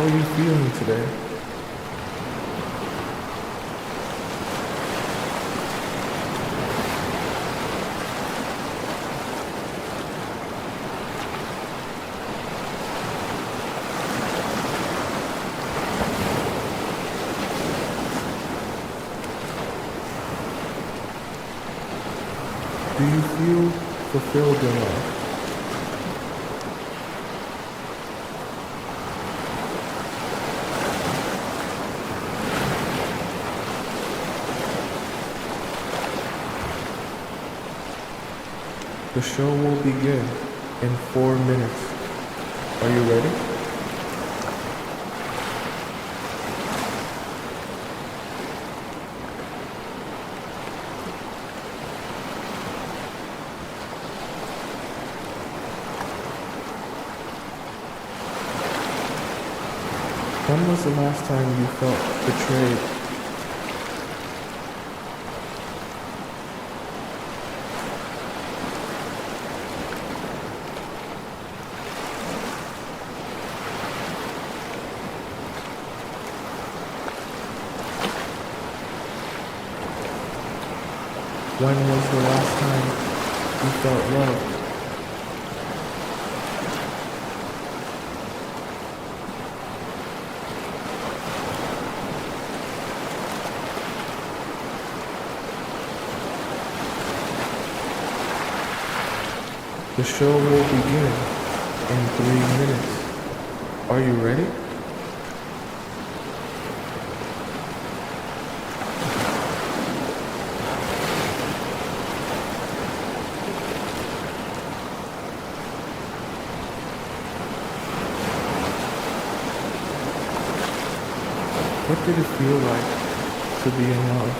are you feeling today? Do you feel fulfilled in life? The show will begin in 4 minutes. Are you ready? When was the last time you felt betrayed? When was the last time you felt loved? The show will begin in 3 minutes. Are you ready? What did it feel like to be in love?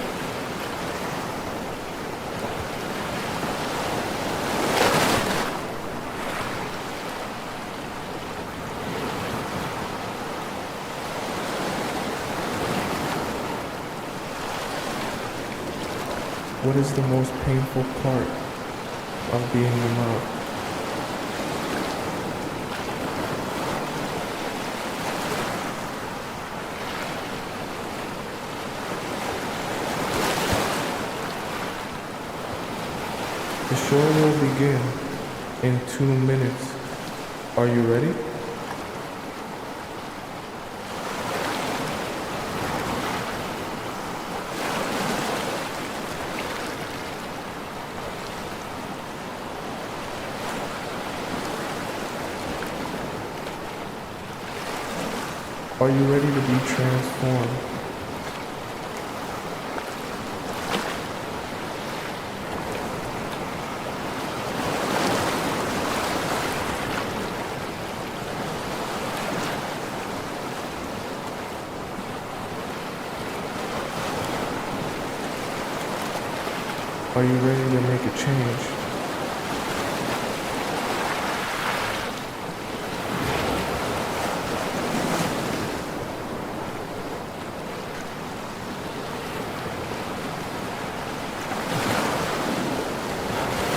What is the most painful part of being in love? The show will begin in 2 minutes. Are you ready? Are you ready to be transformed? Are you ready to make a change?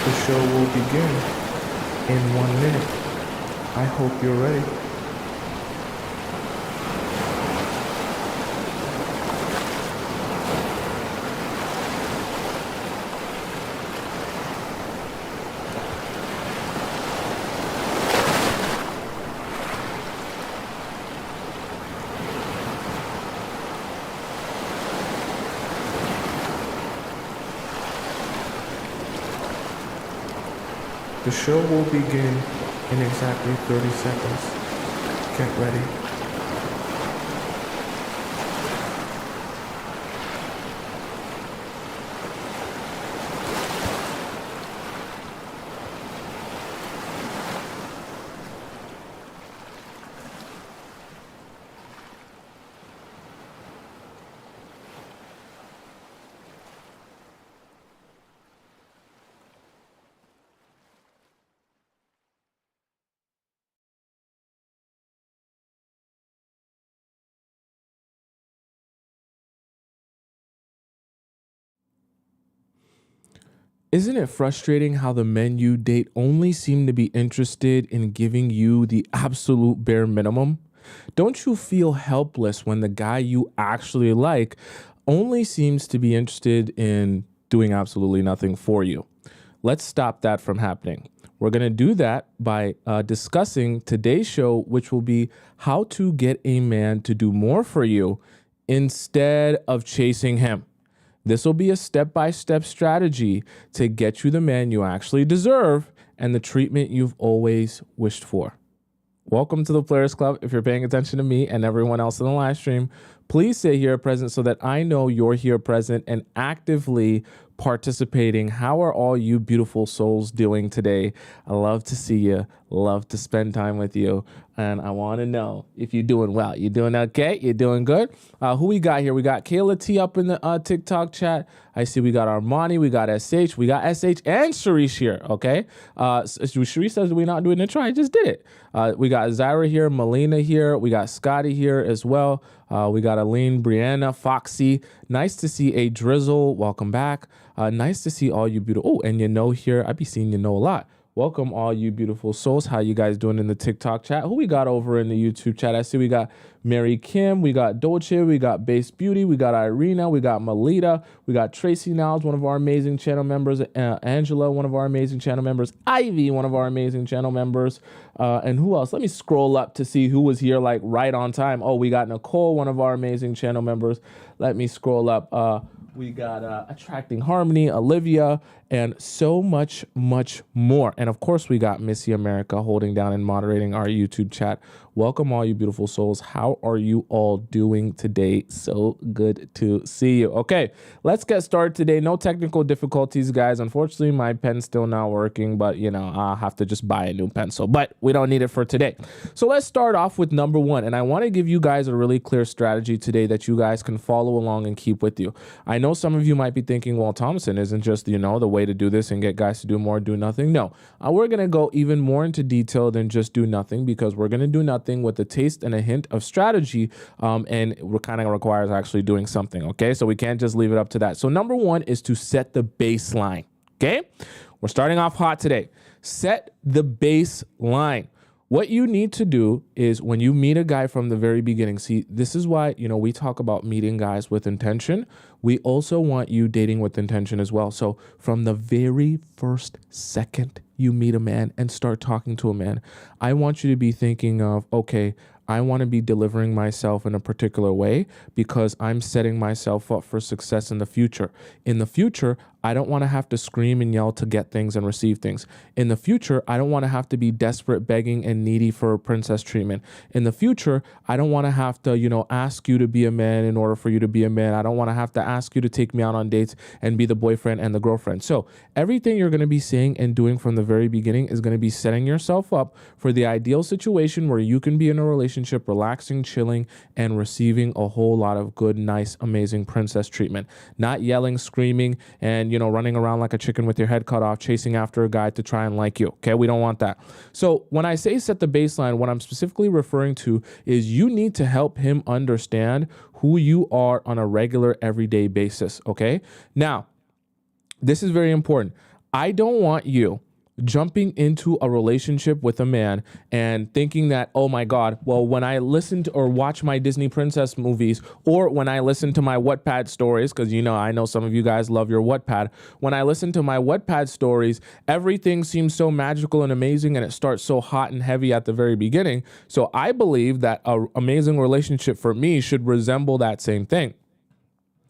The show will begin in 1 minute. I hope you're ready. The show will begin in exactly 30 seconds. Get ready. Isn't it frustrating how the men you date only seem to be interested in giving you the absolute bare minimum? Don't you feel helpless when the guy you actually like only seems to be interested in doing absolutely nothing for you? Let's stop that from happening. We're going to do that by discussing today's show, which will be how to get a man to do more for you instead of chasing him. This will be a step-by-step strategy to get you the man you actually deserve and the treatment you've always wished for. Welcome to the Players Club. If you're paying attention to me and everyone else in the live stream, please say here present so that I know you're here present and actively participating. How are all you beautiful souls doing today? I love to see you, love to spend time with you, and I want to know if you're doing well. You doing okay? You doing good? Who we got here? We got Kayla T up in the TikTok chat. I see we got Armani, we got SH, we got SH and Sharice here, okay? Sharice says we not doing the intro. I just did it. We got Zyra here, Melina here, we got Scotty here as well. We got Aline, Brianna, Foxy. Nice to see a Drizzle. Welcome back. Nice to see all you beautiful. Oh, and you know here, I be seeing you know a lot. Welcome all you beautiful souls. How you guys doing in the TikTok chat? Who we got over in the YouTube chat? I see we got Mary Kim, we got Dolce, we got Base Beauty, we got Irina, we got Melita, we got Tracy Niles, one of our amazing channel members, Angela, one of our amazing channel members, Ivy, one of our amazing channel members, and who else? Let me scroll up to see who was here like right on time. Oh, we got Nicole, one of our amazing channel members. Let me scroll up. We got Attracting Harmony, Olivia, and so much, much more. And of course, we got Missy America holding down and moderating our YouTube chat. Welcome all you beautiful souls. How are you all doing today? So good to see you. Okay, let's get started today. No technical difficulties, guys. Unfortunately, my pen's still not working, but you know, I'll have to just buy a new pencil, but we don't need it for today. So let's start off with number one. And I want to give you guys a really clear strategy today that you guys can follow along and keep with you. I know some of you might be thinking, well, Tomisin isn't just, you know, the way to do this and get guys to do more, do nothing. No, we're going to go even more into detail than just do nothing, because we're going to do nothing with a taste and a hint of strategy. And it kind of requires actually doing something. Okay. So we can't just leave it up to that. So number one is to set the baseline. Okay. We're starting off hot today. Set the baseline. What you need to do is when you meet a guy from the very beginning, see, this is why, you know, we talk about meeting guys with intention. We also want you dating with intention as well. So from the very first second you meet a man and start talking to a man, I want you to be thinking of, okay, I want to be delivering myself in a particular way because I'm setting myself up for success in the future. In the future, I don't want to have to scream and yell to get things and receive things. In the future, I don't want to have to be desperate, begging, and needy for princess treatment. In the future, I don't want to have to, you know, ask you to be a man in order for you to be a man. I don't want to have to ask you to take me out on dates and be the boyfriend and the girlfriend. So everything you're going to be saying and doing from the very beginning is going to be setting yourself up for the ideal situation where you can be in a relationship, relaxing, chilling, and receiving a whole lot of good, nice, amazing princess treatment. Not yelling, screaming, and, you know, running around like a chicken with your head cut off, chasing after a guy to try and like you. Okay, we don't want that. So when I say set the baseline, what I'm specifically referring to is you need to help him understand who you are on a regular, everyday basis. Okay, now this is very important. I don't want you jumping into a relationship with a man and thinking that, oh my God, well, when I listen to or watch my Disney princess movies, or when I listen to my Wattpad stories, because you know, I know some of you guys love your Wattpad. When I listen to my Wattpad stories, everything seems so magical and amazing, and it starts so hot and heavy at the very beginning. So I believe that an amazing relationship for me should resemble that same thing.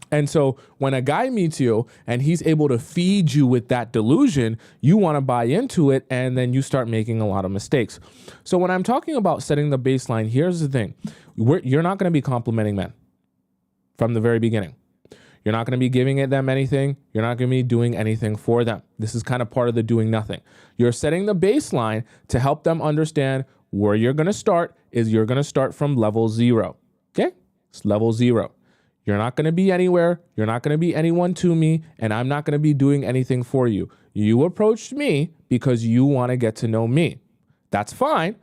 And so when a guy meets you and he's able to feed you with that delusion, you want to buy into it, and then you start making a lot of mistakes. So when I'm talking about setting the baseline, here's the thing. You're not going to be complimenting men from the very beginning. You're not going to be giving them anything. You're not going to be doing anything for them. This is kind of part of the doing nothing. You're setting the baseline to help them understand where you're going to start is you're going to start from level 0. Okay? It's level 0. You're not going to be anywhere. You're not going to be anyone to me, and I'm not going to be doing anything for you. You approached me because you want to get to know me. That's fine.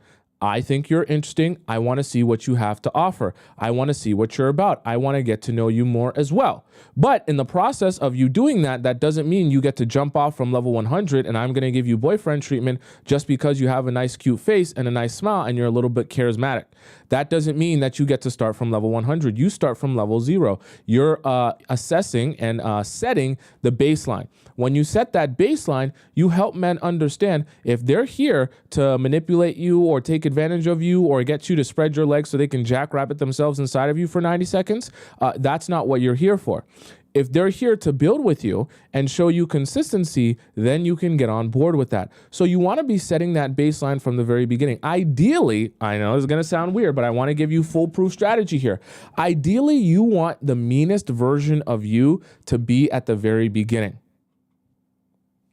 I think you're interesting. I want to see what you have to offer. I want to see what you're about. I want to get to know you more as well. But in the process of you doing that, that doesn't mean you get to jump off from level 100 and I'm going to give you boyfriend treatment just because you have a nice, cute face and a nice smile and you're a little bit charismatic. That doesn't mean that you get to start from level 100. You start from level 0. You're assessing and setting the baseline. When you set that baseline, you help men understand if they're here to manipulate you or take advantage of you or get you to spread your legs so they can jackrabbit themselves inside of you for 90 seconds, that's not what you're here for. If they're here to build with you and show you consistency, then you can get on board with that. So you want to be setting that baseline from the very beginning. Ideally, I know it's going to sound weird, but I want to give you foolproof strategy here. Ideally, you want the meanest version of you to be at the very beginning.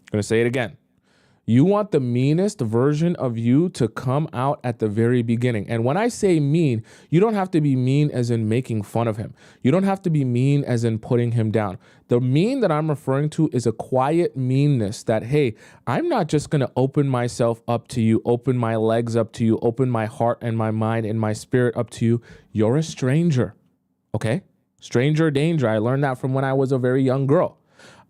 I'm going to say it again. You want the meanest version of you to come out at the very beginning. And when I say mean, you don't have to be mean as in making fun of him. You don't have to be mean as in putting him down. The mean that I'm referring to is a quiet meanness that, hey, I'm not just going to open myself up to you, open my legs up to you, open my heart and my mind and my spirit up to you. You're a stranger, okay? Stranger danger. I learned that from when I was a very young girl.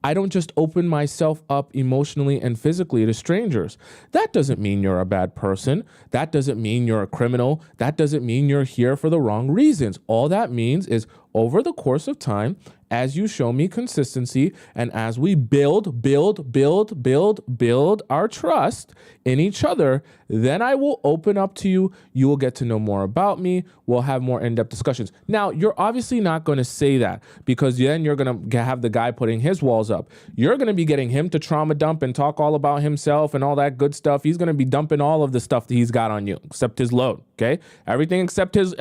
I don't just open myself up emotionally and physically to strangers. That doesn't mean you're a bad person. That doesn't mean you're a criminal. That doesn't mean you're here for the wrong reasons. All that means is over the course of time, as you show me consistency and as we build our trust in each other, then I will open up to you. You will get to know more about me. We'll have more in-depth discussions. Now, you're obviously not going to say that because then you're going to have the guy putting his walls up. You're going to be getting him to trauma dump and talk all about himself and all that good stuff. He's going to be dumping all of the stuff that he's got on you, except his load, okay? Everything except his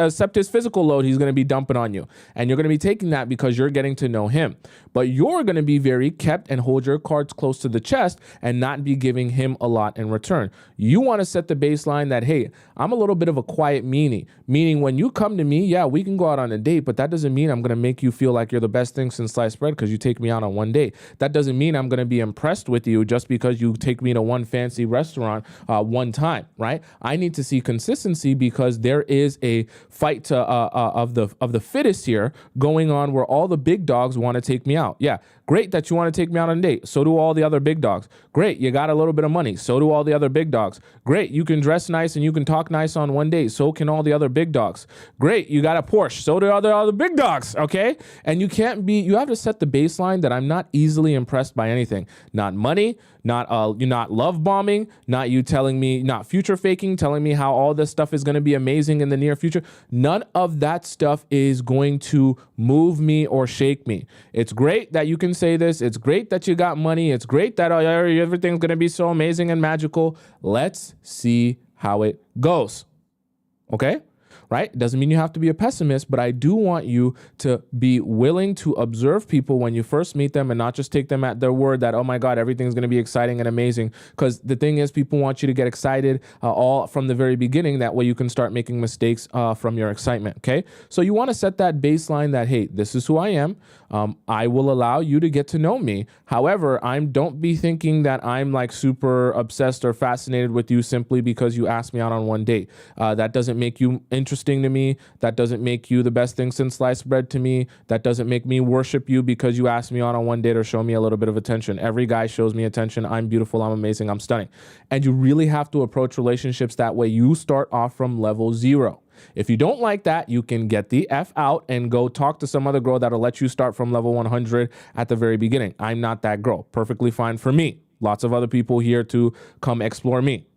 physical load, he's going to be dumping on you. And you're going to be taking that because you're getting to know him. But you're going to be very kept and hold your cards close to the chest and not be giving him a lot in return. You want to set the baseline that, hey, I'm a little bit of a quiet meanie, meaning when you come to me, yeah, we can go out on a date, but that doesn't mean I'm going to make you feel like you're the best thing since sliced bread because you take me out on one date. That doesn't mean I'm going to be impressed with you just because you take me to one fancy restaurant one time, right? I need to see consistency because there is a fight to, of the fittest here going on where all the big dogs want to take me out. Yeah, great that you want to take me out on a date. So do all the other big dogs. Great, you got a little bit of money. So do all the other big dogs. Great, you can dress nice and you can talk nice on one date. So can all the other big dogs. Great, you got a Porsche. So do other big dogs, okay? And you have to set the baseline that I'm not easily impressed by anything. Not money, not you're not love bombing, not you telling me, not future faking, telling me how all this stuff is going to be amazing in the near future. None of that stuff is going to move me or shake me. It's great that you can say this. It's great that you got money. It's great that everything's going to be so amazing and magical. Let's see how it goes. Okay? Right? It doesn't mean you have to be a pessimist, but I do want you to be willing to observe people when you first meet them and not just take them at their word that, oh my God, everything's going to be exciting and amazing. Because the thing is, people want you to get excited all from the very beginning. That way you can start making mistakes from your excitement. Okay. So you want to set that baseline that, hey, this is who I am. I will allow you to get to know me. However, don't be thinking that I'm like super obsessed or fascinated with you simply because you asked me out on one date. That doesn't make you interesting to me. That doesn't make you the best thing since sliced bread to me. That doesn't make me worship you because you asked me out on one date or show me a little bit of attention. Every guy shows me attention. I'm beautiful. I'm amazing. I'm stunning. And you really have to approach relationships that way. You start off from level 0. If you don't like that, you can get the F out and go talk to some other girl that'll let you start from level 100 at the very beginning. I'm not that girl. Perfectly fine for me. Lots of other people here to come explore me.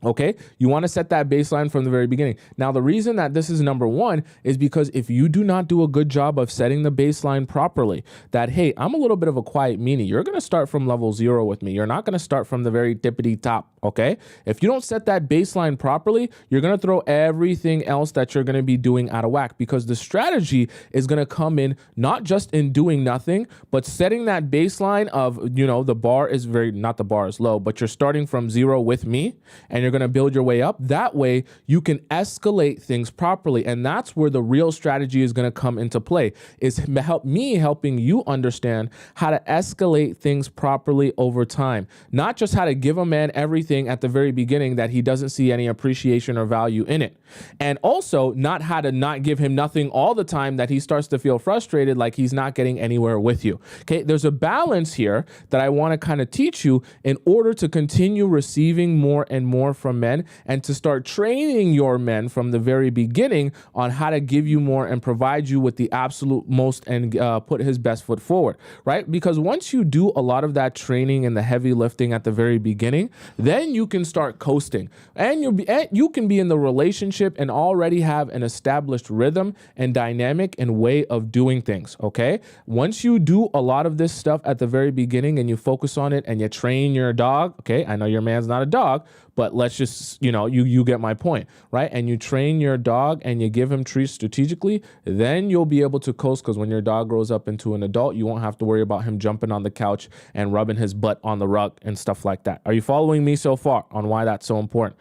Okay, you want to set that baseline from the very beginning. Now, the reason that this is number 1 is because if you do not do a good job of setting the baseline properly, that, hey, I'm a little bit of a quiet meanie. You're going to start from level 0 with me. You're not going to start from the very tippity top. Okay, if you don't set that baseline properly, you're going to throw everything else that you're going to be doing out of whack because the strategy is going to come in not just in doing nothing, but setting that baseline of, the bar is not the bar is low, but you're starting from 0 with me and you're going going to build your way up. That way you can escalate things properly. And that's where the real strategy is going to come into play, is helping you understand how to escalate things properly over time. Not just how to give a man everything at the very beginning that he doesn't see any appreciation or value in it. And also not how to not give him nothing all the time that he starts to feel frustrated, like he's not getting anywhere with you. Okay, there's a balance here that I want to kind of teach you in order to continue receiving more and more from men, and to start training your men from the very beginning on how to give you more and provide you with the absolute most, and put his best foot forward, right? Because once you do a lot of that training and the heavy lifting at the very beginning, then you can start coasting, and you can be in the relationship and already have an established rhythm and dynamic and way of doing things. Okay, once you do a lot of this stuff at the very beginning and you focus on it and you train your dog, okay, I know your man's not a dog, but let's just, you get my point, right? And you train your dog and you give him treats strategically, then you'll be able to coast, because when your dog grows up into an adult, you won't have to worry about him jumping on the couch and rubbing his butt on the rug and stuff like that. Are you following me so far on why that's so important?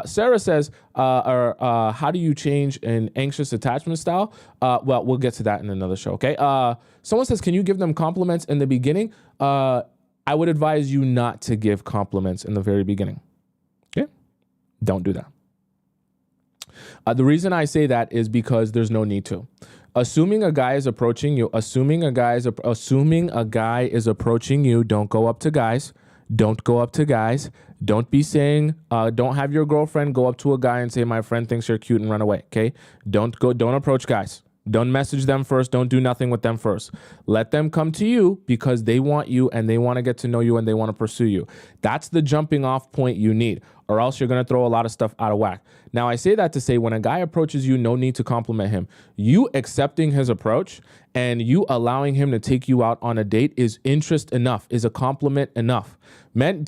Sarah says, how do you change an anxious attachment style? Well, we'll get to that in another show, okay? Someone says, can you give them compliments in the beginning? I would advise you not to give compliments in the very beginning. Okay? Don't do that. The reason I say that is because there's no need to. Assuming a guy is approaching you, assuming a guy is approaching you, don't go up to guys. Don't go up to guys. Don't be saying, don't have your girlfriend go up to a guy and say, my friend thinks you're cute, and run away. Okay? Don't approach guys. Don't message them first. Don't do nothing with them first. Let them come to you because they want you and they want to get to know you and they want to pursue you. That's the jumping off point you need, or else you're going to throw a lot of stuff out of whack. Now, I say that to say, when a guy approaches you, no need to compliment him. You accepting his approach and you allowing him to take you out on a date is interest enough, is a compliment enough. Men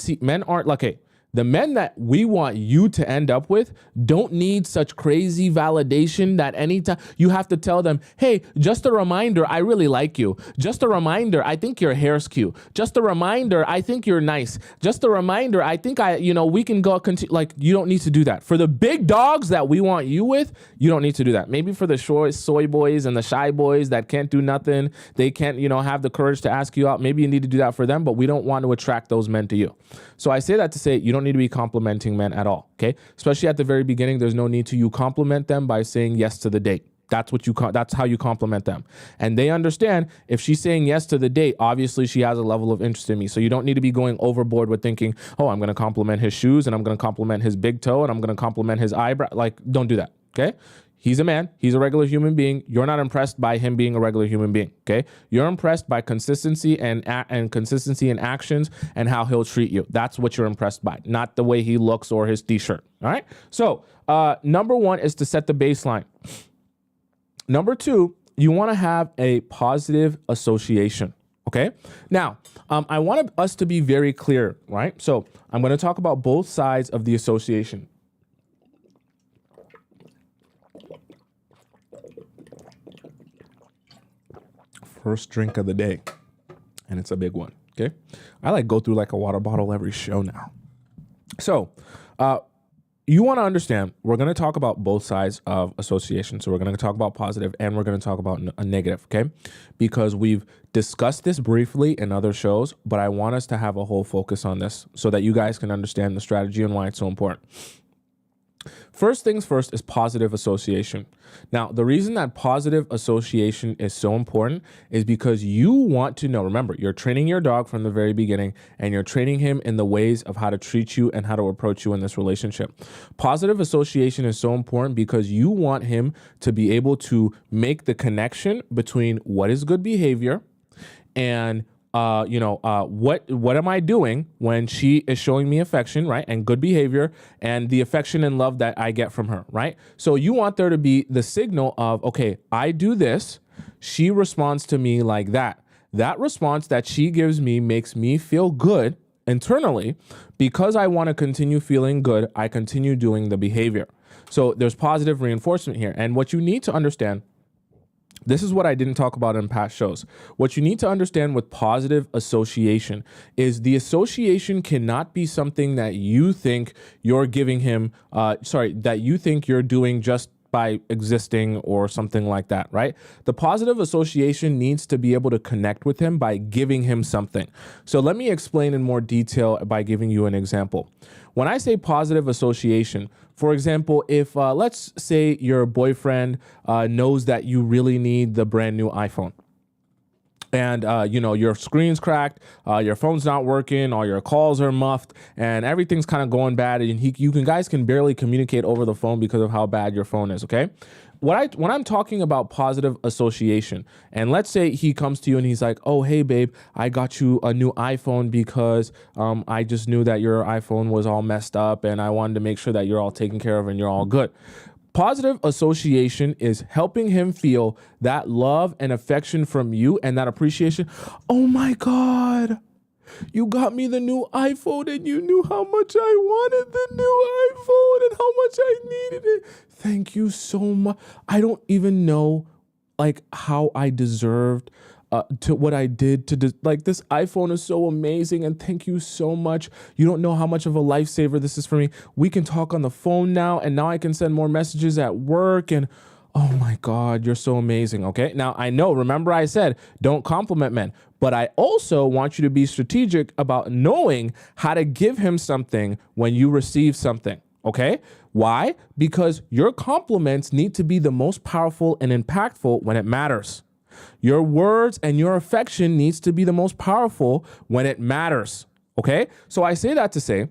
aren't like, hey, the men that we want you to end up with don't need such crazy validation that anytime you have to tell them, hey, just a reminder, I really like you. Just a reminder, I think your hair's cute. Just a reminder, I think you're nice. Just a reminder, I think we can go continue. Like, you don't need to do that. For the big dogs that we want you with, you don't need to do that. Maybe for the soy boys and the shy boys that can't do nothing, they can't, have the courage to ask you out. Maybe you need to do that for them, but we don't want to attract those men to you. So I say that to say, you don't need to be complimenting men at all, okay? Especially at the very beginning, there's no need to. You compliment them by saying yes to the date. That's how you compliment them. And they understand if she's saying yes to the date, obviously she has a level of interest in me. So you don't need to be going overboard with thinking, oh, I'm going to compliment his shoes and I'm going to compliment his big toe and I'm going to compliment his eyebrow. Like, don't do that, okay? He's a man. He's a regular human being. You're not impressed by him being a regular human being, okay? You're impressed by consistency and consistency in actions and how he'll treat you. That's what you're impressed by, not the way he looks or his t-shirt, all right? So number one is to set the baseline. Number two, you want to have a positive association, okay? Now, I want us to be very clear, right? So I'm going to talk about both sides of the association. First drink of the day, and it's a big one, okay? I go through like a water bottle every show now. So you want to understand, we're going to talk about both sides of association. So we're going to talk about positive and we're going to talk about a negative, okay? Because we've discussed this briefly in other shows, but I want us to have a whole focus on this so that you guys can understand the strategy and why it's so important. First things first is positive association. Now, the reason that positive association is so important is because you want to know, remember, you're training your dog from the very beginning and you're training him in the ways of how to treat you and how to approach you in this relationship. Positive association is so important because you want him to be able to make the connection between what is good behavior and what am I doing when she is showing me affection, right? And good behavior and the affection and love that I get from her, right? So you want there to be the signal of, okay, I do this, she responds to me like that. That response that she gives me makes me feel good internally. Because I want to continue feeling good, I continue doing the behavior. So there's positive reinforcement here. And what you need to understand This is what I didn't talk about in past shows. What you need to understand with positive association is the association cannot be something that you think you're giving him, that you think you're doing just by existing or something like that, right? The positive association needs to be able to connect with him by giving him something. So let me explain in more detail by giving you an example. When I say positive association, for example, if let's say your boyfriend knows that you really need the brand new iPhone, and your screen's cracked, your phone's not working, all your calls are muffed, and everything's kind of going bad, and you guys can barely communicate over the phone because of how bad your phone is. Okay, when I'm talking about positive association, and let's say he comes to you and he's like, "Oh, hey babe, I got you a new iPhone because I just knew that your iPhone was all messed up, and I wanted to make sure that you're all taken care of and you're all good." Positive association is helping him feel that love and affection from you and that appreciation. Oh my God, you got me the new iPhone and you knew how much I wanted the new iPhone and how much I needed it. Thank you so much. I don't even know like how I deserved to what I did to like this iPhone is so amazing and thank you so much. You don't know how much of a lifesaver this is for me. We can talk on the phone now and now I can send more messages at work and oh my God, you're so amazing. Okay. Now I know, remember I said, don't compliment men, but I also want you to be strategic about knowing how to give him something when you receive something. Okay. Why? Because your compliments need to be the most powerful and impactful when it matters. Your words and your affection needs to be the most powerful when it matters. Okay. So I say that to say,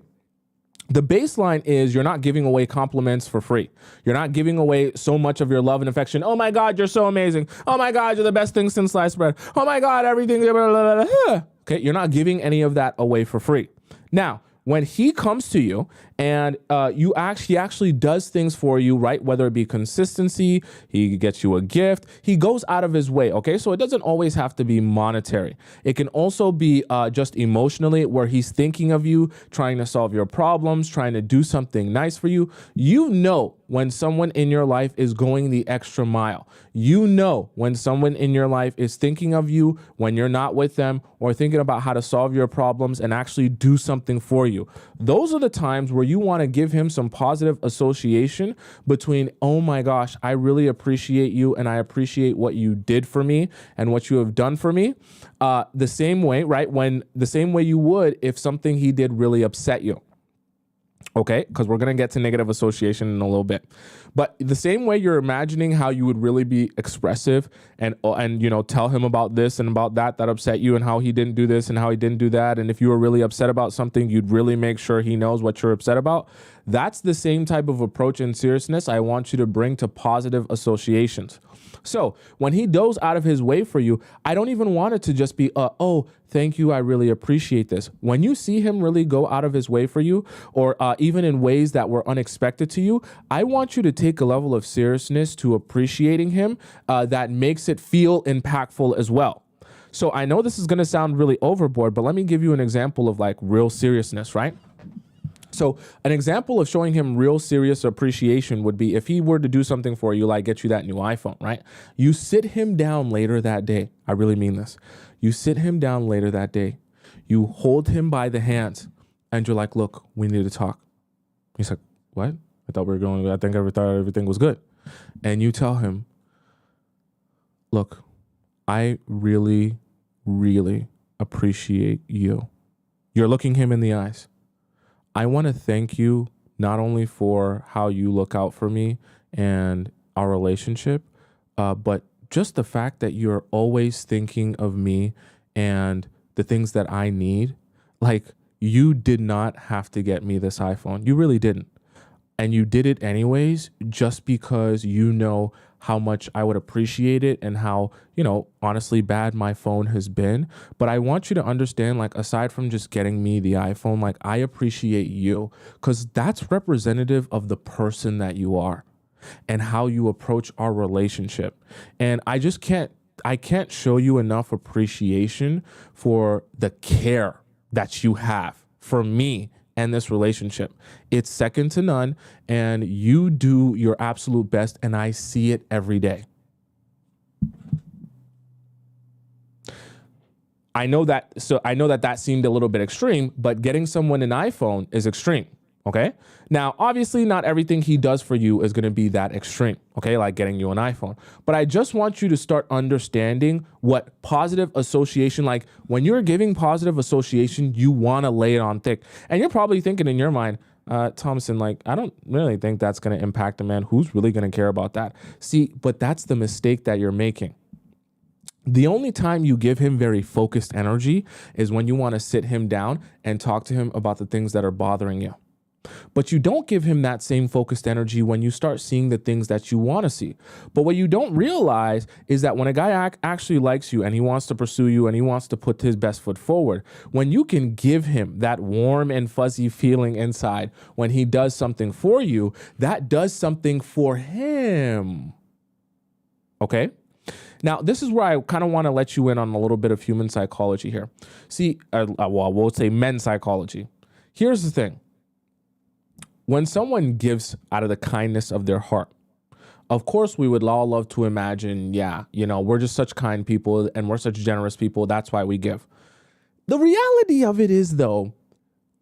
the baseline is you're not giving away compliments for free. You're not giving away so much of your love and affection. Oh my God, you're so amazing. Oh my God, you're the best thing since sliced bread. Oh my God, everything. Blah, blah, blah. Okay. You're not giving any of that away for free. Now, when he comes to you and he actually does things for you, right? Whether it be consistency, he gets you a gift, he goes out of his way, okay? So it doesn't always have to be monetary. It can also be just emotionally where he's thinking of you, trying to solve your problems, trying to do something nice for you. You know when someone in your life is going the extra mile. You know when someone in your life is thinking of you when you're not with them or thinking about how to solve your problems and actually do something for you. Those are the times where you want to give him some positive association between, oh my gosh, I really appreciate you and I appreciate what you did for me and what you have done for me. The same way, right? The same way you would if something he did really upset you. Okay, because we're going to get to negative association in a little bit. But the same way you're imagining how you would really be expressive and tell him about this and about that upset you and how he didn't do this and how he didn't do that. And if you were really upset about something, you'd really make sure he knows what you're upset about. That's the same type of approach and seriousness I want you to bring to positive associations. So when he goes out of his way for you, I don't even want it to just be, oh, thank you, I really appreciate this. When you see him really go out of his way for you, or even in ways that were unexpected to you, I want you to take a level of seriousness to appreciating him that makes it feel impactful as well. So I know this is going to sound really overboard, but let me give you an example of like real seriousness, right? So an example of showing him real serious appreciation would be if he were to do something for you, like get you that new iPhone, right? You sit him down later that day. I really mean this. You sit him down later that day. You hold him by the hands and you're like, look, we need to talk. He's like, what? I thought everything was good. And you tell him, look, I really, really appreciate you. You're looking him in the eyes. I want to thank you not only for how you look out for me and our relationship, but just the fact that you're always thinking of me and the things that I need. Like, you did not have to get me this iPhone. You really didn't. And you did it anyways, just because you know how much I would appreciate it and how, honestly bad my phone has been. But I want you to understand, like, aside from just getting me the iPhone, like, I appreciate you because that's representative of the person that you are and how you approach our relationship. And I can't show you enough appreciation for the care that you have for me and this relationship. It's second to none, and you do your absolute best, and I see it every day. I know that seemed a little bit extreme, but getting someone an iPhone is extreme. Okay. Now, obviously not everything he does for you is going to be that extreme. Okay. Like getting you an iPhone, but I just want you to start understanding what positive association, like when you're giving positive association, you want to lay it on thick. And you're probably thinking in your mind, Tomisin, like, I don't really think that's going to impact a man. Who's really going to care about that? See, but that's the mistake that you're making. The only time you give him very focused energy is when you want to sit him down and talk to him about the things that are bothering you. But you don't give him that same focused energy when you start seeing the things that you want to see. But what you don't realize is that when a guy actually likes you and he wants to pursue you and he wants to put his best foot forward, when you can give him that warm and fuzzy feeling inside when he does something for you, that does something for him. Okay? Now, this is where I kind of want to let you in on a little bit of human psychology here. See, we'll say men's psychology. Here's the thing. When someone gives out of the kindness of their heart, of course, we would all love to imagine, we're just such kind people and we're such generous people. That's why we give. The reality of it is, though,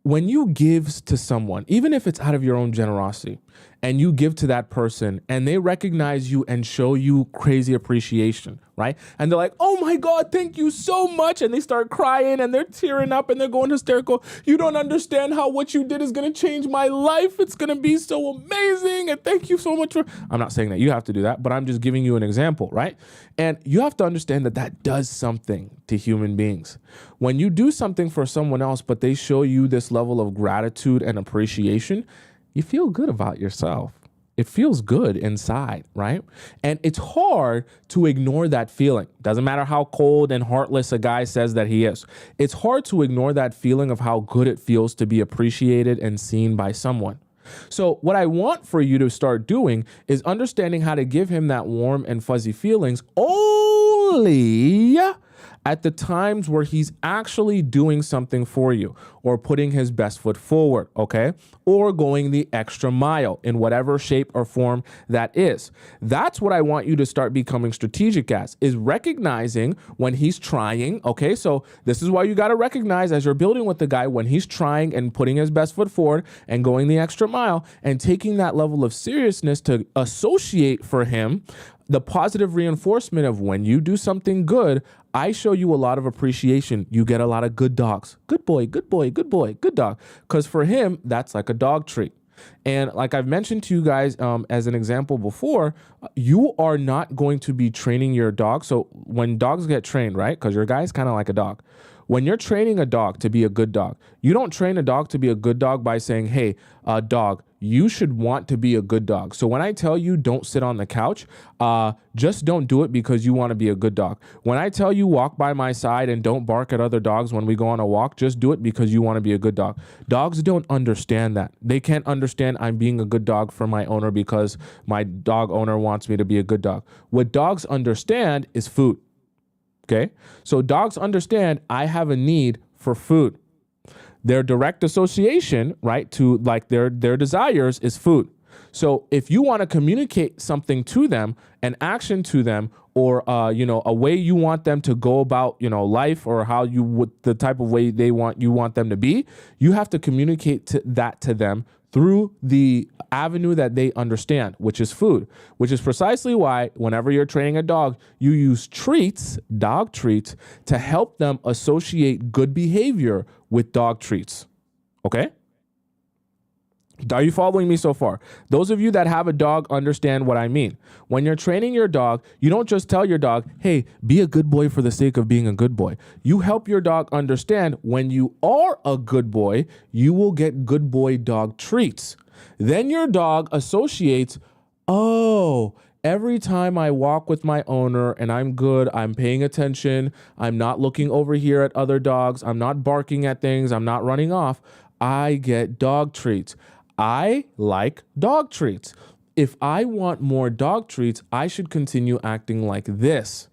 when you give to someone, even if it's out of your own generosity, and you give to that person and they recognize you and show you crazy appreciation, right? And they're like, oh my God, thank you so much. And they start crying and they're tearing up and they're going hysterical. You don't understand how what you did is going to change my life. It's going to be so amazing. And thank you so much for, I'm not saying that you have to do that, but I'm just giving you an example, right? And you have to understand that that does something to human beings. When you do something for someone else, but they show you this level of gratitude and appreciation, you feel good about yourself. It feels good inside, right? And it's hard to ignore that feeling. Doesn't matter how cold and heartless a guy says that he is. It's hard to ignore that feeling of how good it feels to be appreciated and seen by someone. So what I want for you to start doing is understanding how to give him that warm and fuzzy feelings only at the times where he's actually doing something for you or putting his best foot forward, okay? Or going the extra mile in whatever shape or form that is. That's what I want you to start becoming strategic as, is recognizing when he's trying, okay? So this is why you got to recognize as you're building with the guy when he's trying and putting his best foot forward and going the extra mile and taking that level of seriousness to associate for him the positive reinforcement of when you do something good, I show you a lot of appreciation. You get a lot of good dogs. Good boy, good boy, good boy, good dog. Because for him, that's like a dog treat. And like I've mentioned to you guys as an example before, you are not going to be training your dog. So when dogs get trained, right? Because your guy's kind of like a dog. When you're training a dog to be a good dog, you don't train a dog to be a good dog by saying, hey, dog, you should want to be a good dog. So when I tell you don't sit on the couch, just don't do it because you want to be a good dog. When I tell you walk by my side and don't bark at other dogs when we go on a walk, just do it because you want to be a good dog. Dogs don't understand that. They can't understand I'm being a good dog for my owner because my dog owner wants me to be a good dog. What dogs understand is food. Okay, so dogs understand I have a need for food. Their direct association, right, to like their desires is food. So if you want to communicate something to them, an action to them, or a way you want them to go about life, or how you would the type of way you want them to be, you have to communicate that to them through the avenue that they understand, which is food, which is precisely why whenever you're training a dog, you use treats, dog treats, to help them associate good behavior with dog treats. Okay? Are you following me so far? Those of you that have a dog understand what I mean. When you're training your dog, you don't just tell your dog, hey, be a good boy for the sake of being a good boy. You help your dog understand when you are a good boy, you will get good boy dog treats. Then your dog associates, oh, every time I walk with my owner and I'm good, I'm paying attention, I'm not looking over here at other dogs, I'm not barking at things, I'm not running off, I get dog treats. I like dog treats. If I want more dog treats, I should continue acting like this.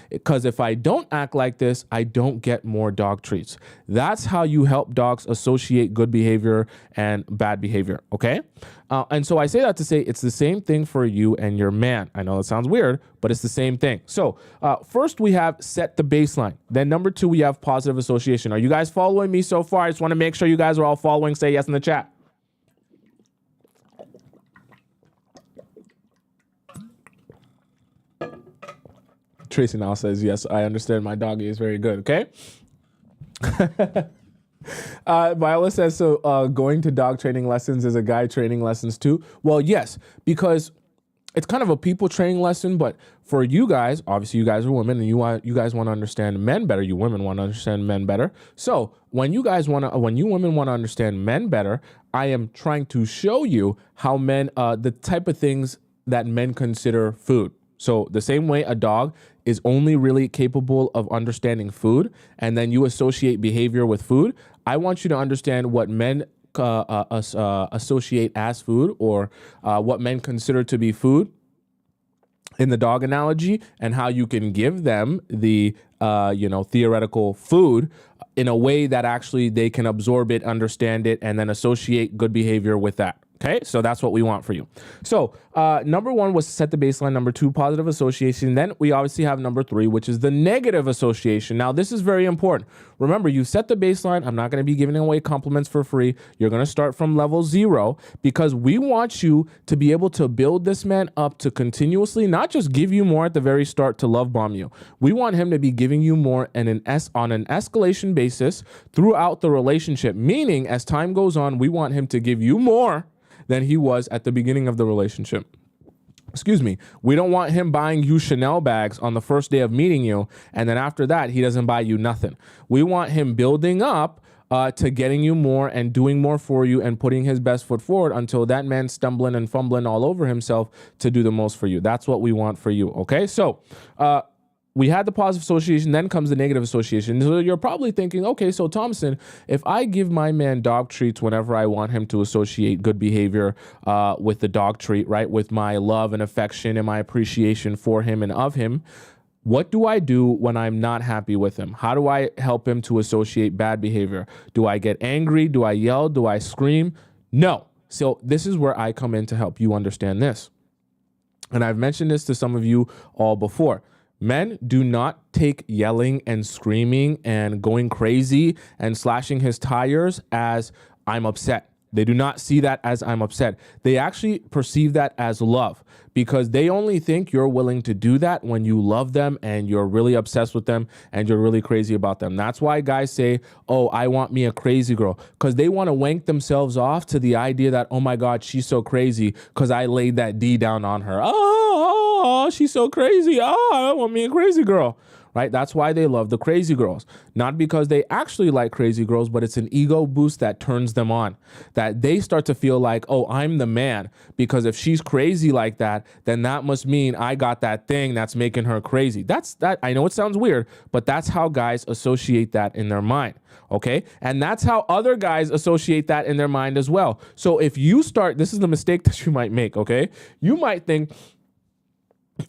Because if I don't act like this, I don't get more dog treats. That's how you help dogs associate good behavior and bad behavior, okay? And so I say that to say it's the same thing for you and your man. I know it sounds weird, but it's the same thing. So first we have set the baseline. Then number 2, we have positive association. Are you guys following me so far? I just want to make sure you guys are all following. Say yes in the chat. Tracy now says, yes, I understand. My doggy is very good. Okay. Viola says, so going to dog training lessons is a guy training lessons too? Well, yes, because it's kind of a people training lesson, but for you guys, obviously you guys are women and you guys want to understand men better. You women want to understand men better. So when you women want to understand men better, I am trying to show you how men, the type of things that men consider food. So the same way a dog is only really capable of understanding food, and then you associate behavior with food, I want you to understand what men associate as food, or what men consider to be food in the dog analogy, and how you can give them the theoretical food in a way that actually they can absorb it, understand it, and then associate good behavior with that. Okay, so that's what we want for you. So number 1 was set the baseline. Number 2, positive association. Then we obviously have number 3, which is the negative association. Now, this is very important. Remember, you set the baseline. I'm not going to be giving away compliments for free. You're going to start from level 0, because we want you to be able to build this man up to continuously not just give you more at the very start to love bomb you. We want him to be giving you more on an escalation basis throughout the relationship, meaning as time goes on, we want him to give you more than he was at the beginning of the relationship. Excuse me. We don't want him buying you Chanel bags on the first day of meeting you, and then after that, he doesn't buy you nothing. We want him building up to getting you more and doing more for you and putting his best foot forward until that man's stumbling and fumbling all over himself to do the most for you. That's what we want for you, okay? So, we had the positive association, then comes the negative association. So you're probably thinking, okay, so Tomisin, if I give my man dog treats whenever I want him to associate good behavior with the dog treat, right, with my love and affection and my appreciation for him and of him, what do I do when I'm not happy with him? How do I help him to associate bad behavior? Do I get angry? Do I yell? Do I scream? No. So this is where I come in to help you understand this. And I've mentioned this to some of you all before. Men do not take yelling and screaming and going crazy and slashing his tires as I'm upset. They do not see that as I'm upset. They actually perceive that as love, because they only think you're willing to do that when you love them and you're really obsessed with them and you're really crazy about them. That's why guys say, oh, I want me a crazy girl, because they want to wank themselves off to the idea that, oh my God, she's so crazy because I laid that D down on her. Oh, she's so crazy. Oh, I want me a crazy girl. Right? That's why they love the crazy girls. Not because they actually like crazy girls, but it's an ego boost that turns them on. That they start to feel like, oh, I'm the man. Because if she's crazy like that, then that must mean I got that thing that's making her crazy. That's that. I know it sounds weird, but that's how guys associate that in their mind. Okay? And that's how other guys associate that in their mind as well. So if you start, this is the mistake that you might make, okay? You might think,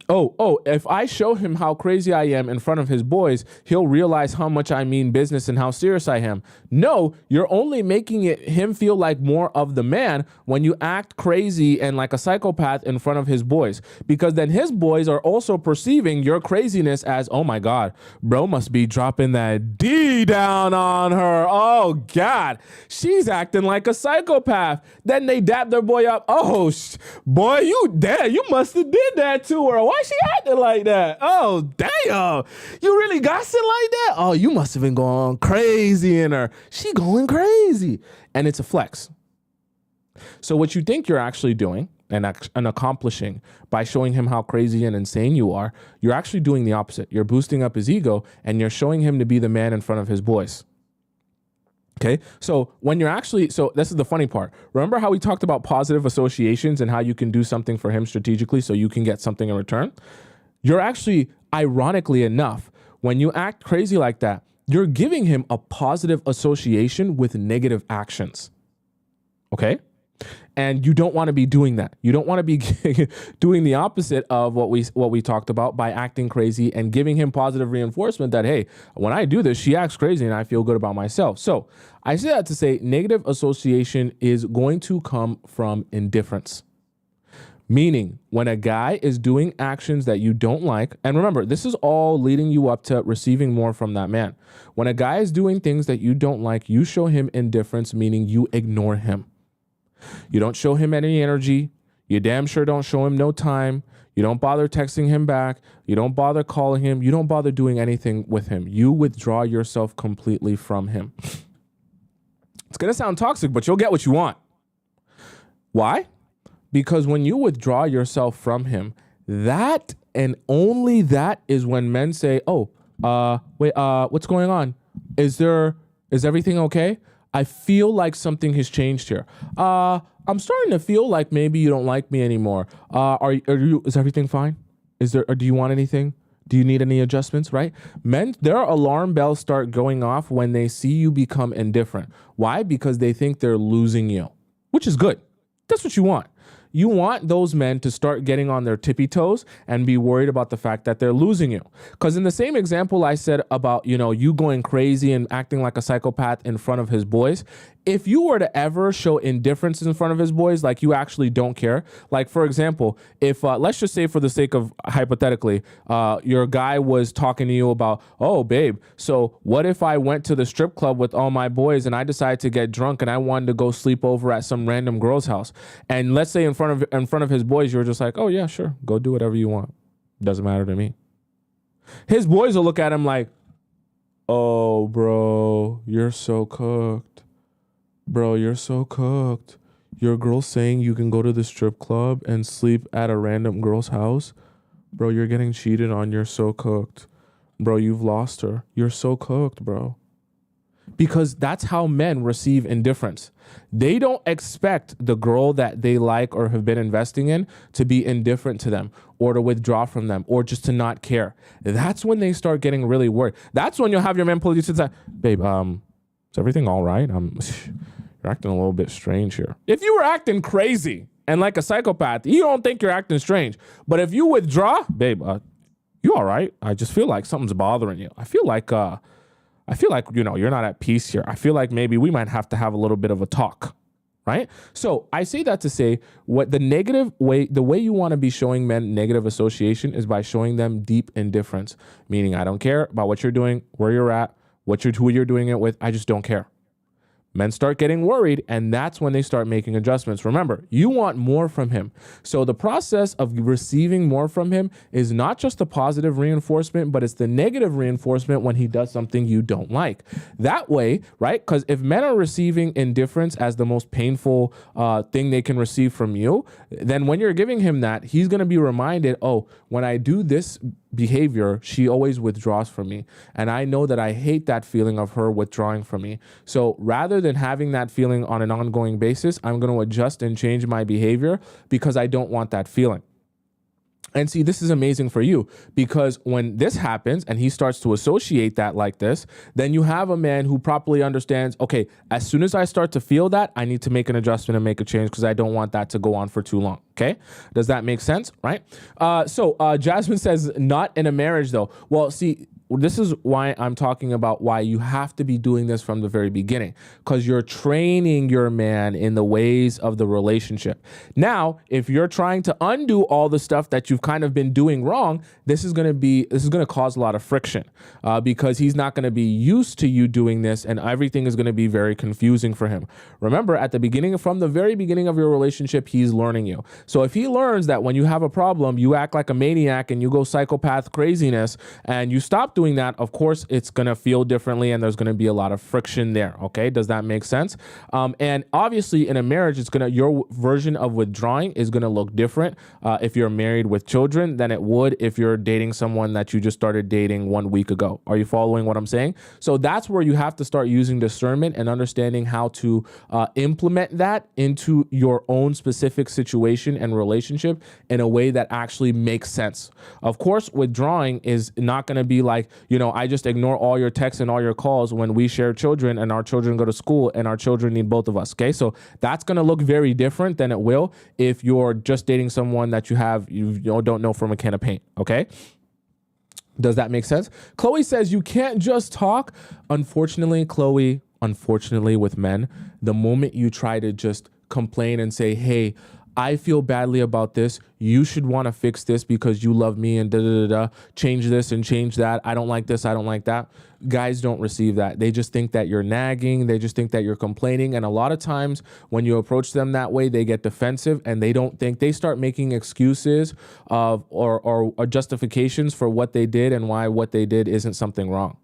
oh, if I show him how crazy I am in front of his boys, he'll realize how much I mean business and how serious I am. No, you're only making him feel like more of the man when you act crazy and like a psychopath in front of his boys, because then his boys are also perceiving your craziness as, oh my God, bro must be dropping that D down on her. Oh God, she's acting like a psychopath. Then they dap their boy up. Oh, boy, you must have did that to her. Why she acting like that? Oh, damn. You really gossip like that? Oh, you must have been going crazy in her. She going crazy. And it's a flex. So what you think you're actually doing and accomplishing by showing him how crazy and insane you are, you're actually doing the opposite. You're boosting up his ego and you're showing him to be the man in front of his boys. Okay, so when you're actually, so this is the funny part. Remember how we talked about positive associations and how you can do something for him strategically so you can get something in return? You're actually, ironically enough, when you act crazy like that, you're giving him a positive association with negative actions. Okay? And you don't want to be doing that. You don't want to be doing the opposite of what we talked about by acting crazy and giving him positive reinforcement that, hey, when I do this, she acts crazy and I feel good about myself. So I say that to say negative association is going to come from indifference. Meaning when a guy is doing actions that you don't like, and remember, this is all leading you up to receiving more from that man. When a guy is doing things that you don't like, you show him indifference, meaning you ignore him. You don't show him any energy. You damn sure don't show him no time. You don't bother texting him back. You don't bother calling him. You don't bother doing anything with him. You withdraw yourself completely from him. It's going to sound toxic, but you'll get what you want. Why? Because when you withdraw yourself from him, that and only that is when men say, oh, wait, what's going on? Is everything okay? I feel like something has changed here. I'm starting to feel like maybe you don't like me anymore. Is everything fine? Or do you want anything? Do you need any adjustments, right? Men, their alarm bells start going off when they see you become indifferent. Why? Because they think they're losing you, which is good. That's what you want. You want those men to start getting on their tippy toes and be worried about the fact that they're losing you. Because in the same example I said about, you going crazy and acting like a psychopath in front of his boys, if you were to ever show indifference in front of his boys, like you actually don't care, like for example, if let's just say for the sake of hypothetically, your guy was talking to you about, oh babe, so what if I went to the strip club with all my boys and I decided to get drunk and I wanted to go sleep over at some random girl's house, and let's say in front of his boys you were just like, oh yeah, sure, go do whatever you want, doesn't matter to me. His boys will look at him like, oh bro, you're so cooked. Bro, you're so cooked. Your girl's saying you can go to the strip club and sleep at a random girl's house. Bro, you're getting cheated on. You're so cooked. Bro, you've lost her. You're so cooked, bro. Because that's how men receive indifference. They don't expect the girl that they like or have been investing in to be indifferent to them or to withdraw from them or just to not care. That's when they start getting really worried. That's when you'll have your man pull you to the side. Babe, is everything all right? You're acting a little bit strange here. If you were acting crazy and like a psychopath, you don't think you're acting strange. But if you withdraw, babe, you all right? I just feel like something's bothering you. I feel like you're not at peace here. I feel like maybe we might have to have a little bit of a talk, right? So I say that to say the way you want to be showing men negative association is by showing them deep indifference, meaning I don't care about what you're doing, where you're at, who you're doing it with. I just don't care. Men start getting worried, and that's when they start making adjustments. Remember, you want more from him. So the process of receiving more from him is not just the positive reinforcement, but it's the negative reinforcement when he does something you don't like. That way, right? Because if men are receiving indifference as the most painful thing they can receive from you, then when you're giving him that, he's going to be reminded, oh, when I do this behavior, she always withdraws from me. And I know that I hate that feeling of her withdrawing from me. So rather than having that feeling on an ongoing basis, I'm going to adjust and change my behavior because I don't want that feeling. And see, this is amazing for you because when this happens and he starts to associate that like this, then you have a man who properly understands, okay, as soon as I start to feel that, I need to make an adjustment and make a change because I don't want that to go on for too long. Okay. Does that make sense? Right. So Jasmine says not in a marriage though. Well, see, this is why I'm talking about why you have to be doing this from the very beginning, because you're training your man in the ways of the relationship. Now, if you're trying to undo all the stuff that you've kind of been doing wrong, this is going to cause a lot of friction because he's not going to be used to you doing this, and everything is going to be very confusing for him. Remember, from the very beginning of your relationship, he's learning you. So if he learns that when you have a problem, you act like a maniac and you go psychopath craziness and you stop doing that, of course, it's going to feel differently and there's going to be a lot of friction there. Okay. Does that make sense? And obviously in a marriage, your version of withdrawing is going to look different if you're married with children than it would if you're dating someone that you just started dating 1 week ago. Are you following what I'm saying? So that's where you have to start using discernment and understanding how to implement that into your own specific situation and relationship in a way that actually makes sense. Of course, withdrawing is not going to be like, like, I just ignore all your texts and all your calls when we share children and our children go to school and our children need both of us. Okay. So that's going to look very different than it will if you're just dating someone that you don't know from a can of paint. Okay. Does that make sense? Chloe says you can't just talk. Unfortunately, Chloe, with men, the moment you try to just complain and say, hey, I feel badly about this. You should want to fix this because you love me and change this and change that. I don't like this. I don't like that. Guys don't receive that. They just think that you're nagging. They just think that you're complaining. And a lot of times when you approach them that way, they get defensive and they start making excuses or justifications for what they did and why what they did isn't something wrong.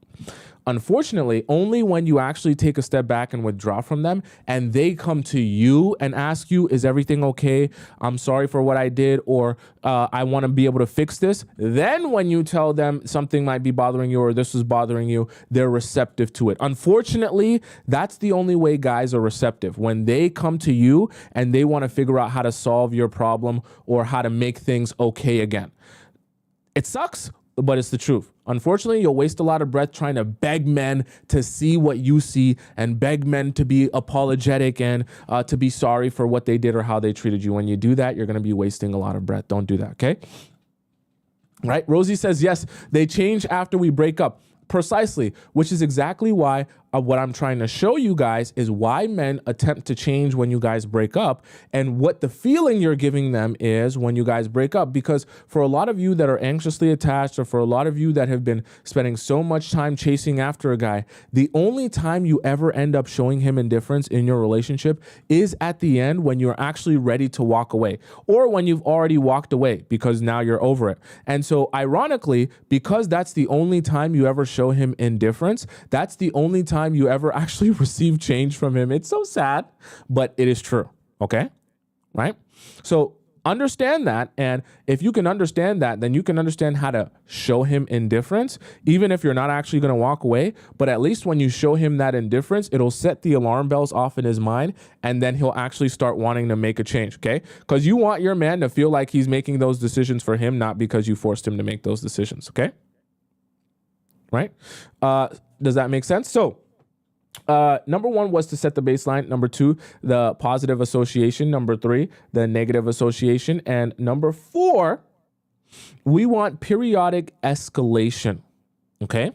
Unfortunately, only when you actually take a step back and withdraw from them and they come to you and ask you, is everything okay? I'm sorry for what I did, or I want to be able to fix this. Then when you tell them something might be bothering you or this is bothering you, they're receptive to it. Unfortunately, that's the only way guys are receptive. When they come to you and they want to figure out how to solve your problem or how to make things okay again. It sucks, but it's the truth. Unfortunately, you'll waste a lot of breath trying to beg men to see what you see and beg men to be apologetic and to be sorry for what they did or how they treated you. When you do that, you're going to be wasting a lot of breath. Don't do that, okay? Right? Rosie says, yes, they change after we break up. Precisely, which is exactly why what I'm trying to show you guys is why men attempt to change when you guys break up and what the feeling you're giving them is when you guys break up. Because for a lot of you that are anxiously attached, or for a lot of you that have been spending so much time chasing after a guy, the only time you ever end up showing him indifference in your relationship is at the end when you're actually ready to walk away, or when you've already walked away because now you're over it. And so ironically, because that's the only time you ever show him indifference, that's the only time you ever actually receive change from him. It's so sad, but it is true. Okay. Right. So understand that. And if you can understand that, then you can understand how to show him indifference, even if you're not actually going to walk away. But at least when you show him that indifference, it'll set the alarm bells off in his mind. And then he'll actually start wanting to make a change. Okay. Because you want your man to feel like he's making those decisions for him, not because you forced him to make those decisions. Okay. Right. Does that make sense? So, number one was to set the baseline. Number two, the positive association. Number three, the negative association. And number four, we want periodic escalation. Okay.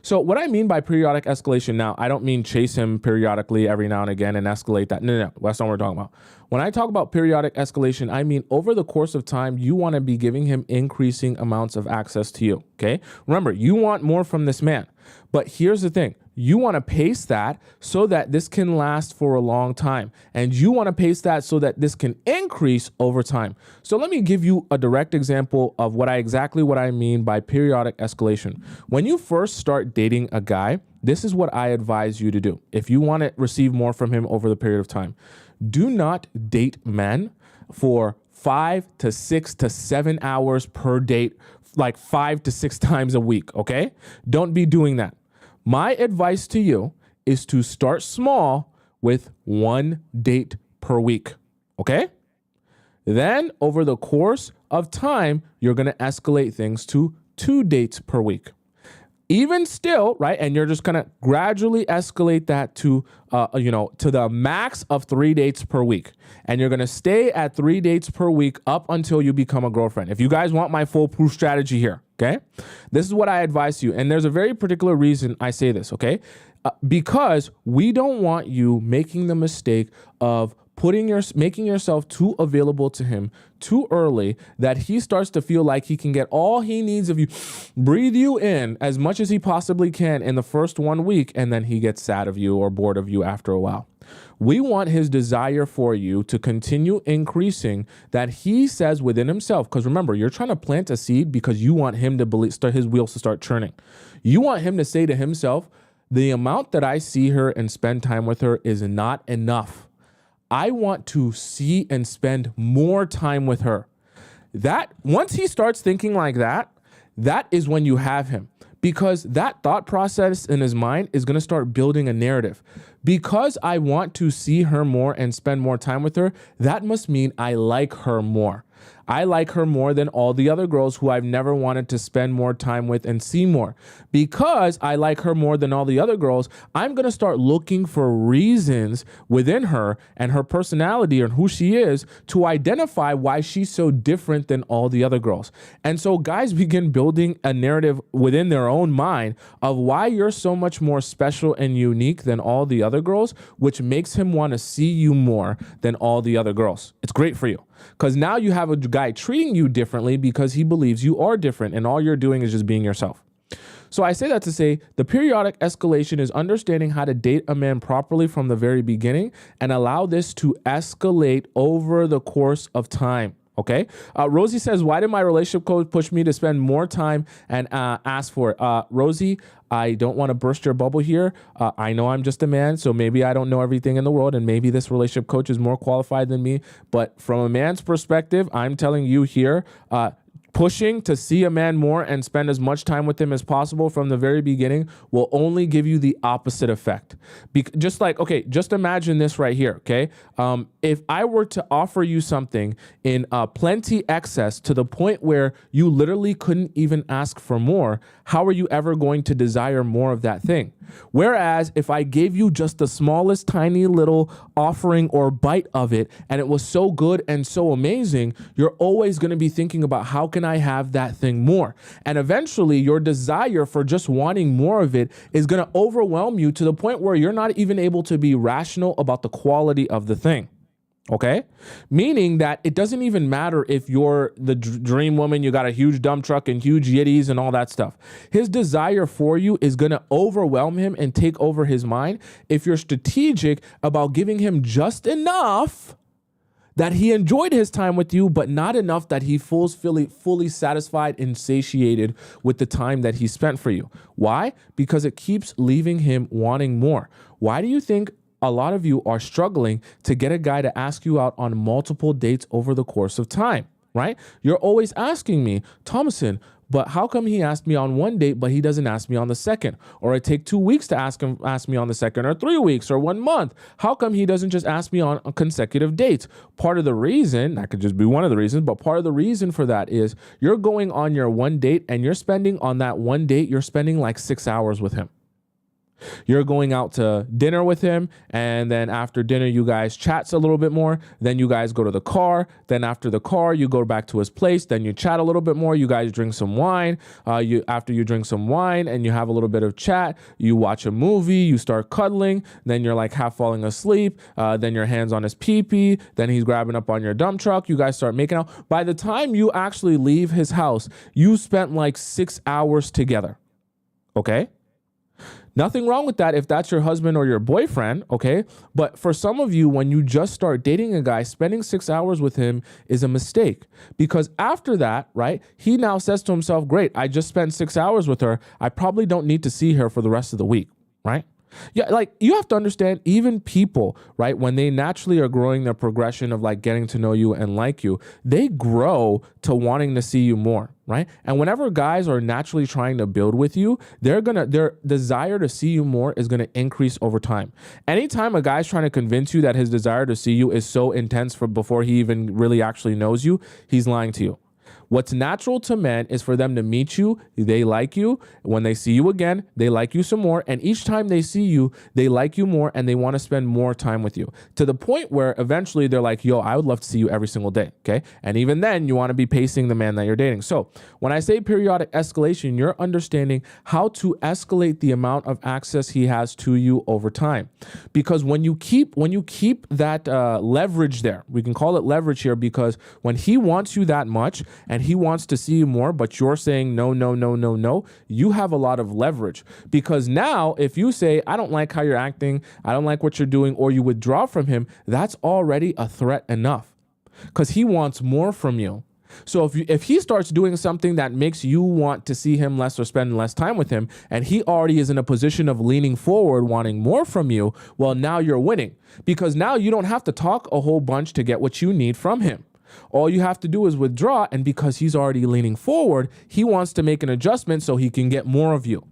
So what I mean by periodic escalation now, I don't mean chase him periodically every now and again and escalate that. No, that's not what we're talking about. When I talk about periodic escalation, I mean over the course of time, you want to be giving him increasing amounts of access to you. Okay. Remember, you want more from this man. But here's the thing. You want to pace that so that this can last for a long time. And you want to pace that so that this can increase over time. So let me give you a direct example of what I mean by periodic escalation. When you first start dating a guy, this is what I advise you to do. If you want to receive more from him over the period of time, do not date men for 5 to 6 to 7 hours per date, like 5 to 6 times a week. Okay. Don't be doing that. My advice to you is to start small with 1 date per week, okay? Then over the course of time, you're going to escalate things to 2 dates per week. Even still, right? And you're just going to gradually escalate that to the max of 3 dates per week. And you're going to stay at 3 dates per week up until you become a girlfriend. If you guys want my foolproof strategy here, okay? This is what I advise you. And there's a very particular reason I say this, okay? Because we don't want you making the mistake of making yourself too available to him too early, that he starts to feel like he can get all he needs of you, breathe you in as much as he possibly can in the first 1 week, and then he gets sad of you or bored of you after a while. We want his desire for you to continue increasing, that he says within himself, because remember, you're trying to plant a seed because you want him to start his wheels to start churning. You want him to say to himself, the amount that I see her and spend time with her is not enough. I want to see and spend more time with her. That once he starts thinking like that, that is when you have him, because that thought process in his mind is going to start building a narrative. Because I want to see her more and spend more time with her, that must mean I like her more. I like her more than all the other girls who I've never wanted to spend more time with and see more. Because I like her more than all the other girls, I'm going to start looking for reasons within her and her personality and who she is to identify why she's so different than all the other girls. And so guys begin building a narrative within their own mind of why you're so much more special and unique than all the other girls, which makes him want to see you more than all the other girls. It's great for you because now you have a guy treating you differently because he believes you are different and all you're doing is just being yourself. So I say that to say the periodic escalation is understanding how to date a man properly from the very beginning and allow this to escalate over the course of time. Okay. Rosie says, why did my relationship coach push me to spend more time and ask for it? Rosie, I don't want to burst your bubble here. I know I'm just a man, so maybe I don't know everything in the world, and maybe this relationship coach is more qualified than me. But from a man's perspective, I'm telling you here, pushing to see a man more and spend as much time with him as possible from the very beginning will only give you the opposite effect. Just imagine this right here, okay? If I were to offer you something in plenty excess to the point where you literally couldn't even ask for more, how are you ever going to desire more of that thing? Whereas if I gave you just the smallest tiny little offering or bite of it and it was so good and so amazing, you're always going to be thinking about how can I have that thing more? And eventually your desire for just wanting more of it is going to overwhelm you to the point where you're not even able to be rational about the quality of the thing. Okay? Meaning that it doesn't even matter if you're the dream woman, you got a huge dump truck and huge yitties and all that stuff. His desire for you is going to overwhelm him and take over his mind if you're strategic about giving him just enough that he enjoyed his time with you, but not enough that he feels fully satisfied and satiated with the time that he spent for you. Why? Because it keeps leaving him wanting more. Why do you think a lot of you are struggling to get a guy to ask you out on multiple dates over the course of time, right? You're always asking me, Tomisin, but how come he asked me on one date, but he doesn't ask me on the second? Or it take 2 weeks to ask me on the second, or 3 weeks, or 1 month. How come he doesn't just ask me on consecutive dates? Part of the reason, that could just be one of the reasons, but part of the reason for that is you're going on your one date and you're spending on that one date, you're spending like 6 hours with him. You're going out to dinner with him, and then after dinner, you guys chat a little bit more. Then you guys go to the car. Then after the car, you go back to his place. Then you chat a little bit more. You guys drink some wine. After you drink some wine and you have a little bit of chat, you watch a movie. You start cuddling. Then you're like half falling asleep. Then your hand's on his pee-pee. Then he's grabbing up on your dump truck. You guys start making out. By the time you actually leave his house, you spent like 6 hours together. Okay? Nothing wrong with that if that's your husband or your boyfriend, okay? But for some of you, when you just start dating a guy, spending 6 hours with him is a mistake. Because after that, right, he now says to himself, great, I just spent 6 hours with her. I probably don't need to see her for the rest of the week, right? Yeah, like you have to understand, even people, right, when they naturally are growing their progression of like getting to know you and like you, they grow to wanting to see you more, right? And whenever guys are naturally trying to build with you, their desire to see you more is going to increase over time. Anytime a guy's trying to convince you that his desire to see you is so intense before he even really actually knows you, he's lying to you. What's natural to men is for them to meet you, they like you. When they see you again, they like you some more. And each time they see you, they like you more and they want to spend more time with you. To the point where eventually they're like, yo, I would love to see you every single day, okay? And even then, you want to be pacing the man that you're dating. So when I say periodic escalation, you're understanding how to escalate the amount of access he has to you over time. Because when you keep that leverage there, we can call it leverage here, because when he wants you that much and he wants to see you more, but you're saying no, no, no, no, no, you have a lot of leverage. Because now if you say, I don't like how you're acting, I don't like what you're doing, or you withdraw from him, that's already a threat enough because he wants more from you. So if he starts doing something that makes you want to see him less or spend less time with him, and he already is in a position of leaning forward, wanting more from you, well, now you're winning, because now you don't have to talk a whole bunch to get what you need from him. All you have to do is withdraw, and because he's already leaning forward, he wants to make an adjustment so he can get more of you.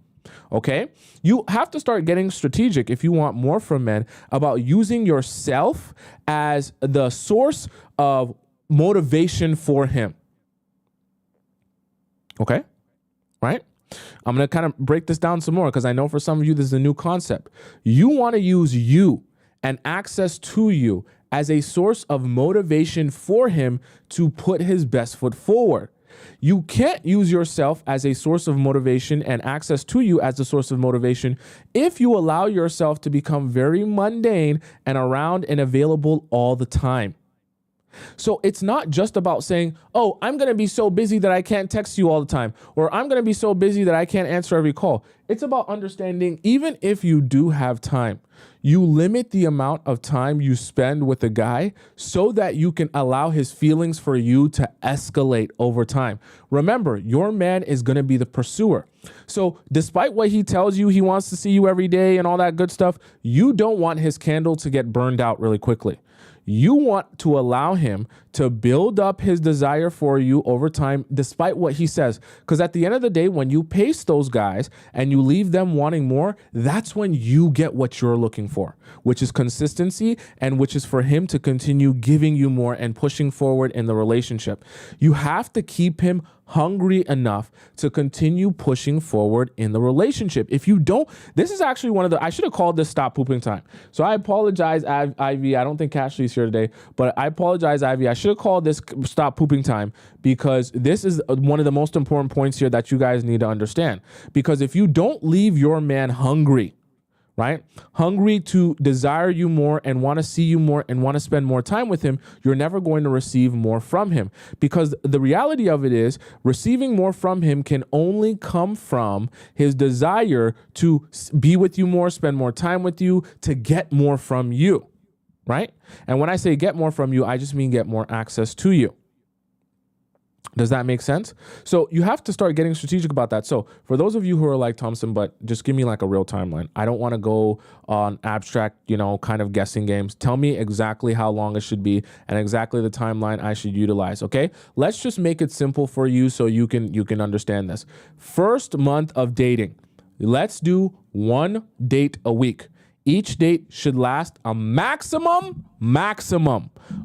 Okay? You have to start getting strategic if you want more from men about using yourself as the source of motivation for him. Okay? Right? I'm going to kind of break this down some more because I know for some of you, this is a new concept. You want to use you and access to you as a source of motivation for him to put his best foot forward. You can't use yourself as a source of motivation and access to you as a source of motivation if you allow yourself to become very mundane and around and available all the time. So it's not just about saying, oh, I'm going to be so busy that I can't text you all the time, or I'm going to be so busy that I can't answer every call. It's about understanding, even if you do have time, you limit the amount of time you spend with a guy so that you can allow his feelings for you to escalate over time. Remember, your man is going to be the pursuer. So despite what he tells you, he wants to see you every day and all that good stuff, you don't want his candle to get burned out really quickly. You want to allow him to build up his desire for you over time, despite what he says. Because at the end of the day, when you pace those guys and you leave them wanting more, that's when you get what you're looking for, which is consistency and which is for him to continue giving you more and pushing forward in the relationship. You have to keep him hungry enough to continue pushing forward in the relationship. If you don't, this is actually one of the, I should have called this stop pooping time. So I apologize, Ivy. I don't think Ashley's here today, but I apologize, Ivy. I should have called this stop pooping time because this is one of the most important points here that you guys need to understand. Because if you don't leave your man hungry, right? Hungry to desire you more and want to see you more and want to spend more time with him, you're never going to receive more from him. Because the reality of it is, receiving more from him can only come from his desire to be with you more, spend more time with you, to get more from you, right? And when I say get more from you, I just mean get more access to you. Does that make sense? So you have to start getting strategic about that. So for those of you who are like, Tomisin, but just give me like a real timeline. I don't want to go on abstract, kind of guessing games. Tell me exactly how long it should be and exactly the timeline I should utilize. Okay. Let's just make it simple for you so you can understand this. First month of dating. Let's do 1 date a week. Each date should last a maximum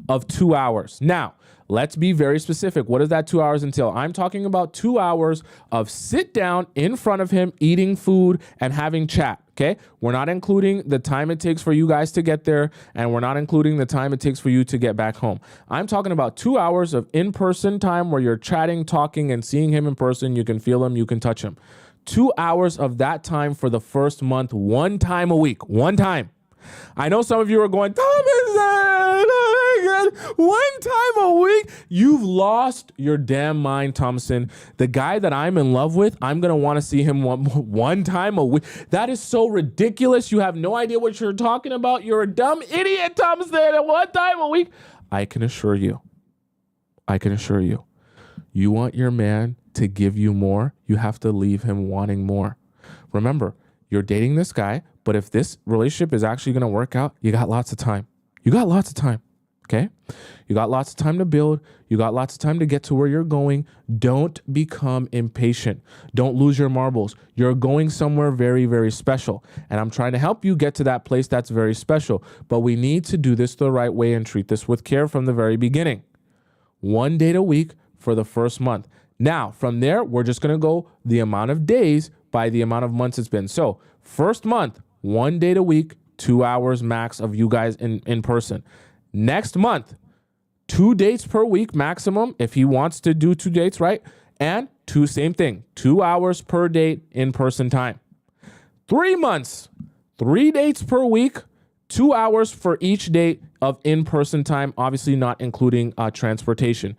of 2 hours. Now, let's be very specific. What does that 2 hours entail? I'm talking about 2 hours of sit down in front of him, eating food and having chat. Okay. We're not including the time it takes for you guys to get there. And we're not including the time it takes for you to get back home. I'm talking about 2 hours of in-person time where you're chatting, talking, and seeing him in person. You can feel him. You can touch him. 2 hours of that time for the first month, 1 time a week, 1 time. I know some of you are going, Tomisin, oh my God, 1 time a week. You've lost your damn mind, Tomisin. The guy that I'm in love with, I'm going to want to see him one time a week. That is so ridiculous. You have no idea what you're talking about. You're a dumb idiot, Tomisin. 1 time a week. I can assure you, you want your man to give you more, you have to leave him wanting more. Remember, you're dating this guy, but if this relationship is actually going to work out, you got lots of time. Okay? You got lots of time to build. You got lots of time to get to where you're going. Don't become impatient. Don't lose your marbles. You're going somewhere very, very special. And I'm trying to help you get to that place that's very special. But we need to do this the right way and treat this with care from the very beginning. 1 date a week for the first month. Now, from there, we're just going to go the amount of days by the amount of months it's been. So first month, 1 date a week, 2 hours max of you guys in person. Next month, 2 dates per week maximum if he wants to do 2 dates, right? And same thing, 2 hours per date in person time. 3 months, 3 dates per week, 2 hours for each date of in-person time, obviously not including transportation.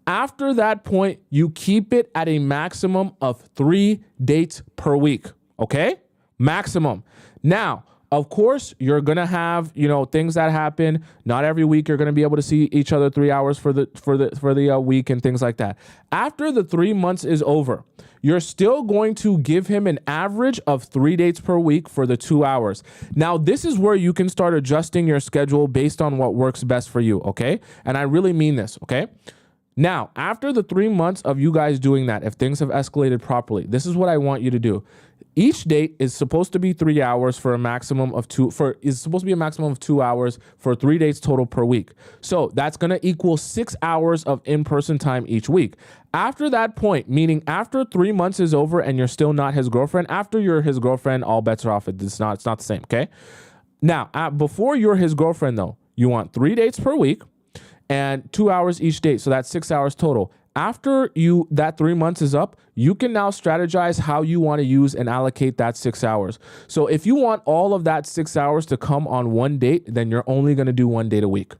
After that point, you keep it at a maximum of 3 dates per week, okay? Maximum. Now, of course, you're going to have, things that happen. Not every week you're going to be able to see each other 3 hours for the week and things like that. After the 3 months is over, you're still going to give him an average of 3 dates per week for the 2 hours. Now, this is where you can start adjusting your schedule based on what works best for you, okay? And I really mean this, okay? Now, after the 3 months of you guys doing that, if things have escalated properly, this is what I want you to do. Each date is supposed to be 3 hours for a maximum of is supposed to be a maximum of 2 hours for 3 dates total per week. So that's going to equal 6 hours of in-person time each week. After that point, meaning after 3 months is over and you're still not his girlfriend, after you're his girlfriend, all bets are off. It's not the same. Okay. Now, before you're his girlfriend though, you want 3 dates per week and 2 hours each date. So that's 6 hours total. After that 3 months is up, you can now strategize how you want to use and allocate that 6 hours. So if you want all of that 6 hours to come on one date, then you're only going to do 1 date a week.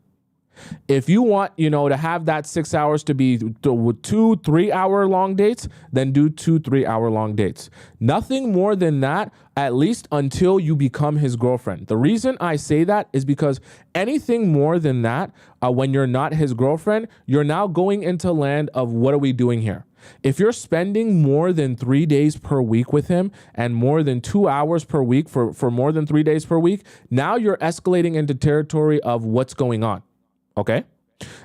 If you want, to have that 6 hours to be 2 3 hour long dates, then do 2 3 hour long dates. Nothing more than that, at least until you become his girlfriend. The reason I say that is because anything more than that, when you're not his girlfriend, you're now going into land of what are we doing here? If you're spending more than 3 days per week with him and more than 2 hours per week for more than 3 days per week, now you're escalating into territory of what's going on. Okay.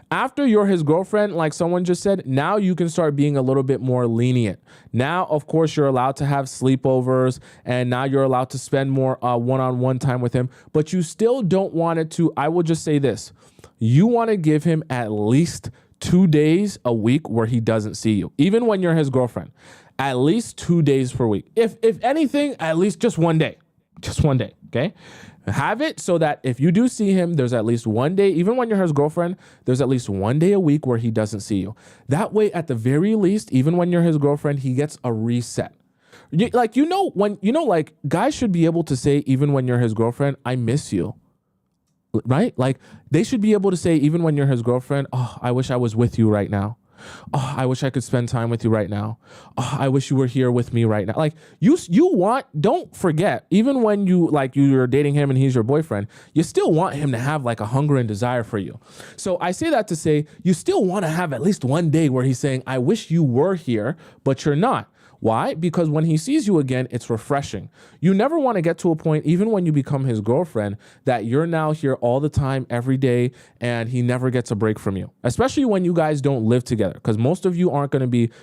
After you're his girlfriend, like someone just said, now you can start being a little bit more lenient. Now, of course, you're allowed to have sleepovers and now you're allowed to spend more one-on-one time with him, but you still don't want it to. I will just say this. You want to give him at least 2 days a week where he doesn't see you, even when you're his girlfriend, at least 2 days per week. If anything, at least just 1 day, okay? Have it so that if you do see him, there's at least 1 day, even when you're his girlfriend, there's at least 1 day a week where he doesn't see you. That way, at the very least, even when you're his girlfriend, he gets a reset. Like guys should be able to say, even when you're his girlfriend, I miss you. Right? Like they should be able to say, even when you're his girlfriend, oh, I wish I was with you right now. Oh, I wish I could spend time with you right now. Oh, I wish you were here with me right now. Like don't forget, even when you're dating him and he's your boyfriend, you still want him to have like a hunger and desire for you. So I say that to say, you still want to have at least 1 day where he's saying, I wish you were here, but you're not. Why? Because when he sees you again, it's refreshing. You never want to get to a point, even when you become his girlfriend, that you're now here all the time, every day, and he never gets a break from you, especially when you guys don't live together, because most of you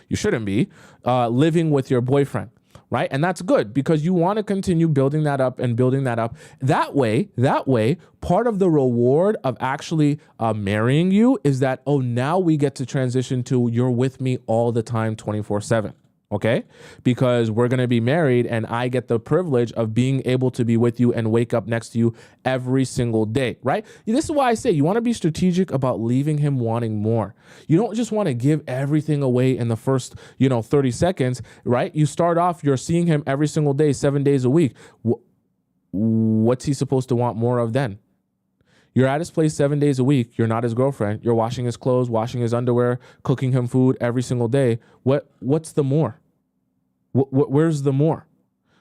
you shouldn't be living with your boyfriend, right? And that's good because you want to continue building that up and building that up. That way, part of the reward of actually marrying you is that, oh, now we get to transition to you're with me all the time, 24/7. Okay, because we're going to be married and I get the privilege of being able to be with you and wake up next to you every single day, right? This is why I say you want to be strategic about leaving him wanting more. You don't just want to give everything away in the first, 30 seconds, right? You start off, you're seeing him every single day, 7 days a week. What's he supposed to want more of then? You're at his place 7 days a week. You're not his girlfriend. You're washing his clothes, washing his underwear, cooking him food every single day. What's the more? Where's the more?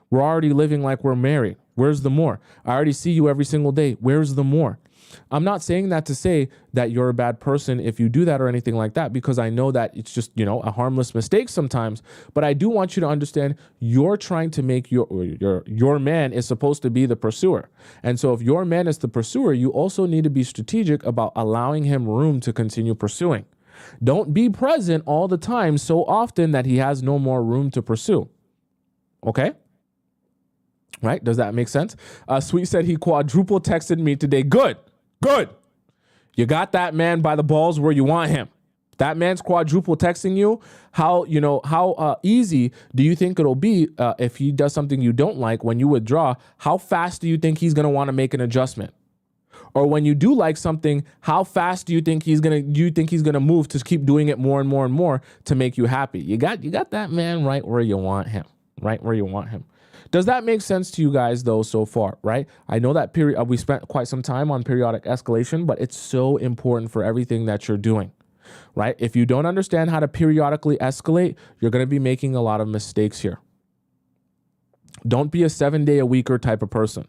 We're already living like we're married. Where's the more? I already see you every single day. Where's the more? I'm not saying that to say that you're a bad person if you do that or anything like that, because I know that it's just, a harmless mistake sometimes. But I do want you to understand you're trying to make your man is supposed to be the pursuer. And so if your man is the pursuer, you also need to be strategic about allowing him room to continue pursuing. Don't be present all the time so often that he has no more room to pursue. Okay? Right? Does that make sense? Sweet said he quadruple texted me today. Good. You got that man by the balls where you want him. That man's quadruple texting you. How easy do you think it'll be if he does something you don't like when you withdraw? How fast do you think he's going to want to make an adjustment? Or when you do like something, how fast do you think he's gonna move to keep doing it more and more and more to make you happy? You got that man right where you want him. Right where you want him. Does that make sense to you guys though so far, right? I know that we spent quite some time on periodic escalation, but it's so important for everything that you're doing, right? If you don't understand how to periodically escalate, you're going to be making a lot of mistakes here. Don't be a 7 day a weeker type of person.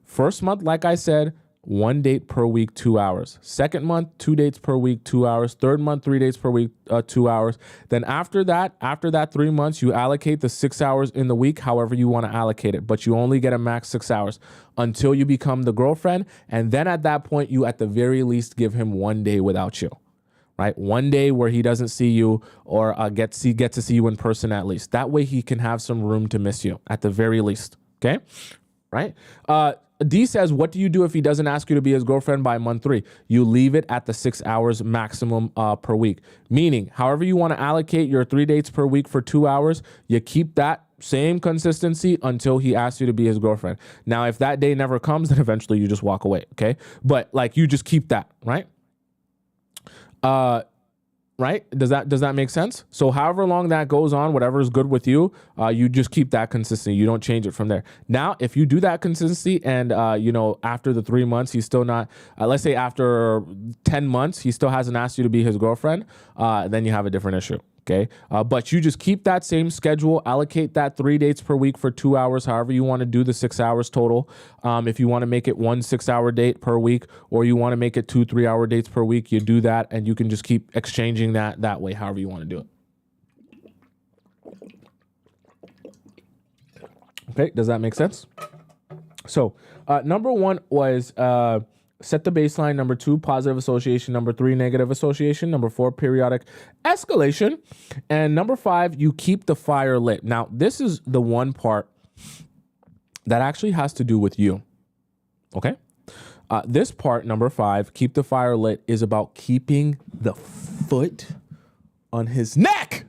First month, like I said, 1 date per week, 2 hours. Second month, 2 dates per week, 2 hours. Third month, 3 dates per week, 2 hours. Then after that 3 months, you allocate the 6 hours in the week, however you want to allocate it. But you only get a max 6 hours until you become the girlfriend. And then at that point, you at the very least give him 1 day without you. right? One day where he doesn't see you or get to see you in person at least. That way he can have some room to miss you at the very least, okay? Right? D says, what do you do if he doesn't ask you to be his girlfriend by month 3? You leave it at the 6 hours maximum per week. Meaning, however you want to allocate your 3 dates per week for 2 hours, you keep that same consistency until he asks you to be his girlfriend. Now, if that day never comes, then eventually you just walk away, okay? But like you just keep that, right? Right? Does that make sense? So however long that goes on, whatever is good with you, you just keep that consistency. You don't change it from there. Now, if you do that consistency and, after the 3 months, he's still not, let's say after 10 months, he still hasn't asked you to be his girlfriend, then you have a different issue. Okay. But you just keep that same schedule, allocate that 3 dates per week for 2 hours, however you want to do the 6 hours total. If you want to make it 1 6-hour date per week, or you want to make it 2 3-hour dates per week, you do that, and you can just keep exchanging that way, however you want to do it. Okay. Does that make sense? So, number 1 was, set the baseline. Number 2, positive association. Number 3, negative association. Number 4, periodic escalation. And number 5, you keep the fire lit. Now, this is the one part that actually has to do with you. Okay? This part, number 5, keep the fire lit, is about keeping the foot on his neck.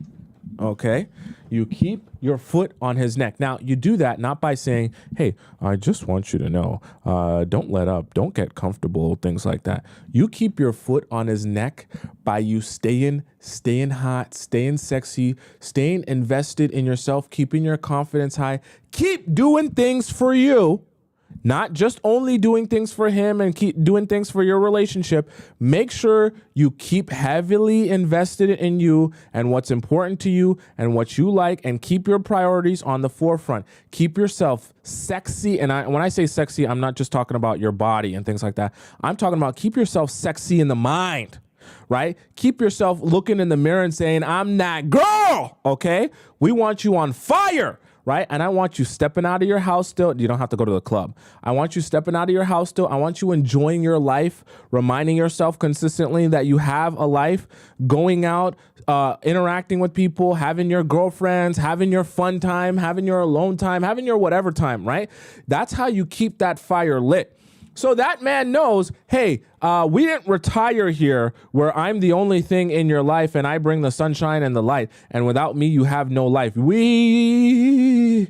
Okay? You keep your foot on his neck. Now, you do that not by saying, hey, I just want you to know, don't let up, don't get comfortable, things like that. You keep your foot on his neck by you staying hot, staying sexy, staying invested in yourself, keeping your confidence high. Keep doing things for you. Not just only doing things for him and keep doing things for your relationship. Make sure you keep heavily invested in you and what's important to you and what you like, and keep your priorities on the forefront. Keep yourself sexy. And when I say sexy, I'm not just talking about your body and things like that. I'm talking about keep yourself sexy in the mind, right? Keep yourself looking in the mirror and saying, I'm that girl, okay? We want you on fire. Right? And I want you stepping out of your house still. You don't have to go to the club. I want you stepping out of your house still. I want you enjoying your life, reminding yourself consistently that you have a life, going out, interacting with people, having your girlfriends, having your fun time, having your alone time, having your whatever time, right? That's how you keep that fire lit. So that man knows, hey, we didn't retire here where I'm the only thing in your life and I bring the sunshine and the light, and without me, you have no life. We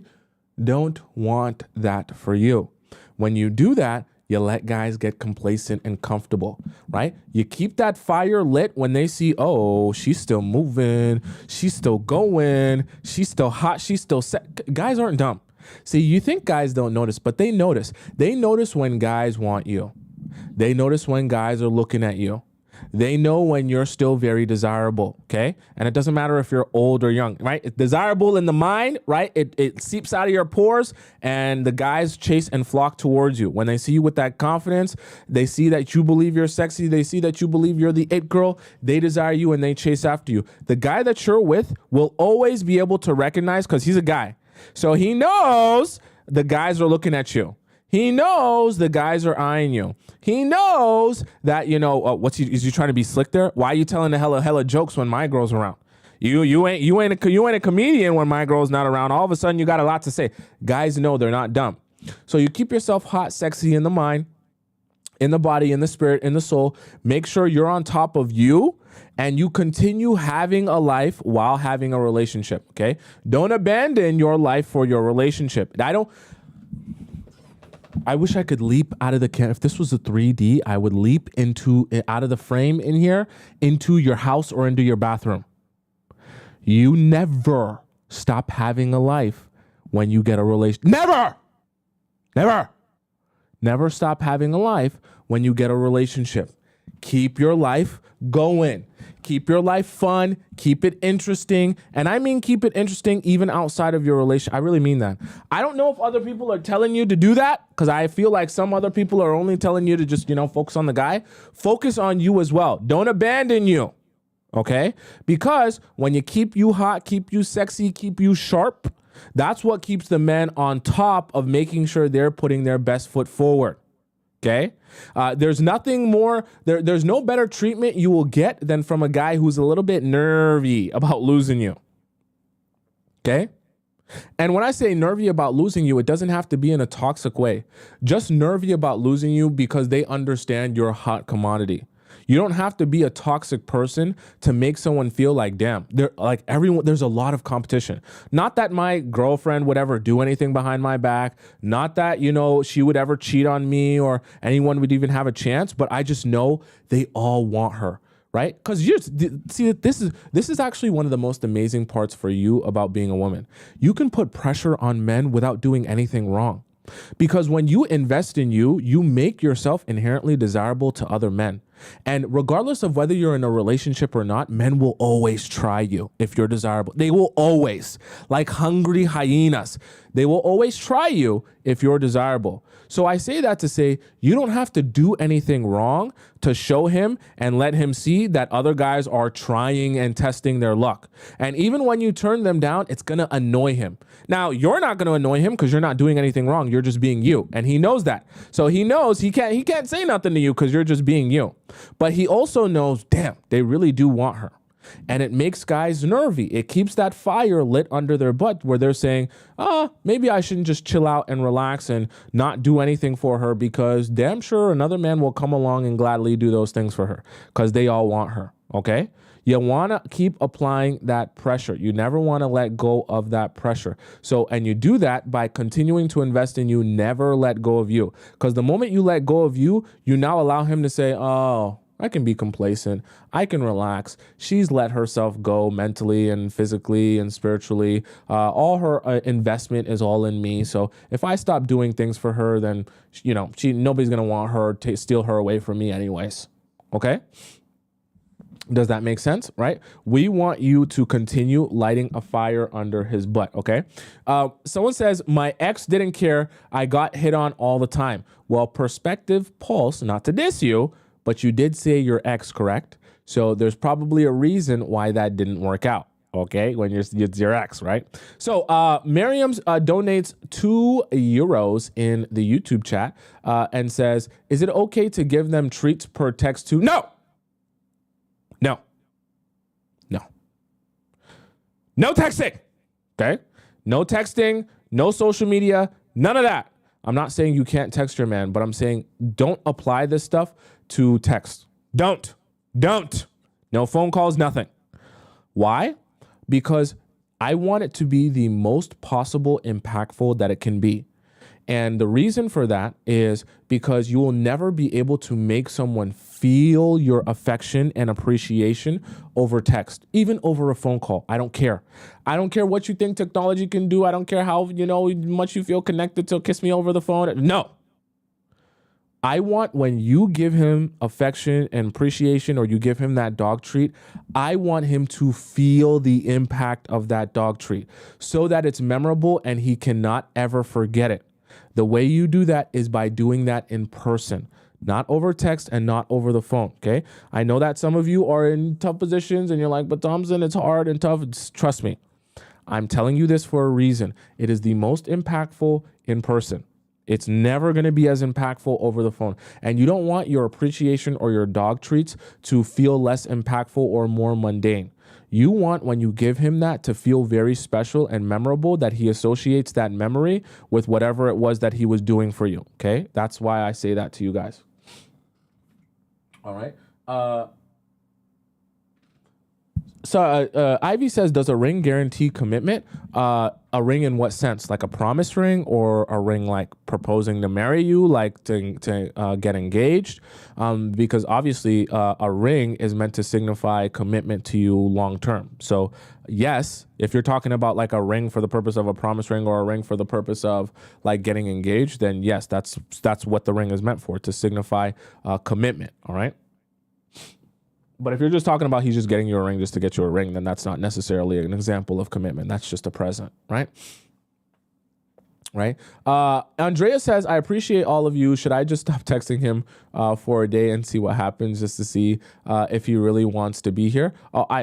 don't want that for you. When you do that, you let guys get complacent and comfortable, right? You keep that fire lit when they see, oh, she's still moving, she's still going, she's still hot, she's still set. Guys aren't dumb. See, you think guys don't notice, but they notice. They notice when guys want you. They notice when guys are looking at you. They know when you're still very desirable, okay? And it doesn't matter if you're old or young, right? It's desirable in the mind, right? It seeps out of your pores, and the guys chase and flock towards you. When they see you with that confidence, they see that you believe you're sexy, they see that you believe you're the it girl, they desire you and they chase after you. The guy that you're with will always be able to recognize, because he's a guy. So he knows the guys are looking at you. He knows the guys are eyeing you. He knows that, is he trying to be slick there? Why are you telling the hella jokes when my girl's around? You ain't a comedian when my girl's not around. All of a sudden you got a lot to say. Guys know they're not dumb. So you keep yourself hot, sexy in the mind, in the body, in the spirit, in the soul. Make sure you're on top of you, and you continue having a life while having a relationship, okay? Don't abandon your life for your relationship. I wish I could leap out of the camera. If this was a 3D, I would leap out of the frame in here, into your house or into your bathroom. You never stop having a life when you get a relationship. Never stop having a life when you get a relationship. Keep your life going. Keep your life fun. Keep it interesting. And I mean keep it interesting even outside of your relationship. I really mean that. I don't know if other people are telling you to do that, because I feel like some other people are only telling you to just, focus on the guy. Focus on you as well. Don't abandon you. Okay? Because when you keep you hot, keep you sexy, keep you sharp, that's what keeps the men on top of making sure they're putting their best foot forward. Okay. There's nothing more, there's no better treatment you will get than from a guy who's a little bit nervy about losing you. Okay. And when I say nervy about losing you, it doesn't have to be in a toxic way. Just nervy about losing you because they understand you're a hot commodity. You don't have to be a toxic person to make someone feel like, damn, there's a lot of competition. Not that my girlfriend would ever do anything behind my back. Not that, she would ever cheat on me or anyone would even have a chance, but I just know they all want her. Right? Because this is actually one of the most amazing parts for you about being a woman. You can put pressure on men without doing anything wrong. Because when you invest in you, you make yourself inherently desirable to other men. And regardless of whether you're in a relationship or not, men will always try you if you're desirable. They will always, like hungry hyenas, they will always try you if you're desirable. So I say that to say you don't have to do anything wrong to show him and let him see that other guys are trying and testing their luck. And even when you turn them down, it's going to annoy him. Now, you're not going to annoy him because you're not doing anything wrong. You're just being you. And he knows that. So he knows he can't say nothing to you because you're just being you. But he also knows, damn, they really do want her. And it makes guys nervy. It keeps that fire lit under their butt where they're saying, maybe I shouldn't just chill out and relax and not do anything for her because damn sure another man will come along and gladly do those things for her because they all want her. Okay? You want to keep applying that pressure. You never want to let go of that pressure. So, and you do that by continuing to invest in you, never let go of you. Because the moment you let go of you, you now allow him to say, oh, I can be complacent. I can relax. She's let herself go mentally and physically and spiritually. All her investment is all in me. So if I stop doing things for her, then, nobody's going to want her to steal her away from me anyways. Okay? Does that make sense? Right? We want you to continue lighting a fire under his butt. Okay. Someone says, my ex didn't care. I got hit on all the time. Well, perspective pulse, not to diss you, but you did say your ex, correct? So there's probably a reason why that didn't work out. Okay. When it's your ex, right? So, Miriam's donates €2 in the YouTube chat, and says, is it okay to give them treats per text too? No. No texting. Okay. No texting, no social media, none of that. I'm not saying you can't text your man, but I'm saying don't apply this stuff to text. Don't. No phone calls, nothing. Why? Because I want it to be the most possible impactful that it can be. And the reason for that is because you will never be able to make someone feel your affection and appreciation over text, even over a phone call. I don't care. I don't care what you think technology can do. I don't care how, much you feel connected to kiss me over the phone. No. I want when you give him affection and appreciation or you give him that dog treat, I want him to feel the impact of that dog treat so that it's memorable and he cannot ever forget it. The way you do that is by doing that in person, not over text and not over the phone, okay? I know that some of you are in tough positions and you're like, but Tomisin, it's hard and tough. Trust me, I'm telling you this for a reason. It is the most impactful in person. It's never going to be as impactful over the phone. And you don't want your appreciation or your dog treats to feel less impactful or more mundane. You want, when you give him that, to feel very special and memorable, that he associates that memory with whatever it was that he was doing for you. Okay? That's why I say that to you guys. All right. So Ivy says, does a ring guarantee commitment? A ring in what sense? Like a promise ring, or a ring like proposing to marry you, like to get engaged? Because obviously a ring is meant to signify commitment to you long term. So yes, if you're talking about like a ring for the purpose of a promise ring or a ring for the purpose of like getting engaged, then yes, that's what the ring is meant for, to signify commitment. All right. But if you're just talking about he's just getting you a ring just to get you a ring, then that's not necessarily an example of commitment. That's just a present, right? Right. Andrea says, I appreciate all of you. Should I just stop texting him for a day and see what happens, just to see if he really wants to be here?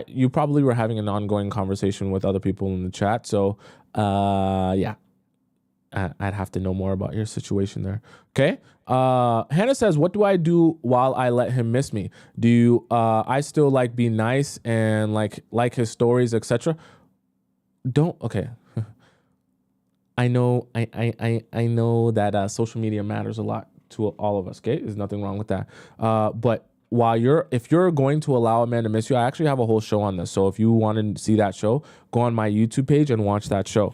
You probably were having an ongoing conversation with other people in the chat. So yeah. I'd have to know more about your situation there. Okay. Hannah says, what do I do while I let him miss me? Do you, I still like be nice and like his stories, etc.? Okay. I know that social media matters a lot to all of us. Okay. There's nothing wrong with that. But if you're going to allow a man to miss you, I actually have a whole show on this. So if you want to see that show, go on my YouTube page and watch that show.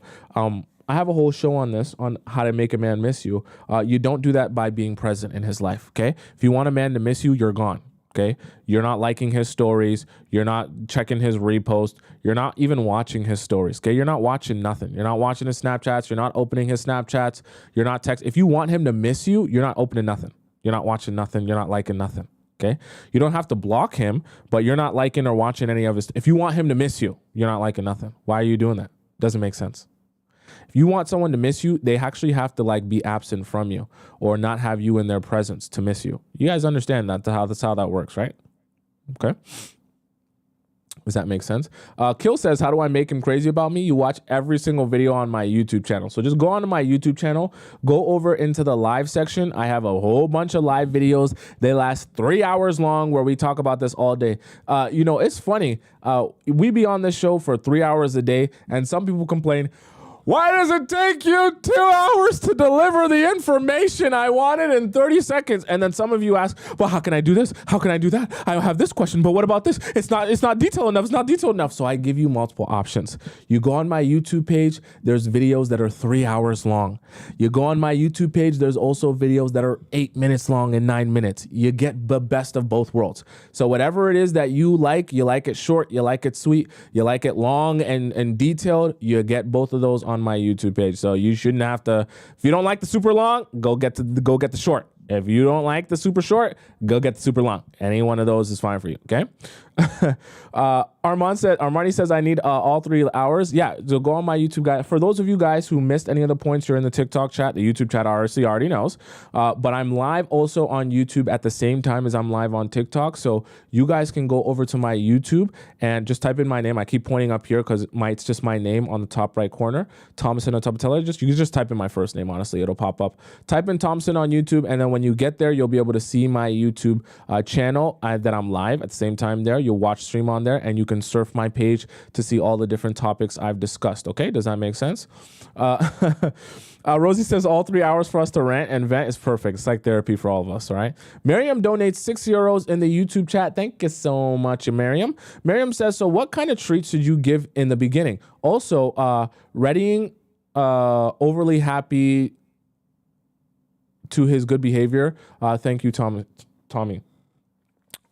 I have a whole show on this, on how to make a man miss you. You don't do that by being present in his life, okay? If you want a man to miss you, you're gone, okay? You're not liking his stories. You're not checking his repost. You're not even watching his stories, okay? You're not watching nothing. You're not watching his Snapchats. You're not opening his Snapchats. You're not text. If you want him to miss you, you're not opening nothing. You're not watching nothing. You're not liking nothing, okay? You don't have to block him, but you're not liking or watching any of his. If you want him to miss you, you're not liking nothing. Why are you doing that? Doesn't make sense. If you want someone to miss you, they actually have to be absent from you or not have you in their presence to miss you. You guys understand that's how that works, right? Okay. Does that make sense? Kill says, how do I make him crazy about me? You watch every single video on my YouTube channel. So just go onto my YouTube channel, go over into the live section. I have a whole bunch of live videos. They last 3 hours long where we talk about this all day. It's funny. We be on this show for 3 hours a day and some people complain, why does it take you 2 hours to deliver the information I wanted in 30 seconds? And then some of you ask, well, how can I do this? How can I do that? I have this question, but what about this? It's not detailed enough. It's not detailed enough. So I give you multiple options. You go on my YouTube page, there's videos that are 3 hours long. You go on my YouTube page, there's also videos that are 8 minutes long and 9 minutes. You get the best of both worlds. So whatever it is that you like it short, you like it sweet, you like it long and detailed, you get both of those on my YouTube page. So you shouldn't have to, if you don't like the super long, go get the short. If you don't like the super short, go get the super long. Any one of those is fine for you, okay? Armani says, I need all 3 hours. Yeah, so go on my YouTube, guys. For those of you guys who missed any of the points, you're in the TikTok chat. The YouTube chat already knows. But I'm live also on YouTube at the same time as I'm live on TikTok. So you guys can go over to my YouTube and just type in my name. I keep pointing up here because it's just my name on the top right corner. Tomisin Atobatele. You can just type in my first name, honestly. It'll pop up. Type in Tomisin on YouTube, and then when you get there, you'll be able to see my YouTube channel that I'm live at the same time there. You'll watch stream on there, and you can surf my page to see all the different topics I've discussed. Okay, does that make sense? Rosie says all 3 hours for us to rant and vent is perfect. It's like therapy for all of us, all right? Miriam donates 6 euros in the YouTube chat. Thank you so much, Miriam. Miriam says, so what kind of treats should you give in the beginning? Also, readying overly happy to his good behavior. Thank you, Tommy.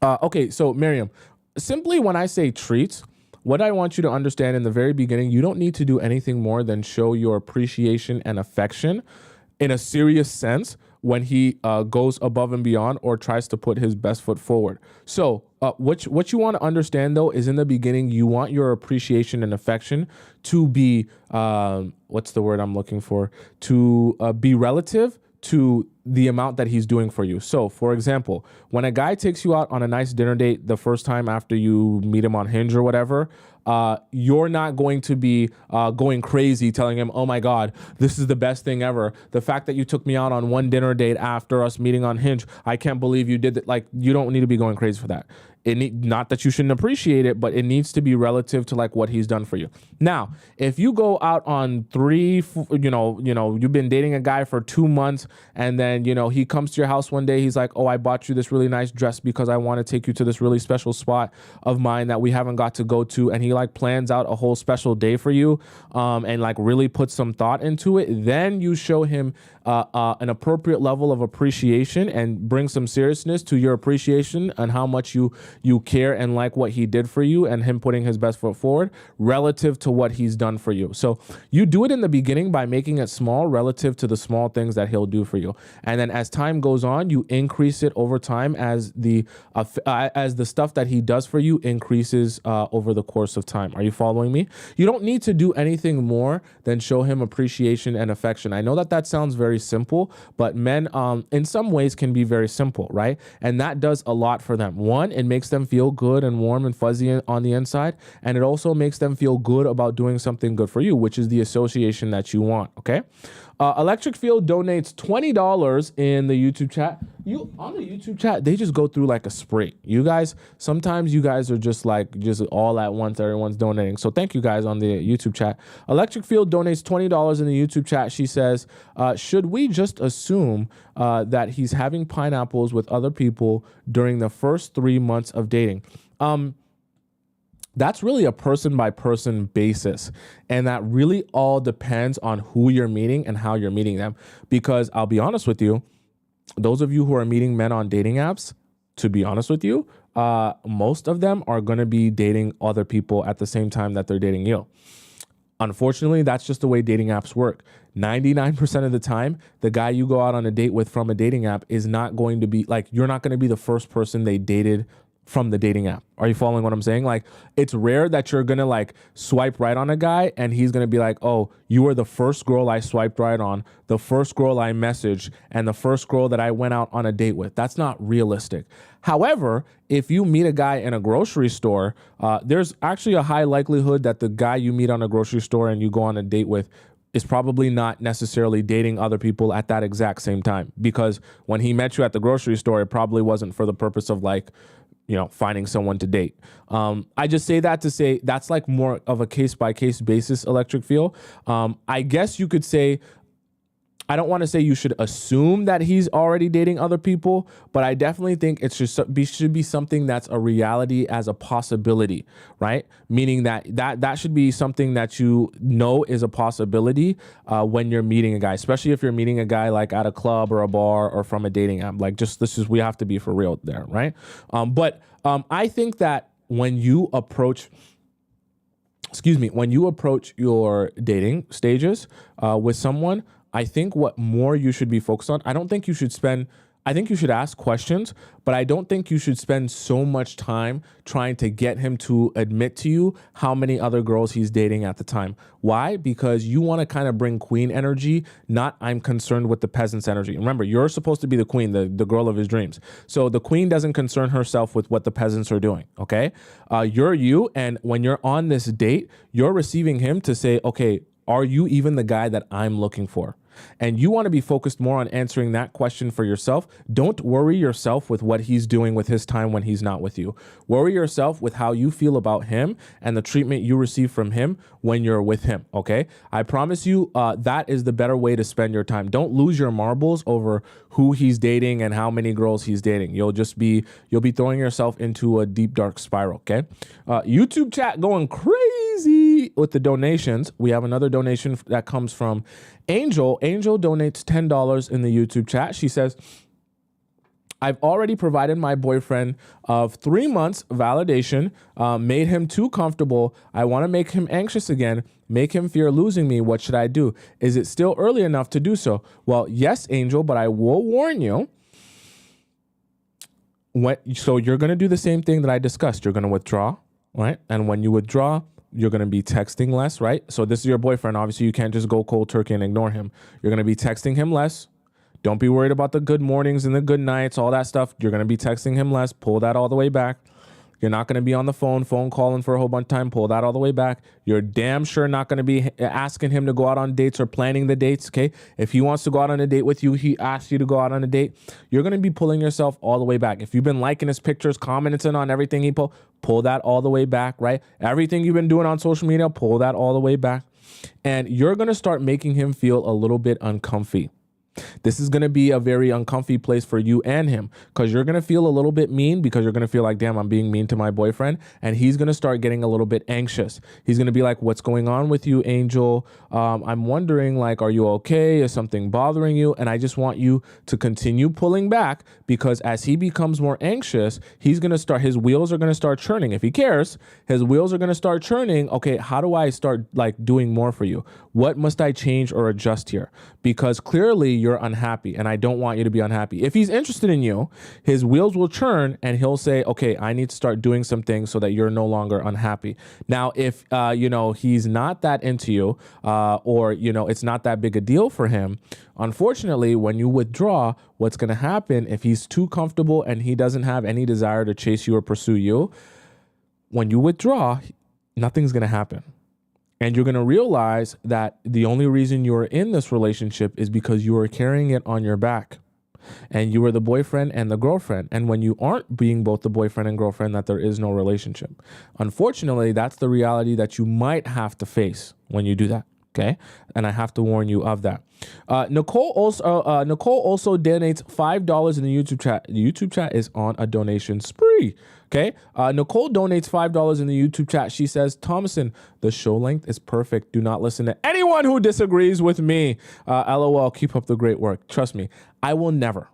Okay, so Miriam, simply when I say treats, what I want you to understand in the very beginning, you don't need to do anything more than show your appreciation and affection in a serious sense when he goes above and beyond or tries to put his best foot forward. So what you want to understand, though, is in the beginning, you want your appreciation and affection to be, what's the word I'm looking for? To be relative to the amount that he's doing for you. So, for example, when a guy takes you out on a nice dinner date the first time after you meet him on Hinge or whatever, you're not going to be going crazy telling him, oh my God, this is the best thing ever. The fact that you took me out on one dinner date after us meeting on Hinge, I can't believe you did that. Like, you don't need to be going crazy for that. Not that you shouldn't appreciate it, but it needs to be relative to like what he's done for you. Now, if you go out on you've been dating a guy for 2 months and then, he comes to your house one day, he's like, oh, I bought you this really nice dress because I want to take you to this really special spot of mine that we haven't got to go to. And he like plans out a whole special day for you and like really put some thought into it. Then you show him an appropriate level of appreciation and bring some seriousness to your appreciation and how much you care and like what he did for you and him putting his best foot forward relative to what he's done for you. So you do it in the beginning by making it small relative to the small things that he'll do for you. And then as time goes on, you increase it over time as the stuff that he does for you increases over the course of time. Are you following me? You don't need to do anything more than show him appreciation and affection. I know that sounds very simple, but men in some ways can be very simple, right? And that does a lot for them. One, it makes them feel good and warm and fuzzy on the inside. And it also makes them feel good about doing something good for you, which is the association that you want, okay? Electric Field donates $20 in the YouTube chat. On the YouTube chat, they just go through like a spree. You guys, sometimes you guys are just all at once, everyone's donating. So thank you guys on the YouTube chat. Electric Field donates $20 in the YouTube chat. She says, should we just assume that he's having pineapples with other people during the first 3 months of dating? That's really a person by person basis. And that really all depends on who you're meeting and how you're meeting them. Because I'll be honest with you, those of you who are meeting men on dating apps, to be honest with you, most of them are going to be dating other people at the same time that they're dating you. Unfortunately, that's just the way dating apps work. 99% of the time, the guy you go out on a date with from a dating app is not going to be you're not going to be the first person they dated from the dating app. Are you following what I'm saying? It's rare that you're going to swipe right on a guy and he's going to be like, oh, you were the first girl I swiped right on, the first girl I messaged, and the first girl that I went out on a date with. That's not realistic. However, if you meet a guy in a grocery store, there's actually a high likelihood that the guy you meet on a grocery store and you go on a date with is probably not necessarily dating other people at that exact same time. Because when he met you at the grocery store, it probably wasn't for the purpose of finding someone to date. I just say that to say that's more of a case-by-case basis, Electric Field. I guess you could say, I don't want to say you should assume that he's already dating other people, but I definitely think it should be something that's a reality as a possibility, right? Meaning that should be something that you know is a possibility when you're meeting a guy, especially if you're meeting a guy at a club or a bar or from a dating app. We have to be for real there, right? But I think that when you approach your dating stages with someone, I think what more you should be focused on, I think you should ask questions, but I don't think you should spend so much time trying to get him to admit to you how many other girls he's dating at the time. Why? Because you want to kind of bring queen energy, not I'm concerned with the peasant's energy. Remember, you're supposed to be the queen, the girl of his dreams. So the queen doesn't concern herself with what the peasants are doing, okay? You're you, and when you're on this date, you're receiving him to say, okay, are you even the guy that I'm looking for? And you want to be focused more on answering that question for yourself. Don't worry yourself with what he's doing with his time when he's not with you. Worry yourself with how you feel about him and the treatment you receive from him when you're with him, okay? I promise you that is the better way to spend your time. Don't lose your marbles over who he's dating and how many girls he's dating. You'll be throwing yourself into a deep, dark spiral, okay? YouTube chat going crazy with the donations. We have another donation that comes from Angel. Angel donates $10 in the YouTube chat. She says, I've already provided my boyfriend of 3 months validation, made him too comfortable. I want to make him anxious again, make him fear losing me. What should I do? Is it still early enough to do so? Well, yes, Angel, but I will warn you. So you're going to do the same thing that I discussed. You're going to withdraw, right? And when you withdraw, you're going to be texting less, right? So this is your boyfriend. Obviously, you can't just go cold turkey and ignore him. You're going to be texting him less. Don't be worried about the good mornings and the good nights, all that stuff. You're going to be texting him less. Pull that all the way back. You're not going to be on the phone calling for a whole bunch of time. Pull that all the way back. You're damn sure not going to be asking him to go out on dates or planning the dates, okay? If he wants to go out on a date with you, he asks you to go out on a date, you're going to be pulling yourself all the way back. If you've been liking his pictures, commenting on everything he pull that all the way back, right? Everything you've been doing on social media, pull that all the way back. And you're going to start making him feel a little bit uncomfy. This is going to be a very uncomfy place for you and him because you're going to feel a little bit mean because you're going to feel like, damn, I'm being mean to my boyfriend. And he's going to start getting a little bit anxious. He's going to be like, what's going on with you, Angel? I'm wondering, are you okay? Is something bothering you? And I just want you to continue pulling back because as he becomes more anxious, his wheels are going to start churning. If he cares, his wheels are going to start churning. Okay, how do I start doing more for you? What must I change or adjust here? Because clearly you're unhappy and I don't want you to be unhappy. If he's interested in you, his wheels will churn and he'll say, okay, I need to start doing some things so that you're no longer unhappy. Now, if, he's not that into you or it's not that big a deal for him, unfortunately, when you withdraw, what's going to happen if he's too comfortable and he doesn't have any desire to chase you or pursue you, when you withdraw, nothing's going to happen. And you're going to realize that the only reason you're in this relationship is because you are carrying it on your back. And you are the boyfriend and the girlfriend. And when you aren't being both the boyfriend and girlfriend, that there is no relationship. Unfortunately, that's the reality that you might have to face when you do that. Okay. And I have to warn you of that. Nicole also donates $5 in the YouTube chat. The YouTube chat is on a donation spree. Okay. Nicole donates $5 in the YouTube chat. She says, Tomisin, the show length is perfect. Do not listen to anyone who disagrees with me. LOL, keep up the great work. Trust me, I will never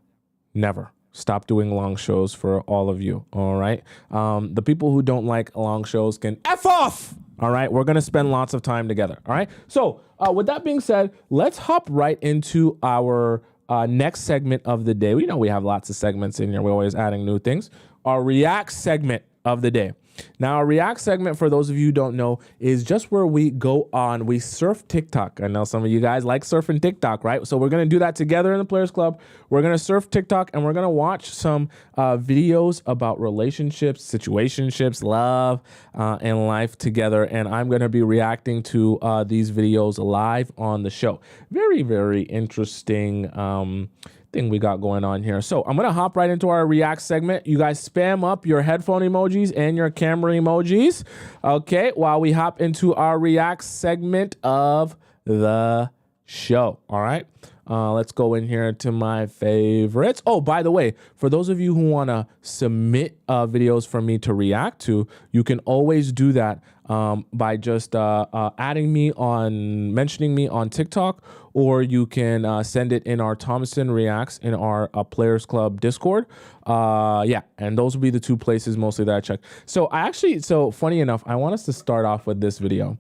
stop doing long shows for all of you. All right. The people who don't like long shows can F off. All right. We're going to spend lots of time together. All right. So with that being said, let's hop right into our next segment of the day. We know we have lots of segments in here. We're always adding new things. Our React segment of the day. Now, our React segment, for those of you who don't know, is just where we surf TikTok. I know some of you guys like surfing TikTok, right? So we're going to do that together in the Players Club. We're going to surf TikTok, and we're going to watch some videos about relationships, situationships, love, and life together. And I'm going to be reacting to these videos live on the show. Very, very interesting thing we got going on here. So I'm going to hop right into our React segment. You guys spam up your headphone emojis and your camera emojis. Okay. While we hop into our React segment of the show. All right. Let's go in here to my favorites. Oh, by the way, for those of you who want to submit videos for me to react to, you can always do that by just mentioning me on TikTok, or you can send it in our Tomisin Reacts in our Players Club Discord. Yeah, and those will be the two places mostly that I check. So funny enough, I want us to start off with this video,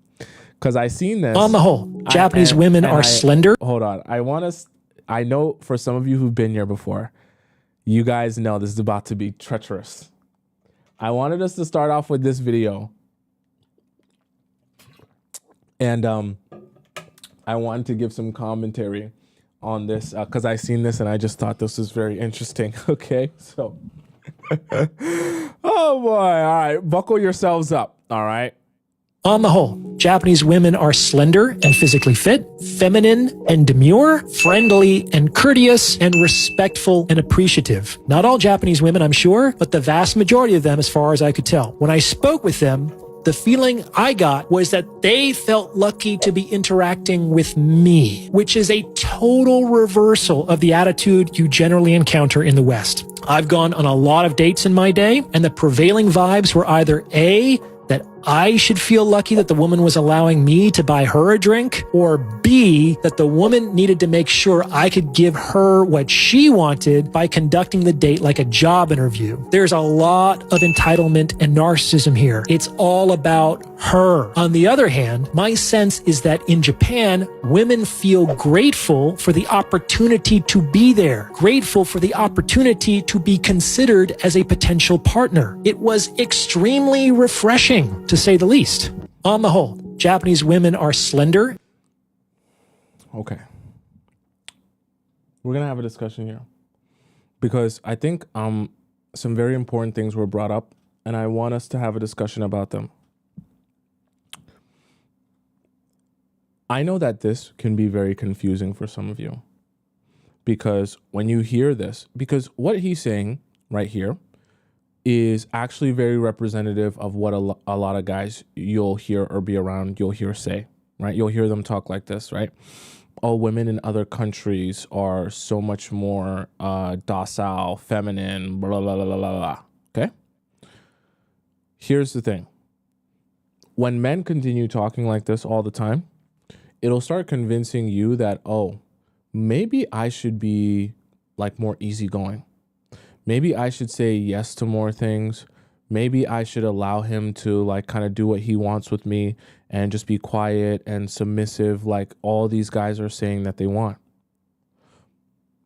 because I seen this. On the whole, Japanese women are slender. Hold on. I know for some of you who've been here before, you guys know this is about to be treacherous. I wanted us to start off with this video. And I wanted to give some commentary on this because I seen this and I just thought this was very interesting. Okay, so. Oh boy. All right. Buckle yourselves up. All right. On the whole, Japanese women are slender and physically fit, feminine and demure, friendly and courteous, and respectful and appreciative. Not all Japanese women, I'm sure, but the vast majority of them, as far as I could tell. When I spoke with them, the feeling I got was that they felt lucky to be interacting with me, which is a total reversal of the attitude you generally encounter in the West. I've gone on a lot of dates in my day, and the prevailing vibes were either A, that I should feel lucky that the woman was allowing me to buy her a drink, or B, that the woman needed to make sure I could give her what she wanted by conducting the date like a job interview. There's a lot of entitlement and narcissism here. It's all about her. On the other hand, my sense is that in Japan, women feel grateful for the opportunity to be there, grateful for the opportunity to be considered as a potential partner. It was extremely refreshing, to say the least. On the whole, Japanese women are slender. Okay. We're going to have a discussion here because I think some very important things were brought up and I want us to have a discussion about them. I know that this can be very confusing for some of you because when you hear this, because what he's saying right here is actually very representative of what a lot of guys you'll hear or be around, you'll hear say, right? You'll hear them talk like this, right? Oh, women in other countries are so much more docile, feminine, blah, blah, blah, blah, blah. Okay? Here's the thing. When men continue talking like this all the time, it'll start convincing you that, oh, maybe I should be like more easygoing. Maybe I should say yes to more things. Maybe I should allow him to like kind of do what he wants with me and just be quiet and submissive like all these guys are saying that they want.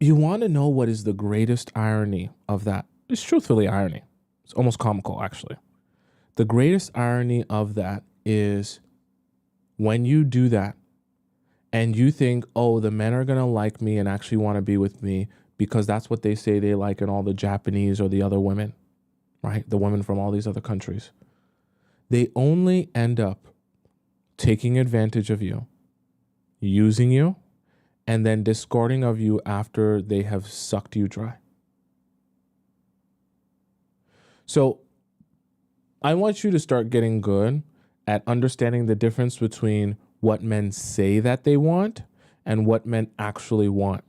You want to know what is the greatest irony of that? It's truthfully irony. It's almost comical, actually. The greatest irony of that is when you do that and you think, oh, the men are going to like me and actually want to be with me because that's what they say they like in all the Japanese or the other women, right? The women from all these other countries. They only end up taking advantage of you, using you, and then discarding of you after they have sucked you dry. So I want you to start getting good at understanding the difference between what men say that they want and what men actually want.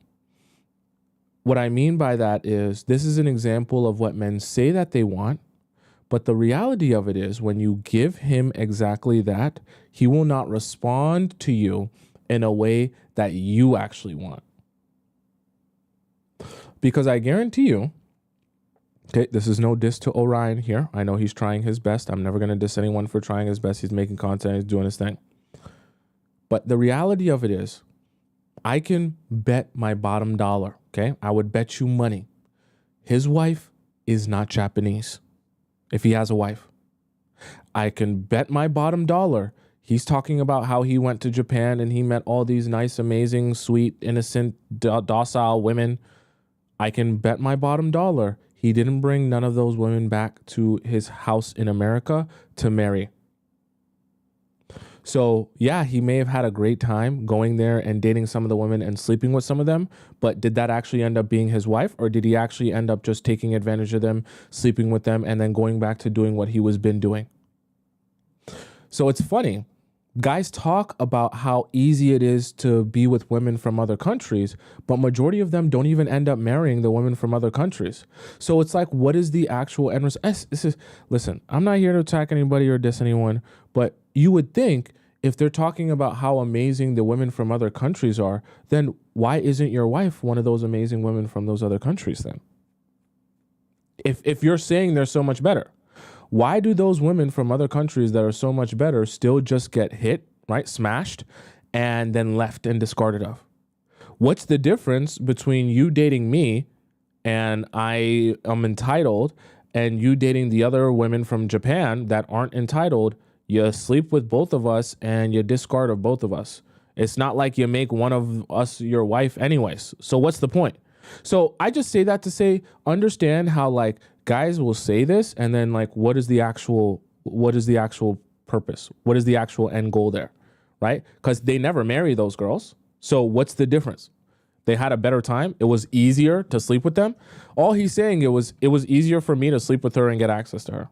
What I mean by that is this is an example of what men say that they want, but the reality of it is when you give him exactly that, he will not respond to you in a way that you actually want. Because I guarantee you, okay, this is no diss to Orion here. I know he's trying his best. I'm never going to diss anyone for trying his best. He's making content. He's doing his thing. But the reality of it is, I can bet my bottom dollar, okay? I would bet you money. His wife is not Japanese, if he has a wife. I can bet my bottom dollar he's talking about how he went to Japan and he met all these nice, amazing, sweet, innocent, docile women. I can bet my bottom dollar he didn't bring none of those women back to his house in America to marry. So yeah, he may have had a great time going there and dating some of the women and sleeping with some of them, but did that actually end up being his wife, or did he actually end up just taking advantage of them, sleeping with them, and then going back to doing what he was been doing? So it's funny. Guys talk about how easy it is to be with women from other countries, but majority of them don't even end up marrying the women from other countries. So it's like, what is the actual end result? Listen, I'm not here to attack anybody or diss anyone, but you would think if they're talking about how amazing the women from other countries are, then why isn't your wife one of those amazing women from those other countries then? If you're saying they're so much better. Why do those women from other countries that are so much better still just get hit, right, smashed, and then left and discarded of? What's the difference between you dating me and I am entitled and you dating the other women from Japan that aren't entitled? You sleep with both of us and you discard of both of us. It's not like you make one of us your wife anyways. So what's the point? So I just say that to say, understand how like guys will say this and then like, what is the actual purpose? What is the actual end goal there? Right? Because they never marry those girls. So what's the difference? They had a better time. It was easier to sleep with them. All he's saying it was easier for me to sleep with her and get access to her.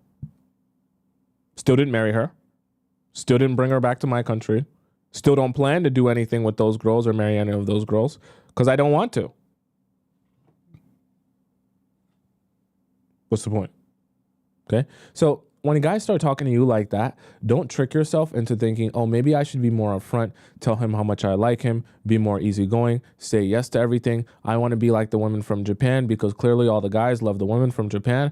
Still didn't marry her. Still didn't bring her back to my country. Still don't plan to do anything with those girls or marry any of those girls because I don't want to. What's the point? Okay. So when guys start talking to you like that, don't trick yourself into thinking, oh, maybe I should be more upfront, tell him how much I like him, be more easygoing, say yes to everything. I want to be like the women from Japan because clearly all the guys love the women from Japan.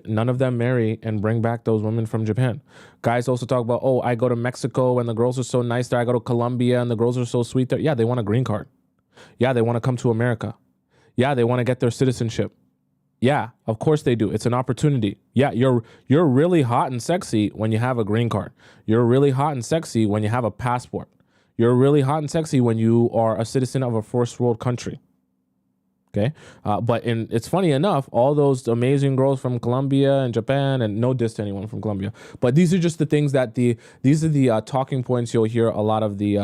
None of them marry and bring back those women from Japan. Guys also talk about, oh, I go to Mexico and the girls are so nice there. I go to Colombia and the girls are so sweet there. Yeah, they want a green card. Yeah, they want to come to America. Yeah, they want to get their citizenship. Yeah, of course they do. It's an opportunity. Yeah, you're really hot and sexy when you have a green card. You're really hot and sexy when you have a passport. You're really hot and sexy when you are a citizen of a first world country. Okay, it's funny enough, all those amazing girls from Colombia and Japan, and no diss to anyone from Colombia, but these are just the things that these are the talking points you'll hear a lot of the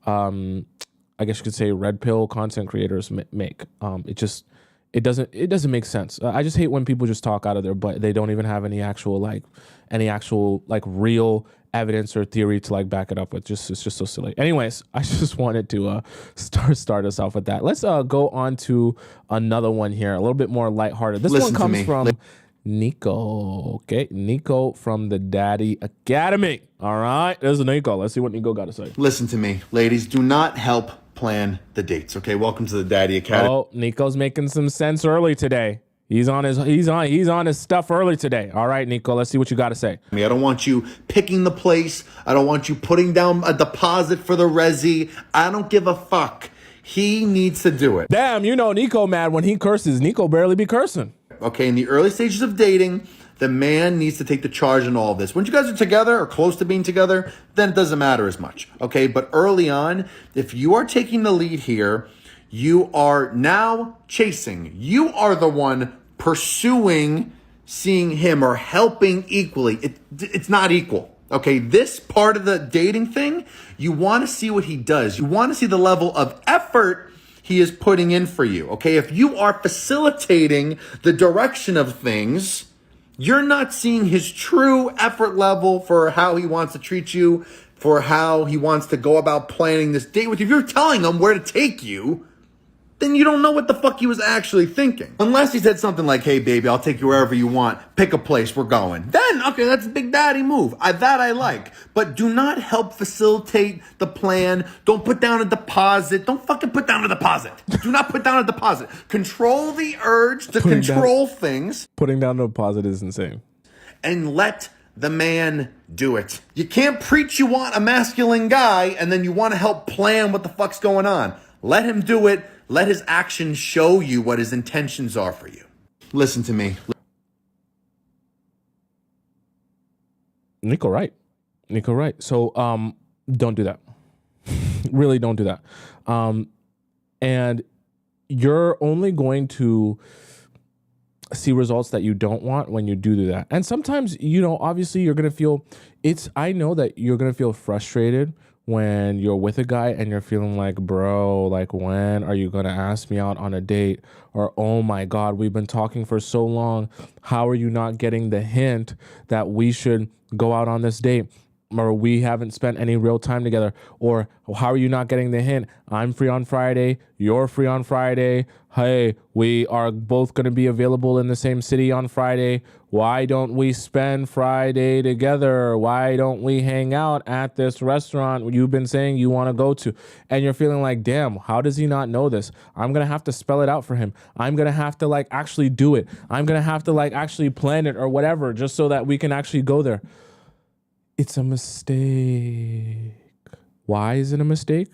I guess you could say red pill content creators make. It doesn't make sense. I just hate when people just talk out of their butt. They don't even have any actual real evidence or theory to like back it up with. It's just so silly. Anyways, I just wanted to start us off with that. Let's go on to another one here, a little bit more lighthearted. This one comes from Nico. Okay, Nico from the Daddy Academy. All right, there's Nico. Let's see what Nico got to say. Listen to me, ladies. Do not help plan the dates. Okay, welcome to the Daddy Academy. Oh, Nico's making some sense early today. He's on his stuff early today. All right, Nico, let's see what you got to say. I don't want you picking the place. I don't want you putting down a deposit for the resi. I don't give a fuck. He needs to do it. Damn, Nico mad when he curses. Nico barely be cursing. Okay, in the early stages of dating, the man needs to take the charge in all of this. When you guys are together or close to being together, then it doesn't matter as much. Okay, but early on, if you are taking the lead here, you are now chasing. You are the one pursuing seeing him or helping equally. It's not equal. Okay, this part of the dating thing, you want to see what he does. You want to see the level of effort he is putting in for you. Okay, if you are facilitating the direction of things, you're not seeing his true effort level for how he wants to treat you, for how he wants to go about planning this date with you. If you're telling him where to take you, then you don't know what the fuck he was actually thinking. Unless he said something like, hey, baby, I'll take you wherever you want. Pick a place, we're going. Then, okay, that's a big daddy move. That I like. But do not help facilitate the plan. Don't put down a deposit. Don't fucking put down a deposit. Do not put down a deposit. Control the urge to control things. Putting down a deposit is insane. And let the man do it. You can't preach you want a masculine guy and then you want to help plan what the fuck's going on. Let him do it. Let his actions show you what his intentions are for you. Listen to me. Nico, right. So, don't do that. Really don't do that. And you're only going to see results that you don't want when you do that. And sometimes, obviously you're going to feel I know that you're going to feel frustrated when you're with a guy and you're feeling like, bro, like, when are you going to ask me out on a date? Or, oh my God, we've been talking for so long. How are you not getting the hint that we should go out on this date? Or we haven't spent any real time together? Or how are you not getting the hint? I'm free on Friday. You're free on Friday. Hey, we are both going to be available in the same city on Friday. Why don't we spend Friday together? Why don't we hang out at this restaurant you've been saying you want to go to? And you're feeling like, damn, how does he not know this? I'm going to have to spell it out for him. I'm going to have to actually do it. I'm going to have to actually plan it or whatever, just so that we can actually go there. It's a mistake. Why is it a mistake?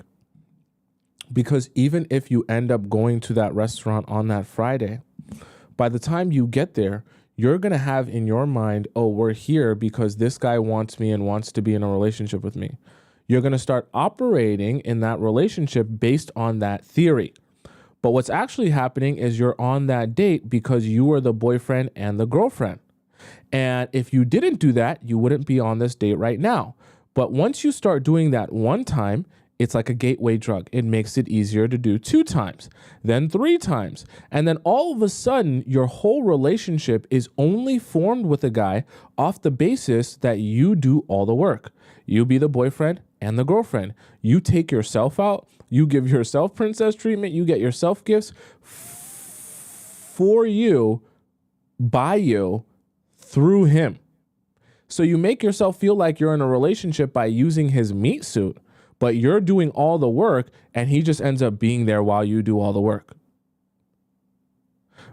Because even if you end up going to that restaurant on that Friday, by the time you get there, you're going to have in your mind, oh, we're here because this guy wants me and wants to be in a relationship with me. You're going to start operating in that relationship based on that theory. But what's actually happening is you're on that date because you are the boyfriend and the girlfriend. And if you didn't do that, you wouldn't be on this date right now. But once you start doing that one time, it's like a gateway drug. It makes it easier to do 2 times, then 3 times. And then all of a sudden, your whole relationship is only formed with a guy off the basis that you do all the work. You be the boyfriend and the girlfriend. You take yourself out. You give yourself princess treatment. You get yourself gifts for you, by you, through him. So you make yourself feel like you're in a relationship by using his meat suit, but you're doing all the work and he just ends up being there while you do all the work.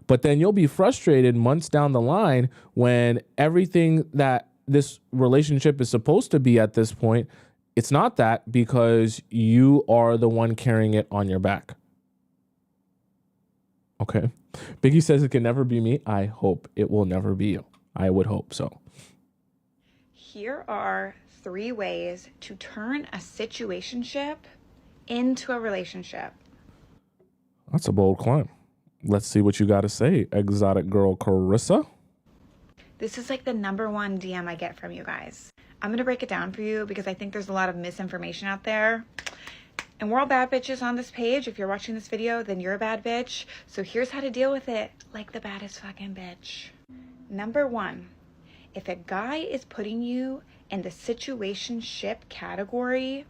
But then you'll be frustrated months down the line when everything that this relationship is supposed to be at this point, it's not that, because you are the one carrying it on your back. Okay. Biggie says it can never be me. I hope it will never be you. I would hope so. Here are 3 ways to turn a situationship into a relationship. That's a bold climb. Let's see what you got to say, exotic girl Carissa. This is like the #1 DM I get from you guys. I'm going to break it down for you because I think there's a lot of misinformation out there. And we're all bad bitches on this page. If you're watching this video, then you're a bad bitch. So here's how to deal with it like the baddest fucking bitch. #1, if a guy is putting you in the situationship category,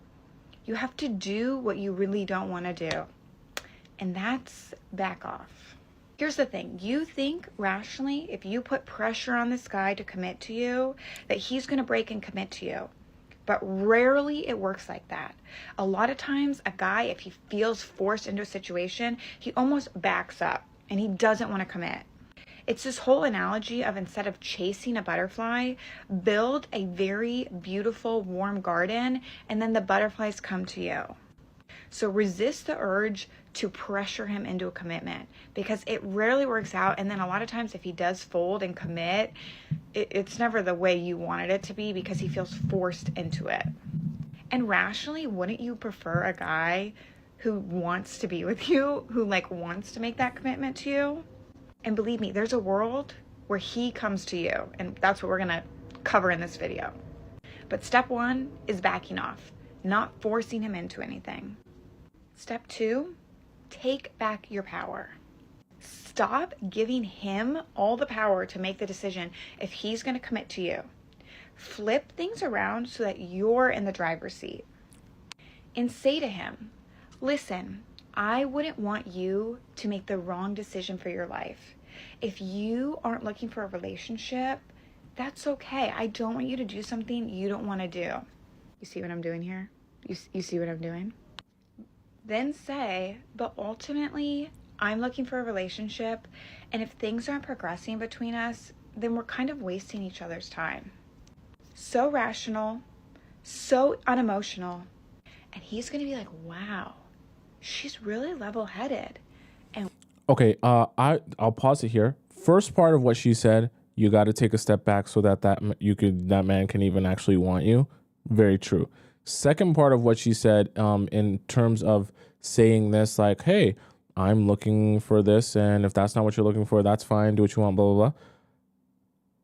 you have to do what you really don't want to do. And that's back off. Here's the thing. You think rationally, if you put pressure on this guy to commit to you, that he's going to break and commit to you. But rarely it works like that. A lot of times a guy, if he feels forced into a situation, he almost backs up and he doesn't want to commit. It's this whole analogy of, instead of chasing a butterfly, build a very beautiful, warm garden, and then the butterflies come to you. So resist the urge to pressure him into a commitment, because it rarely works out. And then a lot of times if he does fold and commit, it's never the way you wanted it to be, because he feels forced into it. And rationally, wouldn't you prefer a guy who wants to be with you, who wants to make that commitment to you? And believe me, there's a world where he comes to you, and that's what we're going to cover in this video. But step 1 is backing off, not forcing him into anything. Step 2, take back your power. Stop giving him all the power to make the decision if he's going to commit to you. Flip things around so that you're in the driver's seat. And say to him, listen, I wouldn't want you to make the wrong decision for your life. If you aren't looking for a relationship, that's okay. I don't want you to do something you don't want to do. You see what I'm doing here? You see what I'm doing? Then say, but ultimately, I'm looking for a relationship, and if things aren't progressing between us, then we're kind of wasting each other's time. So rational, so unemotional, and he's going to be like, wow, she's really level-headed. And Okay, I'll pause it here. First part of what she said, you got to take a step back so that that man can even actually want you. Very true. Second part of what she said, in terms of saying this, like, hey, I'm looking for this, and if that's not what you're looking for, that's fine. Do what you want, blah, blah, blah.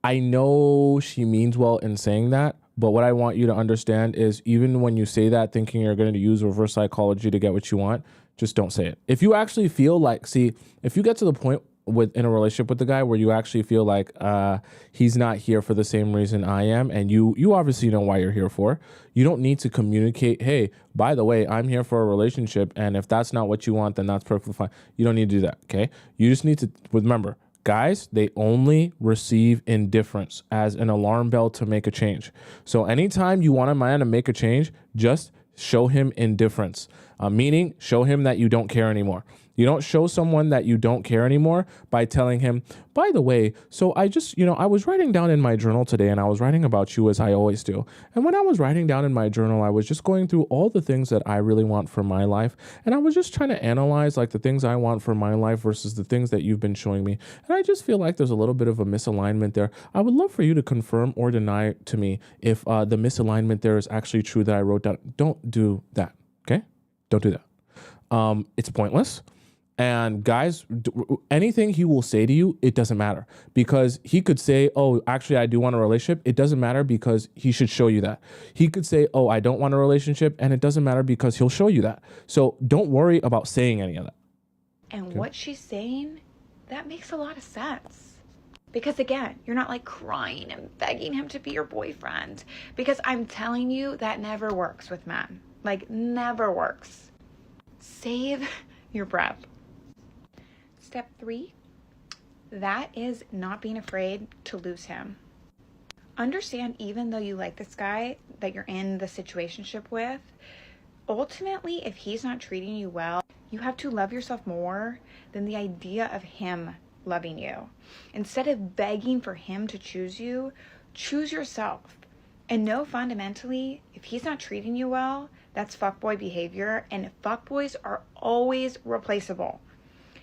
I know she means well in saying that, but what I want you to understand is even when you say that thinking you're going to use reverse psychology to get what you want, just don't say it. If you actually feel like, if you get to the point in a relationship with the guy where you actually feel like he's not here for the same reason I am, and you obviously know why you're here for, you don't need to communicate, hey, by the way, I'm here for a relationship, and if that's not what you want, then that's perfectly fine. You don't need to do that, okay? You just need to remember, guys, they only receive indifference as an alarm bell to make a change. So anytime you want a man to make a change, just show him indifference, meaning show him that you don't care anymore. You don't show someone that you don't care anymore by telling him, by the way, so I just, I was writing down in my journal today, and I was writing about you as I always do. And when I was writing down in my journal, I was just going through all the things that I really want for my life. And I was just trying to analyze like the things I want for my life versus the things that you've been showing me. And I just feel like there's a little bit of a misalignment there. I would love for you to confirm or deny to me if the misalignment there is actually true that I wrote down. Don't do that. Okay? Don't do that. It's pointless. And guys, anything he will say to you, it doesn't matter, because he could say, oh, actually, I do want a relationship. It doesn't matter because he should show you that. He could say, oh, I don't want a relationship. And it doesn't matter because he'll show you that. So don't worry about saying any of that. And what she's saying, that makes a lot of sense. Because again, you're not like crying and begging him to be your boyfriend. Because I'm telling you, that never works with men. Like, never works. Save your breath. Step 3, that is not being afraid to lose him. Understand, even though you like this guy that you're in the situationship with, ultimately, if he's not treating you well, you have to love yourself more than the idea of him loving you. Instead of begging for him to choose you, choose yourself. And know fundamentally, if he's not treating you well, that's fuckboy behavior, and fuckboys are always replaceable.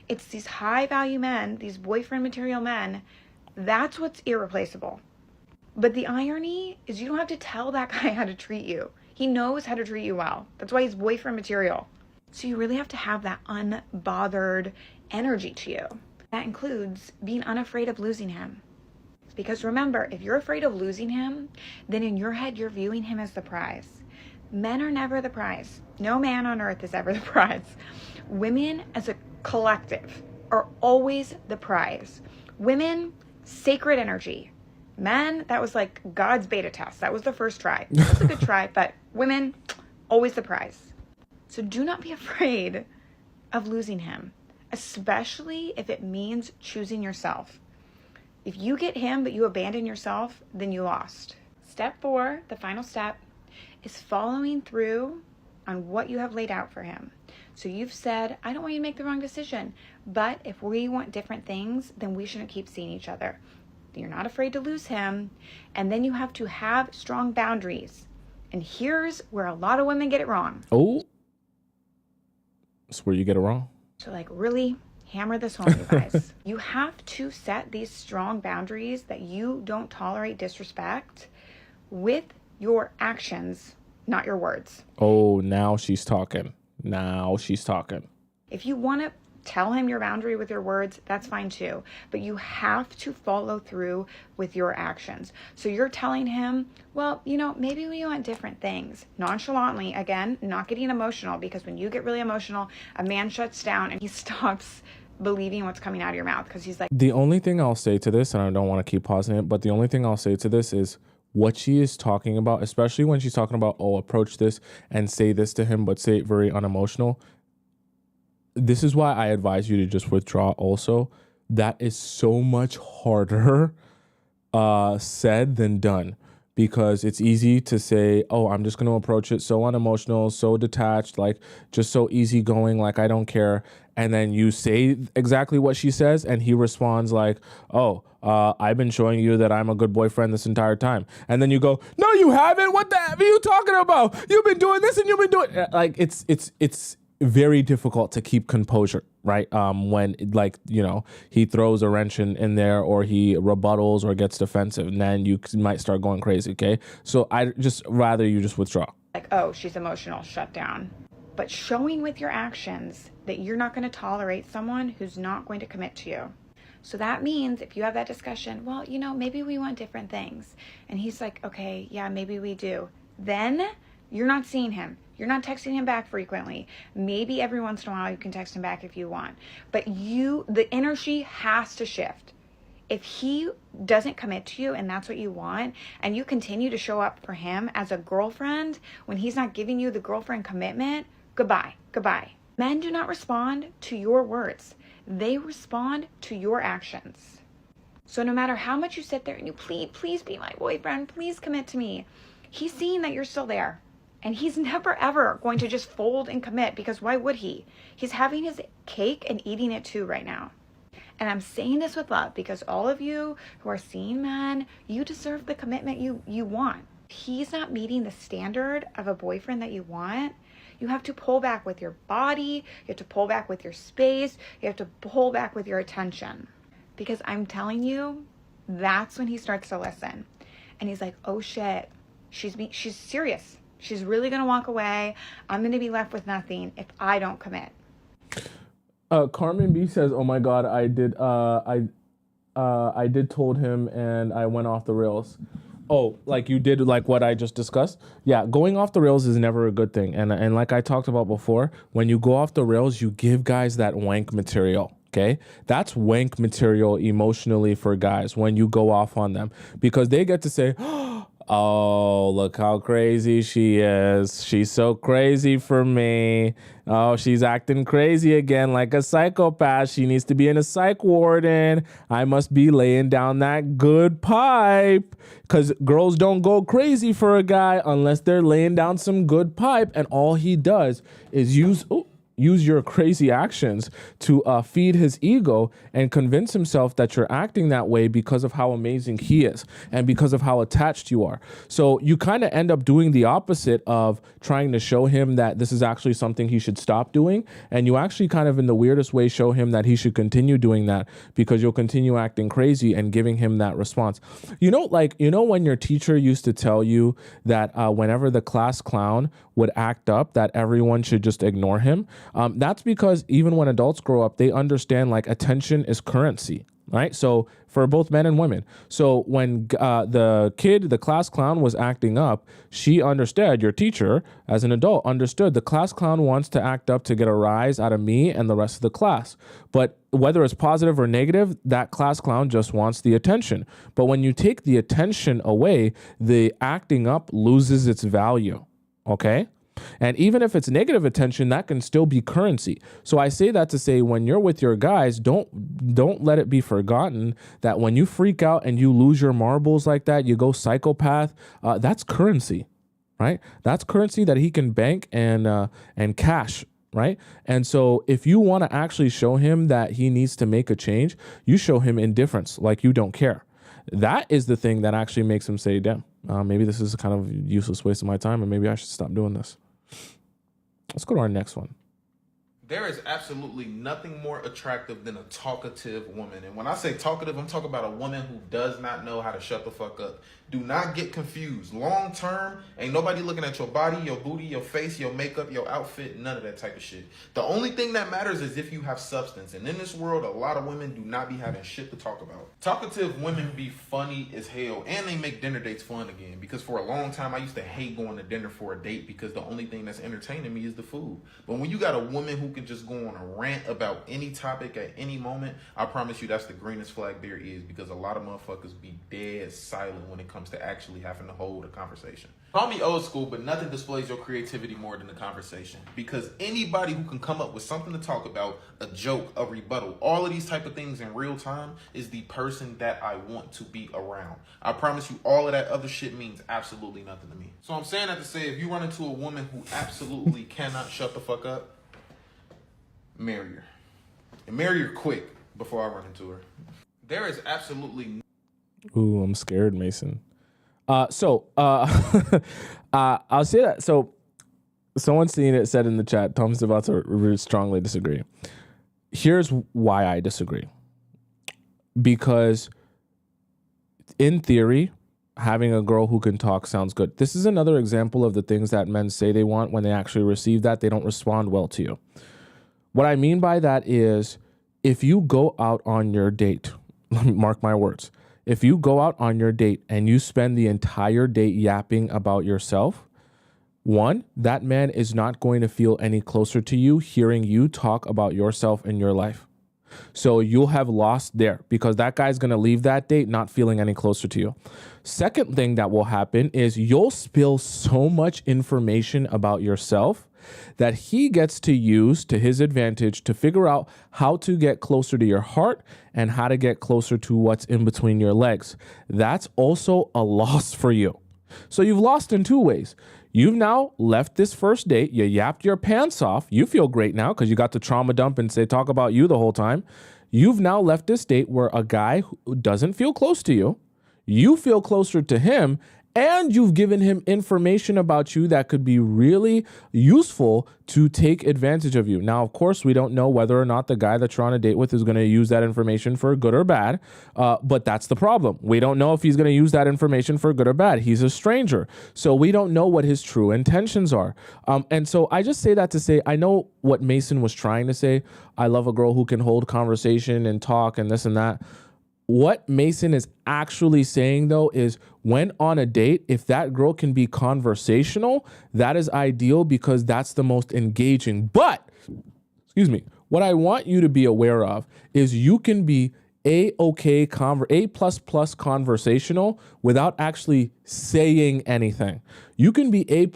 It's these high value men, these boyfriend material men, that's what's irreplaceable. But the irony is you don't have to tell that guy how to treat you. He knows how to treat you well. That's why he's boyfriend material. So you really have to have that unbothered energy to you. That includes being unafraid of losing him. Because remember, if you're afraid of losing him, then in your head, you're viewing him as the prize. Men are never the prize. No man on earth is ever the prize. Women as a collective are always the prize. Women, sacred energy. Men, that was like God's beta test. That was the first try. That's a good try, but women, always the prize. So do not be afraid of losing him, especially if it means choosing yourself. If you get him, but you abandon yourself, then you lost. Step 4, the final step, is following through on what you have laid out for him. So you've said, I don't want you to make the wrong decision, but if we want different things, then we shouldn't keep seeing each other. You're not afraid to lose him. And then you have to have strong boundaries. And here's where a lot of women get it wrong. Oh, that's where you get it wrong. So like really hammer this home, you guys. You have to set these strong boundaries that you don't tolerate disrespect with your actions, not your words. Oh, now she's talking. Now she's talking. If you want to tell him your boundary with your words, that's fine too. But you have to follow through with your actions. So you're telling him, well, maybe we want different things. Nonchalantly, again, not getting emotional, because when you get really emotional, a man shuts down and he stops believing what's coming out of your mouth, because he's like, the only thing I'll say to this, and I don't want to keep pausing it, but the only thing I'll say to this is what she is talking about, especially when she's talking about, oh, approach this and say this to him, but say it very unemotional. This is why I advise you to just withdraw also. That is so much harder said than done, because it's easy to say, oh, I'm just going to approach it so unemotional, so detached, like just so easygoing, like I don't care. And then you say exactly what she says, and he responds like, oh, I've been showing you that I'm a good boyfriend this entire time. And then you go, no, you haven't. What the heck are you talking about? You've been doing this and you've been doing like it's very difficult to keep composure, right? When he throws a wrench in there, or he rebuttals or gets defensive, and then you might start going crazy. Okay, so I just rather you just withdraw. Like, oh, she's emotional, shut down. But showing with your actions that you're not going to tolerate someone who's not going to commit to you. So that means if you have that discussion, well, maybe we want different things. And he's like, okay, yeah, maybe we do. Then you're not seeing him. You're not texting him back frequently. Maybe every once in a while you can text him back if you want. But the energy has to shift. If he doesn't commit to you and that's what you want, and you continue to show up for him as a girlfriend when he's not giving you the girlfriend commitment, goodbye. Men do not respond to your words. They respond to your actions. So no matter how much you sit there and you plead, please be my boyfriend, please commit to me, he's seeing that you're still there. And he's never, ever going to just fold and commit, because why would he? He's having his cake and eating it too right now. And I'm saying this with love, because all of you who are seeing men, you deserve the commitment you want. He's not meeting the standard of a boyfriend that you want. You have to pull back with your body. You have to pull back with your space. You have to pull back with your attention. Because I'm telling you, that's when he starts to listen. And he's like, oh shit, she's serious. She's really going to walk away. I'm going to be left with nothing if I don't commit. Carmen B says, oh my God, I did told him and I went off the rails. Oh, like you did, like what I just discussed? Yeah, going off the rails is never a good thing. And like I talked about before, when you go off the rails, you give guys that wank material. Okay, that's wank material emotionally for guys when you go off on them, because they get to say, oh, look how crazy she is. She's so crazy for me. Oh, she's acting crazy again like a psychopath. She needs to be in a psych warden. I must be laying down that good pipe, because girls don't go crazy for a guy unless they're laying down some good pipe. And all he does is use your crazy actions to feed his ego and convince himself that you're acting that way because of how amazing he is and because of how attached you are. So you kind of end up doing the opposite of trying to show him that this is actually something he should stop doing. And you actually kind of in the weirdest way show him that he should continue doing that, because you'll continue acting crazy and giving him that response. When your teacher used to tell you that whenever the class clown would act up, that everyone should just ignore him. That's because even when adults grow up, they understand like attention is currency, right? So for both men and women. So when the class clown was acting up, she understood, your teacher as an adult understood, the class clown wants to act up to get a rise out of me and the rest of the class. But whether it's positive or negative, that class clown just wants the attention. But when you take the attention away, the acting up loses its value. Okay. And even if it's negative attention, that can still be currency. So I say that to say, when you're with your guys, don't let it be forgotten that when you freak out and you lose your marbles like that, you go psychopath, that's currency, right? That's currency that he can bank and cash, right? And so if you want to actually show him that he needs to make a change, you show him indifference, like you don't care. That is the thing that actually makes him say, damn, maybe this is a kind of useless waste of my time, and maybe I should stop doing this. Let's go to our next one. There is absolutely nothing more attractive than a talkative woman. And when I say talkative, I'm talking about a woman who does not know how to shut the fuck up. Do not get confused. Long term, ain't nobody looking at your body, your booty, your face, your makeup, your outfit, none of that type of shit. The only thing that matters is if you have substance. And in this world, a lot of women do not be having shit to talk about. Talkative women be funny as hell, and they make dinner dates fun again. Because for a long time, I used to hate going to dinner for a date because the only thing that's entertaining me is the food. But when you got a woman who can just go on a rant about any topic at any moment, I promise you that's the greenest flag there is, because a lot of motherfuckers be dead silent when it comes to actually having to hold a conversation. Call me old school, but nothing displays your creativity more than the conversation. Because anybody who can come up with something to talk about, a joke, a rebuttal, all of these type of things in real time is the person that I want to be around. I promise you all of that other shit means absolutely nothing to me. So I'm saying that to say, if you run into a woman who absolutely cannot shut the fuck up, marry her. And marry her quick before I run into her. There is absolutely... Ooh, I'm scared, Mason. I'll say that. So someone seeing it said in the chat, Tom's about to really strongly disagree. Here's why I disagree. Because in theory, having a girl who can talk sounds good. This is another example of the things that men say they want. When they actually receive that, they don't respond well to you. What I mean by that is, if you go out on your date, let me mark my words, if you go out on your date and you spend the entire date yapping about yourself, one, that man is not going to feel any closer to you hearing you talk about yourself and your life. So you'll have lost there, because that guy's going to leave that date not feeling any closer to you. Second thing that will happen is you'll spill so much information about yourself that he gets to use to his advantage to figure out how to get closer to your heart and how to get closer to what's in between your legs. That's also a loss for you. So you've lost in two ways. You've now left this first date. You yapped your pants off. You feel great now because you got to trauma dump and say, talk about you the whole time. You've now left this date where a guy who doesn't feel close to you, you feel closer to him, and you've given him information about you that could be really useful to take advantage of you. Now, of course, we don't know whether or not the guy that you're on a date with is going to use that information for good or bad, but that's the problem. We don't know if he's going to use that information for good or bad. He's a stranger, so we don't know what his true intentions are. And so I just say that to say, I know what Mason was trying to say. I love a girl who can hold conversation and talk and this and that. What Mason is actually saying, though, is when on a date, if that girl can be conversational, that is ideal because that's the most engaging. But, excuse me, what I want you to be aware of is you can be A+ conversational without actually saying anything. You can be A++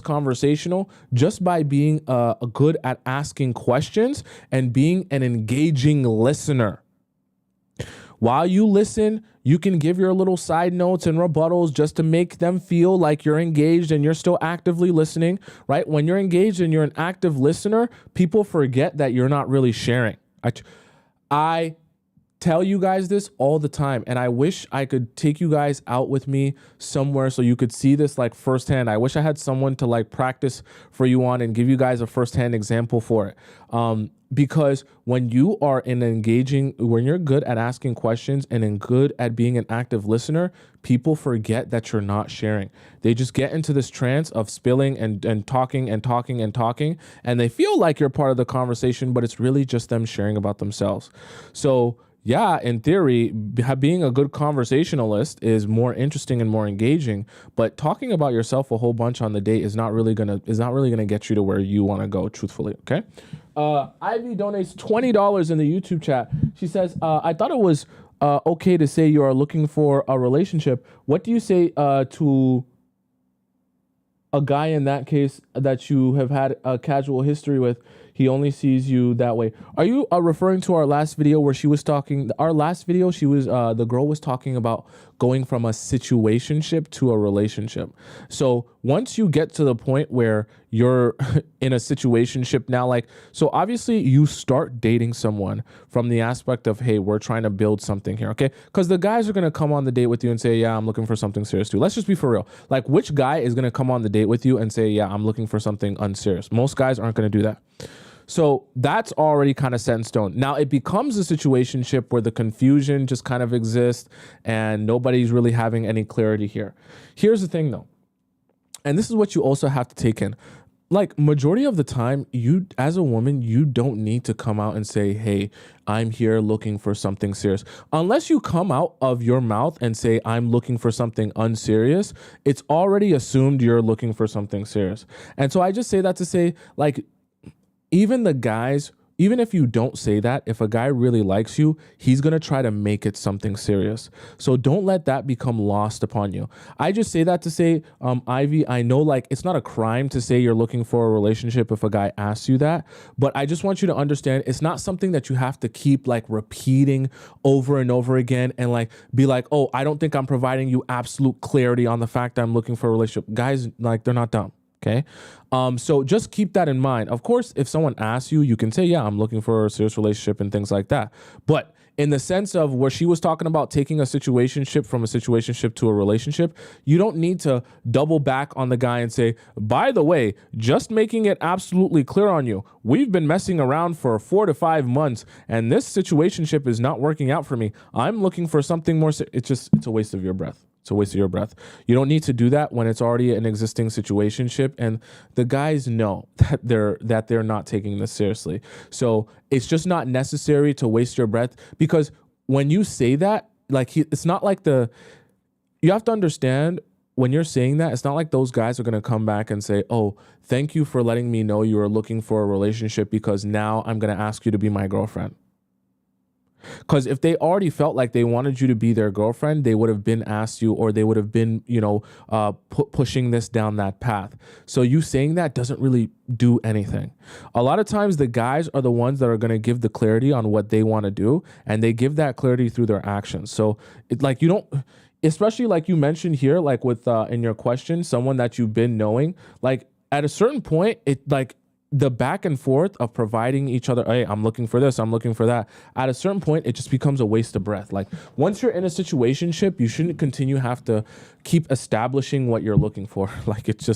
conversational just by being good at asking questions and being an engaging listener. While you listen, you can give your little side notes and rebuttals just to make them feel like you're engaged and you're still actively listening, right? When you're engaged and you're an active listener, people forget that you're not really sharing. I tell you guys this all the time, and I wish I could take you guys out with me somewhere so you could see this like firsthand. I wish I had someone to like practice for you on and give you guys a firsthand example for it. Because when you are when you're good at asking questions and good at being an active listener, people forget that you're not sharing. They just get into this trance of spilling and talking and talking and talking, and they feel like you're part of the conversation, but it's really just them sharing about themselves. So yeah, in theory, being a good conversationalist is more interesting and more engaging, but talking about yourself a whole bunch on the date is not really gonna get you to where you want to go, truthfully. Okay. Ivy donates $20 in the YouTube chat. She says, I thought it was okay to say you are looking for a relationship. What do you say to a guy in that case that you have had a casual history with? He only sees you that way. Are you referring to our last video where she was talking? Our last video, she was the girl was talking about going from a situationship to a relationship. So once you get to the point where you're in a situationship now, like, so obviously you start dating someone from the aspect of, hey, we're trying to build something here, okay? Because the guys are going to come on the date with you and say, yeah, I'm looking for something serious too. Let's just be for real. Like, which guy is going to come on the date with you and say, yeah, I'm looking for something unserious? Most guys aren't going to do that. So that's already kind of set in stone. Now it becomes a situationship where the confusion just kind of exists and nobody's really having any clarity here. Here's the thing though, and this is what you also have to take in. Like majority of the time, you as a woman, you don't need to come out and say, hey, I'm here looking for something serious. Unless you come out of your mouth and say, I'm looking for something unserious, it's already assumed you're looking for something serious. And so I just say that to say, like, even the guys, even if you don't say that, if a guy really likes you, he's going to try to make it something serious. So don't let that become lost upon you. I just say that to say, Ivy, I know like it's not a crime to say you're looking for a relationship if a guy asks you that, but I just want you to understand it's not something that you have to keep like repeating over and over again and like be like, oh, I don't think I'm providing you absolute clarity on the fact that I'm looking for a relationship. Guys, like they're not dumb. Okay. So just keep that in mind. Of course, if someone asks you, you can say, yeah, I'm looking for a serious relationship and things like that. But in the sense of where she was talking about taking a situationship from a situationship to a relationship, you don't need to double back on the guy and say, by the way, just making it absolutely clear on you, we've been messing around for 4 to 5 months and this situationship is not working out for me. I'm looking for something more. It's a waste of your breath. It's a waste of your breath. You don't need to do that when it's already an existing situationship, and the guys know that they're not taking this seriously. So it's just not necessary to waste your breath, because when you say that, like it's not like you have to understand when you're saying that, it's not like those guys are going to come back and say, oh, thank you for letting me know you are looking for a relationship because now I'm going to ask you to be my girlfriend. Because if they already felt like they wanted you to be their girlfriend, they would have been asked you, or they would have been, pushing this down that path. So you saying that doesn't really do anything. A lot of times the guys are the ones that are going to give the clarity on what they want to do, and they give that clarity through their actions. So you don't, especially like you mentioned here, like with in your question, someone that you've been knowing, like at a certain point, the back and forth of providing each other, hey, I'm looking for this, I'm looking for that. At a certain point, it just becomes a waste of breath. Like once you're in a situationship, you shouldn't have to keep establishing what you're looking for. Like it's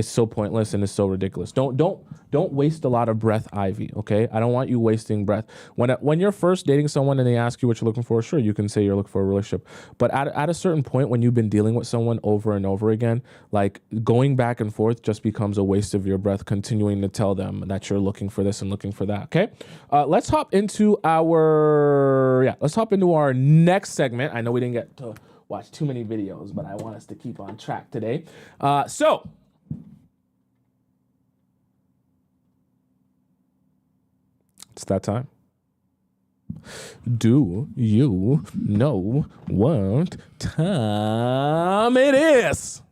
so pointless and it's so ridiculous. Don't waste a lot of breath, Ivy. Okay, I don't want you wasting breath. When you're first dating someone and they ask you what you're looking for, sure, you can say you're looking for a relationship. But at a certain point, when you've been dealing with someone over and over again, like going back and forth just becomes a waste of your breath, continuing to tell them that you're looking for this and looking for that. Okay, let's hop into our next segment. I know we didn't get to watch too many videos, but I want us to keep on track today. So it's that time. Do you know what time it is?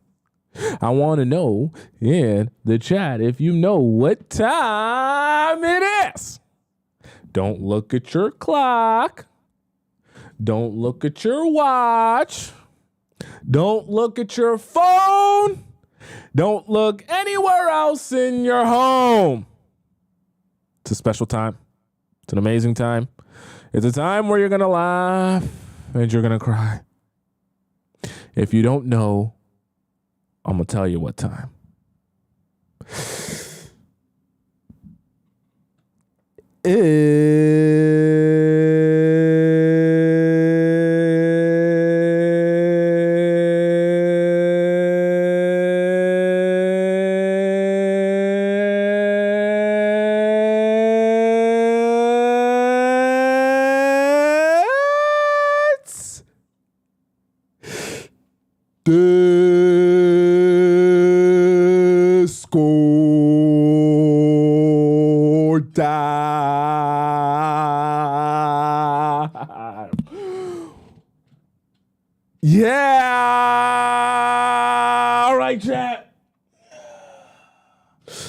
I want to know in the chat if you know what time it is. Don't look at your clock. Don't look at your watch. Don't look at your phone. Don't look anywhere else in your home. It's a special time. It's an amazing time. It's a time where you're going to laugh and you're going to cry. If you don't know, I'm going to tell you what time. Discord time. Yeah. All right, chat.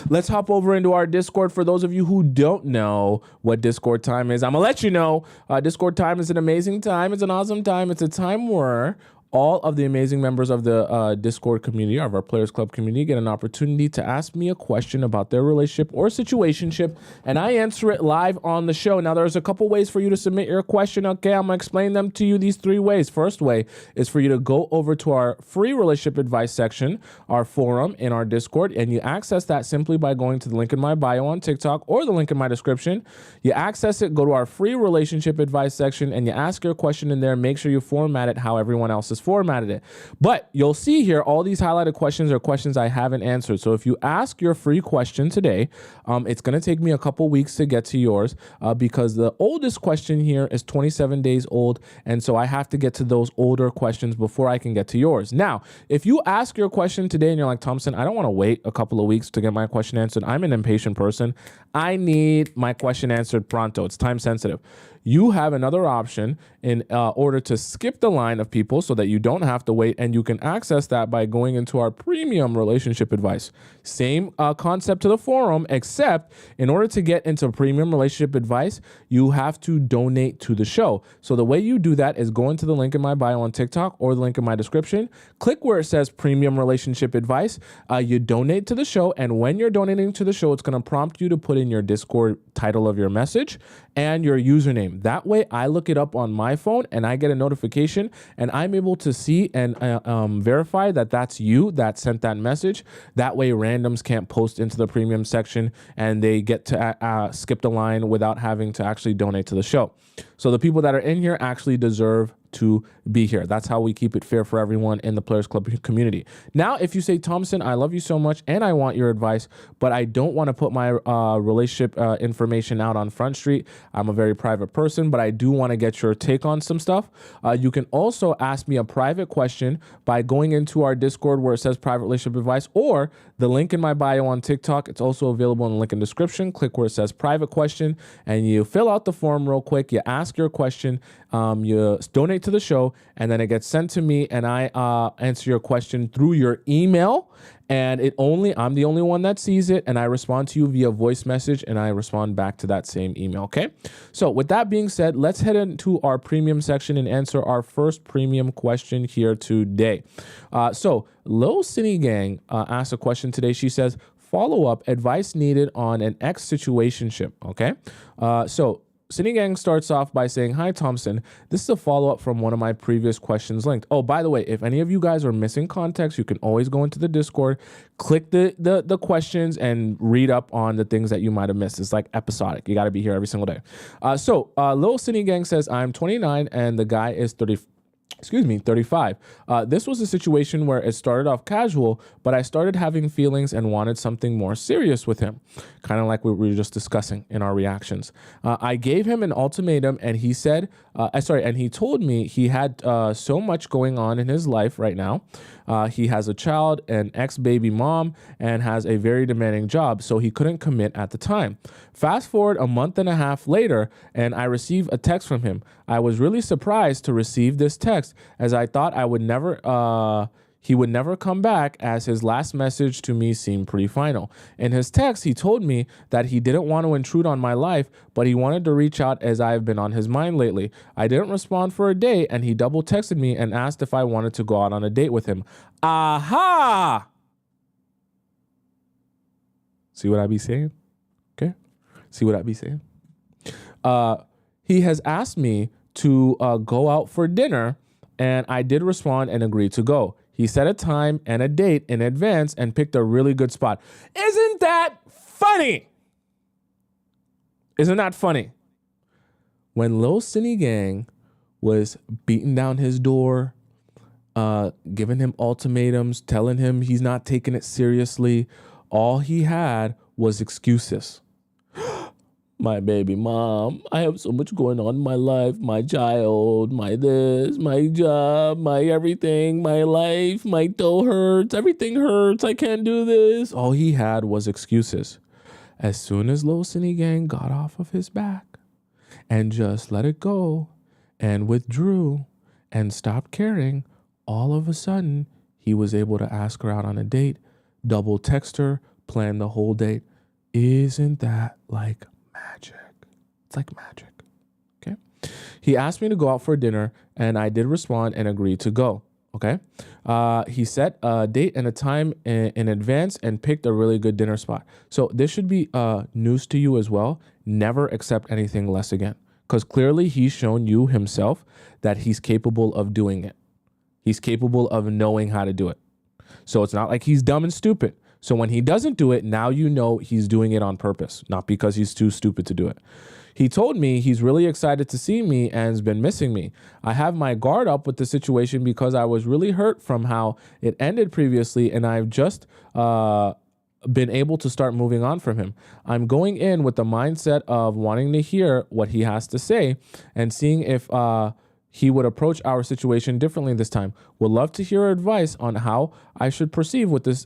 Let's hop over into our Discord. For those of you who don't know what Discord time is, I'm going to let you know. Discord time is an amazing time. It's an awesome time. It's a time where all of the amazing members of the Discord community, of our Players Club community, get an opportunity to ask me a question about their relationship or situationship, and I answer it live on the show. Now, there's a couple ways for you to submit your question. Okay, I'm going to explain them to you these 3 ways. First way is for you to go over to our free relationship advice section, our forum in our Discord, and you access that simply by going to the link in my bio on TikTok or the link in my description. You access it, go to our free relationship advice section, and you ask your question in there. Make sure you format it how everyone else has formatted it. But you'll see here all these highlighted questions are questions I haven't answered. So if you ask your free question today, it's going to take me a couple weeks to get to yours because the oldest question here is 27 days old. And so I have to get to those older questions before I can get to yours. Now, if you ask your question today and you're like, Tomisin, I don't want to wait a couple of weeks to get my question answered. I'm an impatient person. I need my question answered pronto. It's time sensitive. You have another option in order to skip the line of people so that you don't have to wait, and you can access that by going into our premium relationship advice. Same concept to the forum, except in order to get into premium relationship advice, you have to donate to the show. So the way you do that is go into the link in my bio on TikTok or the link in my description, click where it says premium relationship advice, you donate to the show, and when you're donating to the show, it's going to prompt you to put in your Discord title of your message and your username. That way I look it up on my phone and I get a notification and I'm able to see and verify that that's you that sent that message. That way randoms can't post into the premium section and they get to skip the line without having to actually donate to the show. So the people that are in here actually deserve to be here. That's how we keep it fair for everyone in the Players Club community. Now, if you say, Tomisin, I love you so much and I want your advice, but I don't want to put my relationship information out on Front Street. I'm a very private person, but I do want to get your take on some stuff. You can also ask me a private question by going into our Discord where it says private relationship advice, or the link in my bio on TikTok. It's also available in the link in the description. Click where it says private question and you fill out the form real quick. You ask your question, you donate to the show, and then it gets sent to me and I answer your question through your email. And I'm the only one that sees it, and I respond to you via voice message and I respond back to that same email. Okay. So with that being said, let's head into our premium section and answer our first premium question here today. So Lil Cine Gang asked a question today. She says, follow-up advice needed on an ex situationship. Okay. So Cine Gang starts off by saying, hi, Tomisin. This is a follow-up from one of my previous questions linked. Oh, by the way, if any of you guys are missing context, you can always go into the Discord, click the questions, and read up on the things that you might have missed. It's like episodic. You got to be here every single day. Lil Cine Gang says, I'm 29 and the guy is 35. This was a situation where it started off casual, but I started having feelings and wanted something more serious with him, kind of like we were just discussing in our reactions. I gave him an ultimatum and he said, and he told me he had so much going on in his life right now. He has a child, an ex-baby mom, and has a very demanding job, so he couldn't commit at the time. Fast forward a month and a half later, and I received a text from him. I was really surprised to receive this text, as I thought he would never come back, as his last message to me seemed pretty final. In his text, he told me that he didn't want to intrude on my life, but he wanted to reach out as I have been on his mind lately. I didn't respond for a day, and he double texted me and asked if I wanted to go out on a date with him. Aha! See what I be saying? Okay. See what I be saying? He has asked me to go out for dinner, and I did respond and agreed to go. He set a time and a date in advance and picked a really good spot. Isn't that funny? Isn't that funny? When Lil Cine Gang was beating down his door, giving him ultimatums, telling him he's not taking it seriously, all he had was excuses. My baby mom, I have so much going on in my life, my child, my this, my job, my everything, my life, my toe hurts, everything hurts, I can't do this. All he had was excuses. As soon as Lil Cine Gang got off of his back and just let it go and withdrew and stopped caring, all of a sudden he was able to ask her out on a date, double text her, plan the whole date. Isn't that like magic? It's like magic. Okay. He asked me to go out for dinner and I did respond and agreed to go. Okay. He set a date and a time in advance and picked a really good dinner spot. So this should be news to you as well. Never accept anything less again. Because clearly he's shown you himself that he's capable of doing it. He's capable of knowing how to do it. So it's not like he's dumb and stupid. So when he doesn't do it, now you know he's doing it on purpose, not because he's too stupid to do it. He told me he's really excited to see me and has been missing me. I have my guard up with the situation because I was really hurt from how it ended previously, and I've just been able to start moving on from him. I'm going in with the mindset of wanting to hear what he has to say and seeing if he would approach our situation differently this time. Would love to hear advice on how I should proceed with this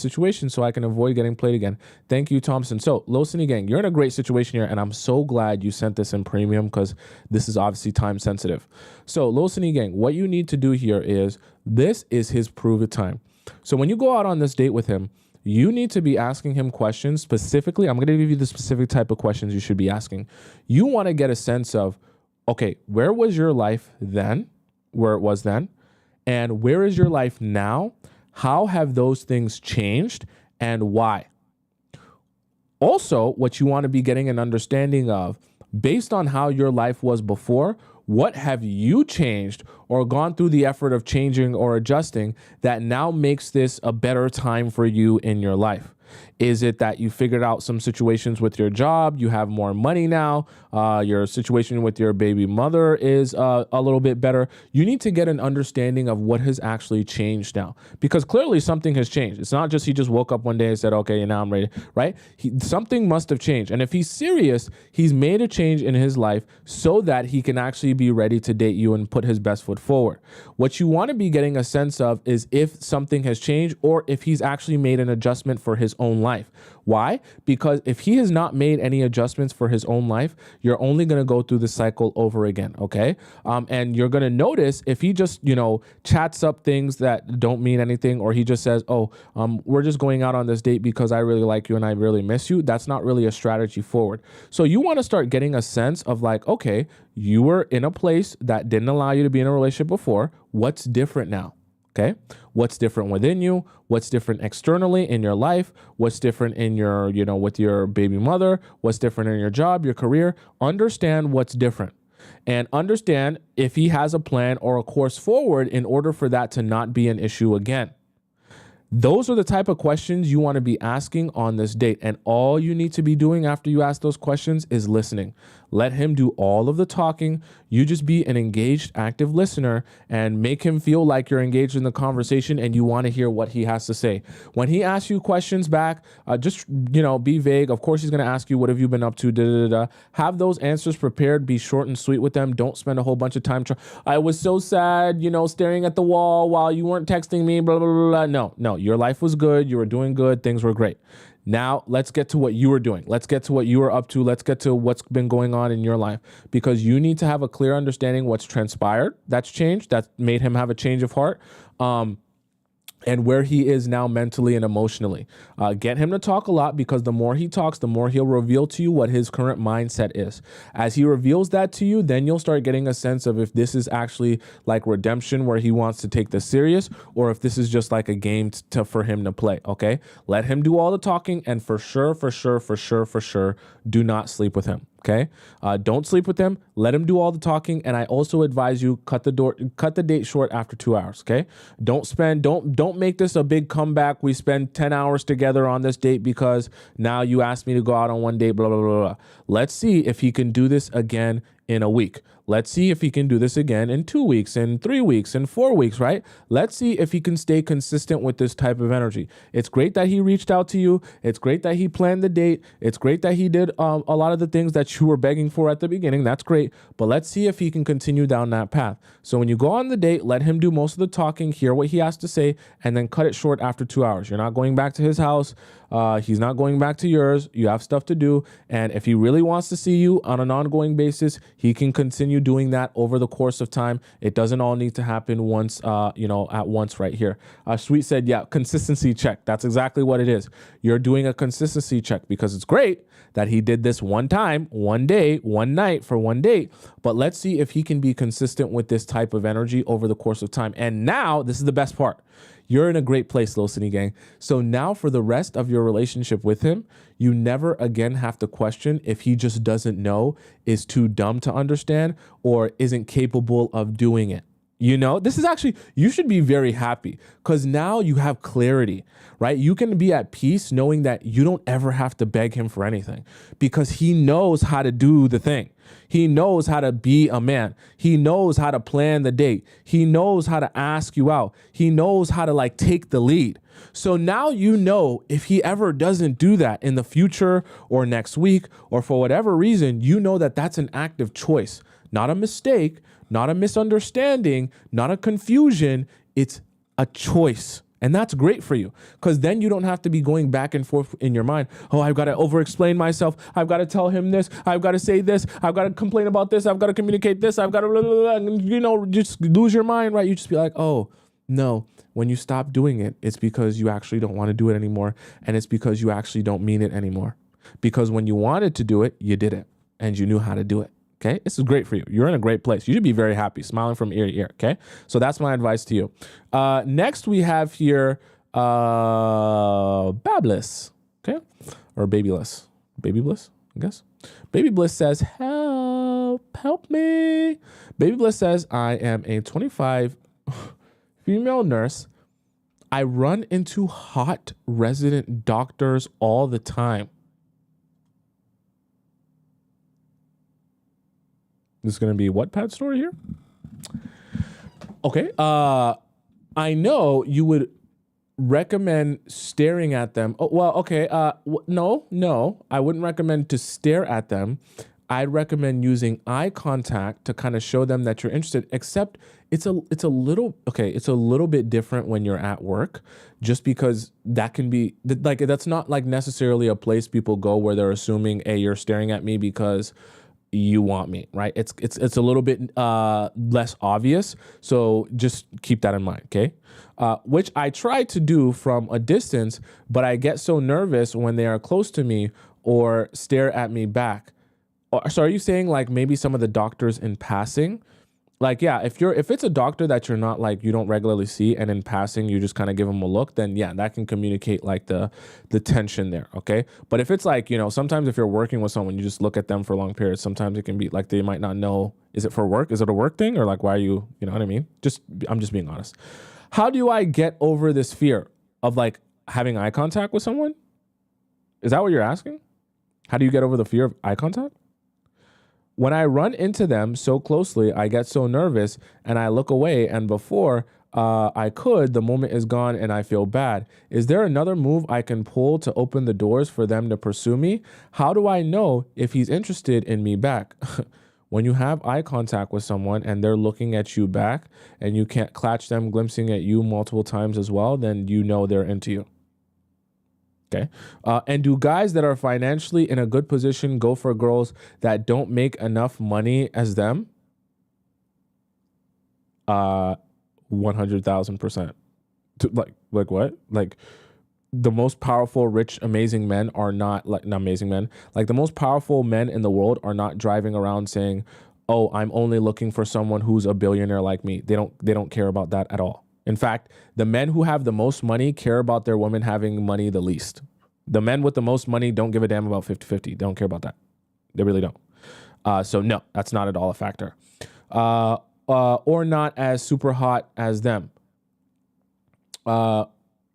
situation so I can avoid getting played again. Thank you, Tomisin. So, Losini gang, you're in a great situation here, and I'm so glad you sent this in premium because this is obviously time sensitive. So, Losini gang, what you need to do here is this is his prove it time. So, when you go out on this date with him, you need to be asking him questions specifically. I'm going to give you the specific type of questions you should be asking. You want to get a sense of, okay, where was your life then, where it was then, and where is your life now? How have those things changed and why? Also, what you want to be getting an understanding of, based on how your life was before, what have you changed or gone through the effort of changing or adjusting that now makes this a better time for you in your life? Is it that you figured out some situations with your job, you have more money now, your situation with your baby mother is a little bit better? You need to get an understanding of what has actually changed now, because clearly something has changed. It's not just he just woke up one day and said, okay, now I'm ready, right? Something must have changed. And if he's serious, he's made a change in his life so that he can actually be ready to date you and put his best foot forward. What you want to be getting a sense of is if something has changed or if he's actually made an adjustment for his own life. Why? Because if he has not made any adjustments for his own life, you're only going to go through the cycle over again. Okay. And you're going to notice if he just, chats up things that don't mean anything, or he just says, oh, we're just going out on this date because I really like you and I really miss you. That's not really a strategy forward. So you want to start getting a sense of like, okay, you were in a place that didn't allow you to be in a relationship before. What's different now? Okay. What's different within you? What's different externally in your life? What's different in your, with your baby mother? What's different in your job, your career? Understand what's different and understand if he has a plan or a course forward in order for that to not be an issue again. Those are the type of questions you want to be asking on this date. And all you need to be doing after you ask those questions is listening. Let him do all of the talking. You just be an engaged, active listener and make him feel like you're engaged in the conversation and you want to hear what he has to say. When he asks you questions back, just, be vague. Of course, he's going to ask you, what have you been up to? Da, da, da, da. Have those answers prepared. Be short and sweet with them. Don't spend a whole bunch of time. I was so sad, staring at the wall while you weren't texting me, blah, blah, blah, blah. No, your life was good. You were doing good. Things were great. Now let's get to what you were doing. Let's get to what you were up to. Let's get to what's been going on in your life, because you need to have a clear understanding what's transpired, that's changed, that made him have a change of heart, and where he is now mentally and emotionally. Get him to talk a lot, because the more he talks, the more he'll reveal to you what his current mindset is. As he reveals that to you, then you'll start getting a sense of if this is actually like redemption where he wants to take this serious, or if this is just like a game for him to play, okay? Let him do all the talking, and for sure, do not sleep with him. Okay. Don't sleep with him. Let him do all the talking. And I also advise you cut the date short after 2 hours. Okay. Don't make this a big comeback. We spend 10 hours together on this date because now you asked me to go out on one date, blah, blah, blah, blah. Let's see if he can do this again in a week. Let's see if he can do this again in 2 weeks, in 3 weeks, in 4 weeks, right? Let's see if he can stay consistent with this type of energy. It's great that he reached out to you. It's great that he planned the date. It's great that he did a lot of the things that you were begging for at the beginning. That's great. But let's see if he can continue down that path. So when you go on the date, let him do most of the talking, hear what he has to say, and then cut it short after 2 hours. You're not going back to his house. He's not going back to yours. You have stuff to do. And if he really wants to see you on an ongoing basis, he can continue doing that over the course of time. It doesn't all need to happen once, at once right here. Sweet said, yeah, consistency check. That's exactly what it is. You're doing a consistency check because it's great that he did this one time, one day, one night for one date. But let's see if he can be consistent with this type of energy over the course of time. And now, this is the best part. You're in a great place, Lil City Gang. So now for the rest of your relationship with him, you never again have to question if he just doesn't know, is too dumb to understand, or isn't capable of doing it. You know, this is actually, you should be very happy because now you have clarity, right? You can be at peace knowing that you don't ever have to beg him for anything because he knows how to do the thing. He knows how to be a man. He knows how to plan the date. He knows how to ask you out. He knows how to like take the lead. So now you know if he ever doesn't do that in the future or next week or for whatever reason, you know that that's an active choice, not a mistake, not a misunderstanding, not a confusion. It's a choice. And that's great for you because then you don't have to be going back and forth in your mind. Oh, I've got to over-explain myself. I've got to tell him this. I've got to say this. I've got to complain about this. I've got to communicate this. I've got to, blah, blah, blah, and, just lose your mind, right? You just be like, oh, no. When you stop doing it, it's because you actually don't want to do it anymore. And it's because you actually don't mean it anymore. Because when you wanted to do it, you did it and you knew how to do it. Okay, this is great for you. You're in a great place. You should be very happy, smiling from ear to ear. Okay, so that's my advice to you. Next, we have here Babliss. Okay, or Babyless. Baby Bliss, I guess. Baby Bliss says, help me. Baby Bliss says, I am a 25 female nurse. I run into hot resident doctors all the time. This is going to be what Pat story here? Okay. I know you would recommend staring at them. Oh, well, okay. No. I wouldn't recommend to stare at them. I'd recommend using eye contact to kind of show them that you're interested, except it's a little bit different when you're at work, just because that can be like, that's not like necessarily a place people go where they're assuming, hey, you're staring at me because you want me, right? It's a little bit less obvious. So just keep that in mind, okay? Which I try to do from a distance, but I get so nervous when they are close to me or stare at me back. So are you saying like maybe some of the doctors in passing? Like, yeah, if it's a doctor that you're not like, you don't regularly see and in passing, you just kind of give them a look, then yeah, that can communicate like the tension there. Okay. But if it's like, sometimes if you're working with someone, you just look at them for long periods. Sometimes it can be like, they might not know, is it for work? Is it a work thing? Or like, why are you know what I mean? I'm just being honest. How do I get over this fear of like having eye contact with someone? Is that what you're asking? How do you get over the fear of eye contact? When I run into them so closely, I get so nervous and I look away, and before the moment is gone and I feel bad. Is there another move I can pull to open the doors for them to pursue me? How do I know if he's interested in me back? When you have eye contact with someone and they're looking at you back and you can't catch them glimpsing at you multiple times as well, then you know they're into you. Okay. And do guys that are financially in a good position go for girls that don't make enough money as them? 100,000%. Like what? Like the most powerful, rich, amazing men are not amazing men. Like the most powerful men in the world are not driving around saying, "Oh, I'm only looking for someone who's a billionaire like me." They don't care about that at all. In fact, the men who have the most money care about their women having money the least. The men with the most money don't give a damn about 50-50. They don't care about that. They really don't. So no, that's not at all a factor. Or not as super hot as them.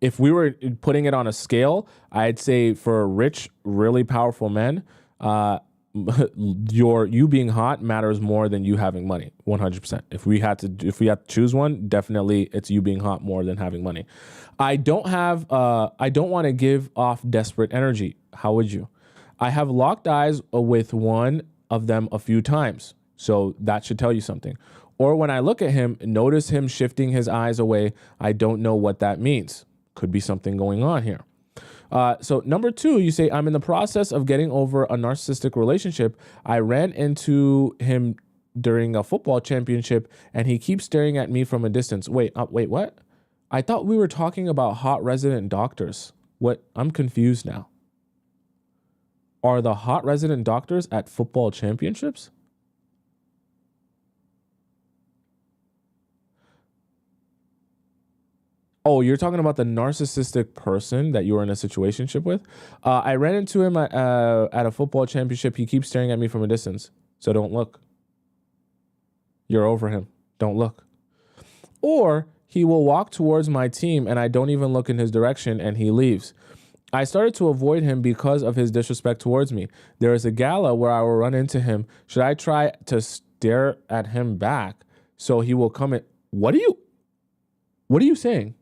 If we were putting it on a scale, I'd say for rich, really powerful men, you being hot matters more than you having money. 100%. If we had to choose one, definitely it's you being hot more than having money. I don't want to give off desperate energy. How would you? I have locked eyes with one of them a few times. So that should tell you something. Or when I look at him, notice him shifting his eyes away. I don't know what that means. Could be something going on here. So number 2, you say, I'm in the process of getting over a narcissistic relationship. I ran into him during a football championship and he keeps staring at me from a distance. Wait, what? I thought we were talking about hot resident doctors. What? I'm confused now. Are the hot resident doctors at football championships? Oh, you're talking about the narcissistic person that you were in a situationship with? I ran into him at a football championship. He keeps staring at me from a distance. So don't look. You're over him. Don't look. Or he will walk towards my team and I don't even look in his direction and he leaves. I started to avoid him because of his disrespect towards me. There is a gala where I will run into him. Should I try to stare at him back so he will come in? What are you saying?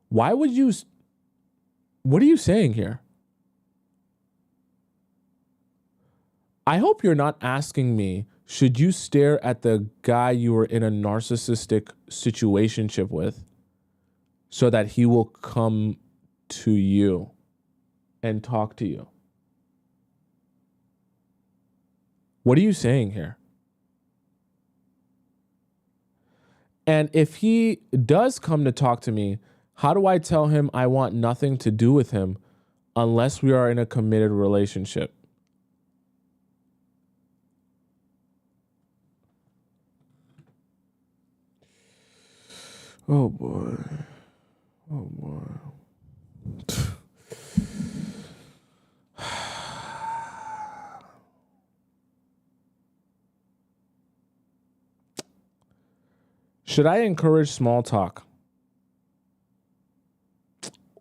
What are you saying here? I hope you're not asking me, should you stare at the guy you were in a narcissistic situationship with so that he will come to you and talk to you? What are you saying here? And if he does come to talk to me, how do I tell him I want nothing to do with him unless we are in a committed relationship? Oh boy. Oh boy. Should I encourage small talk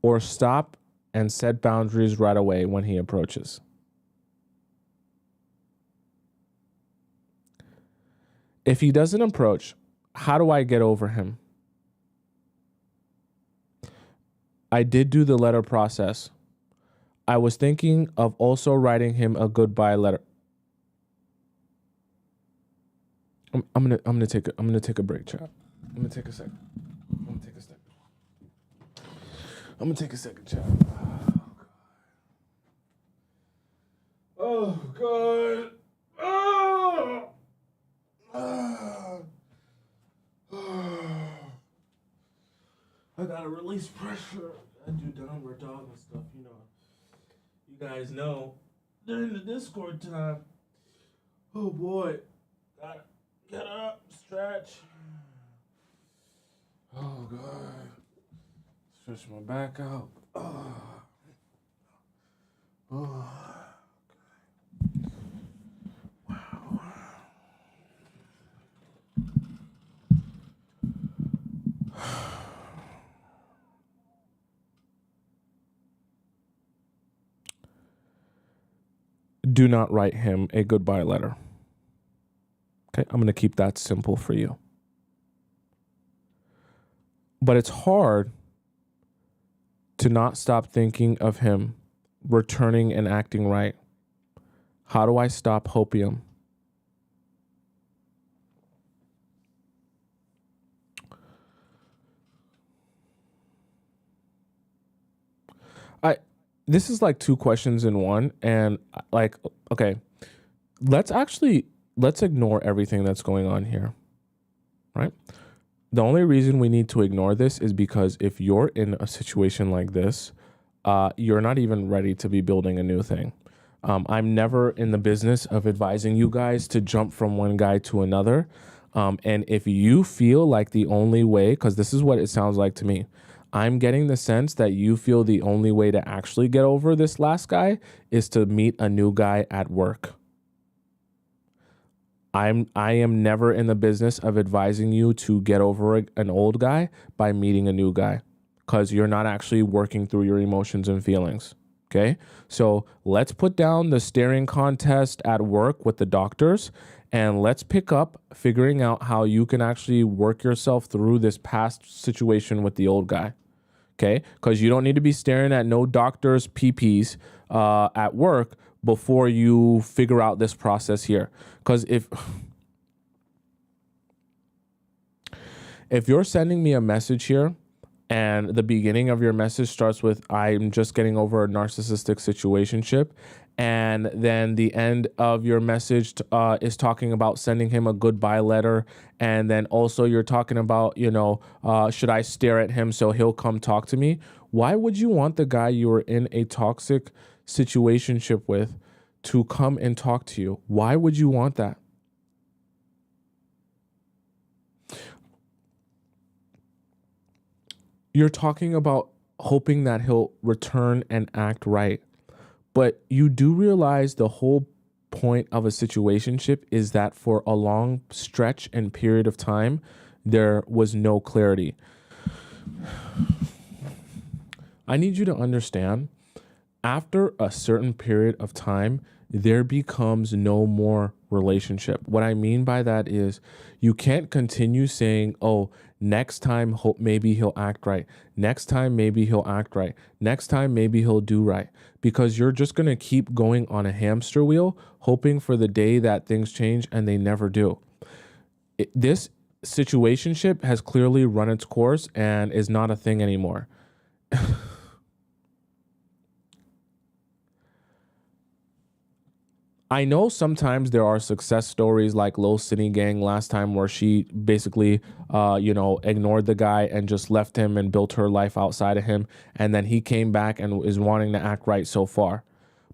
or stop and set boundaries right away when he approaches? If he doesn't approach, how do I get over him? I did do the letter process. I was thinking of also writing him a goodbye letter. I'm gonna take a break, chat. I'm gonna take a second. I'm gonna take a second, chat. Oh God. Oh. I gotta release pressure. I do downward dog and stuff, you know. You guys know during the Discord time. Oh boy. Gotta get up, stretch. Oh God. Stretch my back out. Oh. Oh. Wow. Do not write him a goodbye letter. Okay, I'm going to keep that simple for you. But it's hard to not stop thinking of him returning and acting right. How do I stop hopium? This is like 2 questions in one, and like, okay, let's ignore everything that's going on here, right? The only reason we need to ignore this is because if you're in a situation like this, you're not even ready to be building a new thing. I'm never in the business of advising you guys to jump from one guy to another. And if you feel like the only way, because this is what it sounds like to me, I'm getting the sense that you feel the only way to actually get over this last guy is to meet a new guy at work. I am never in the business of advising you to get over an old guy by meeting a new guy, because you're not actually working through your emotions and feelings. Okay, so let's put down the staring contest at work with the doctors and let's pick up figuring out how you can actually work yourself through this past situation with the old guy. Okay, because you don't need to be staring at no doctor's PPs at work before you figure out this process here. Because if you're sending me a message here and the beginning of your message starts with, I'm just getting over a narcissistic situationship. And then the end of your message is talking about sending him a goodbye letter. And then also you're talking about, should I stare at him so he'll come talk to me? Why would you want the guy you were in a toxic situationship with to come and talk to you? Why would you want that? You're talking about hoping that he'll return and act right. But you do realize the whole point of a situationship is that for a long stretch and period of time, there was no clarity. I need you to understand, after a certain period of time, there becomes no more relationship. What I mean by that is you can't continue saying, oh, next time, maybe he'll act right. Next time, maybe he'll act right. Next time, maybe he'll do right. Because you're just going to keep going on a hamster wheel, hoping for the day that things change, and they never do. This situationship has clearly run its course and is not a thing anymore. I know sometimes there are success stories like Lil City Gang last time, where she basically, ignored the guy and just left him and built her life outside of him. And then he came back and is wanting to act right so far.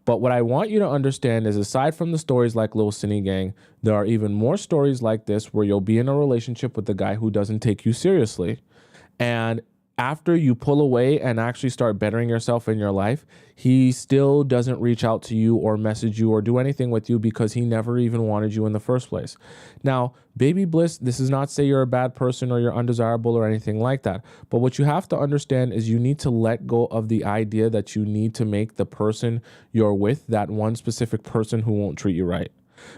But what I want you to understand is, aside from the stories like Lil City Gang, there are even more stories like this where you'll be in a relationship with a guy who doesn't take you seriously. And after you pull away and actually start bettering yourself in your life, he still doesn't reach out to you or message you or do anything with you because he never even wanted you in the first place. Now, baby bliss, this does not say you're a bad person or you're undesirable or anything like that. But what you have to understand is you need to let go of the idea that you need to make the person you're with that one specific person who won't treat you right.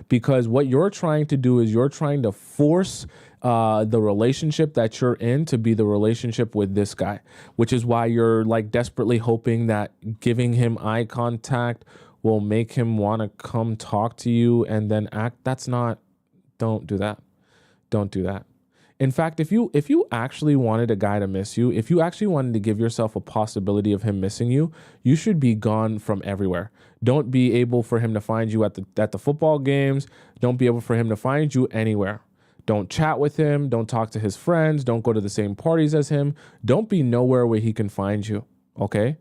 Because what you're trying to do is you're trying to force the relationship that you're in to be the relationship with this guy, which is why you're like desperately hoping that giving him eye contact will make him want to come talk to you and then act. Don't do that. Don't do that. In fact, if you actually wanted a guy to miss you, if you actually wanted to give yourself a possibility of him missing you, you should be gone from everywhere. Don't be able for him to find you at the football games. Don't be able for him to find you anywhere. Don't chat with him. Don't talk to his friends. Don't go to the same parties as him. Don't be nowhere where he can find you, okay?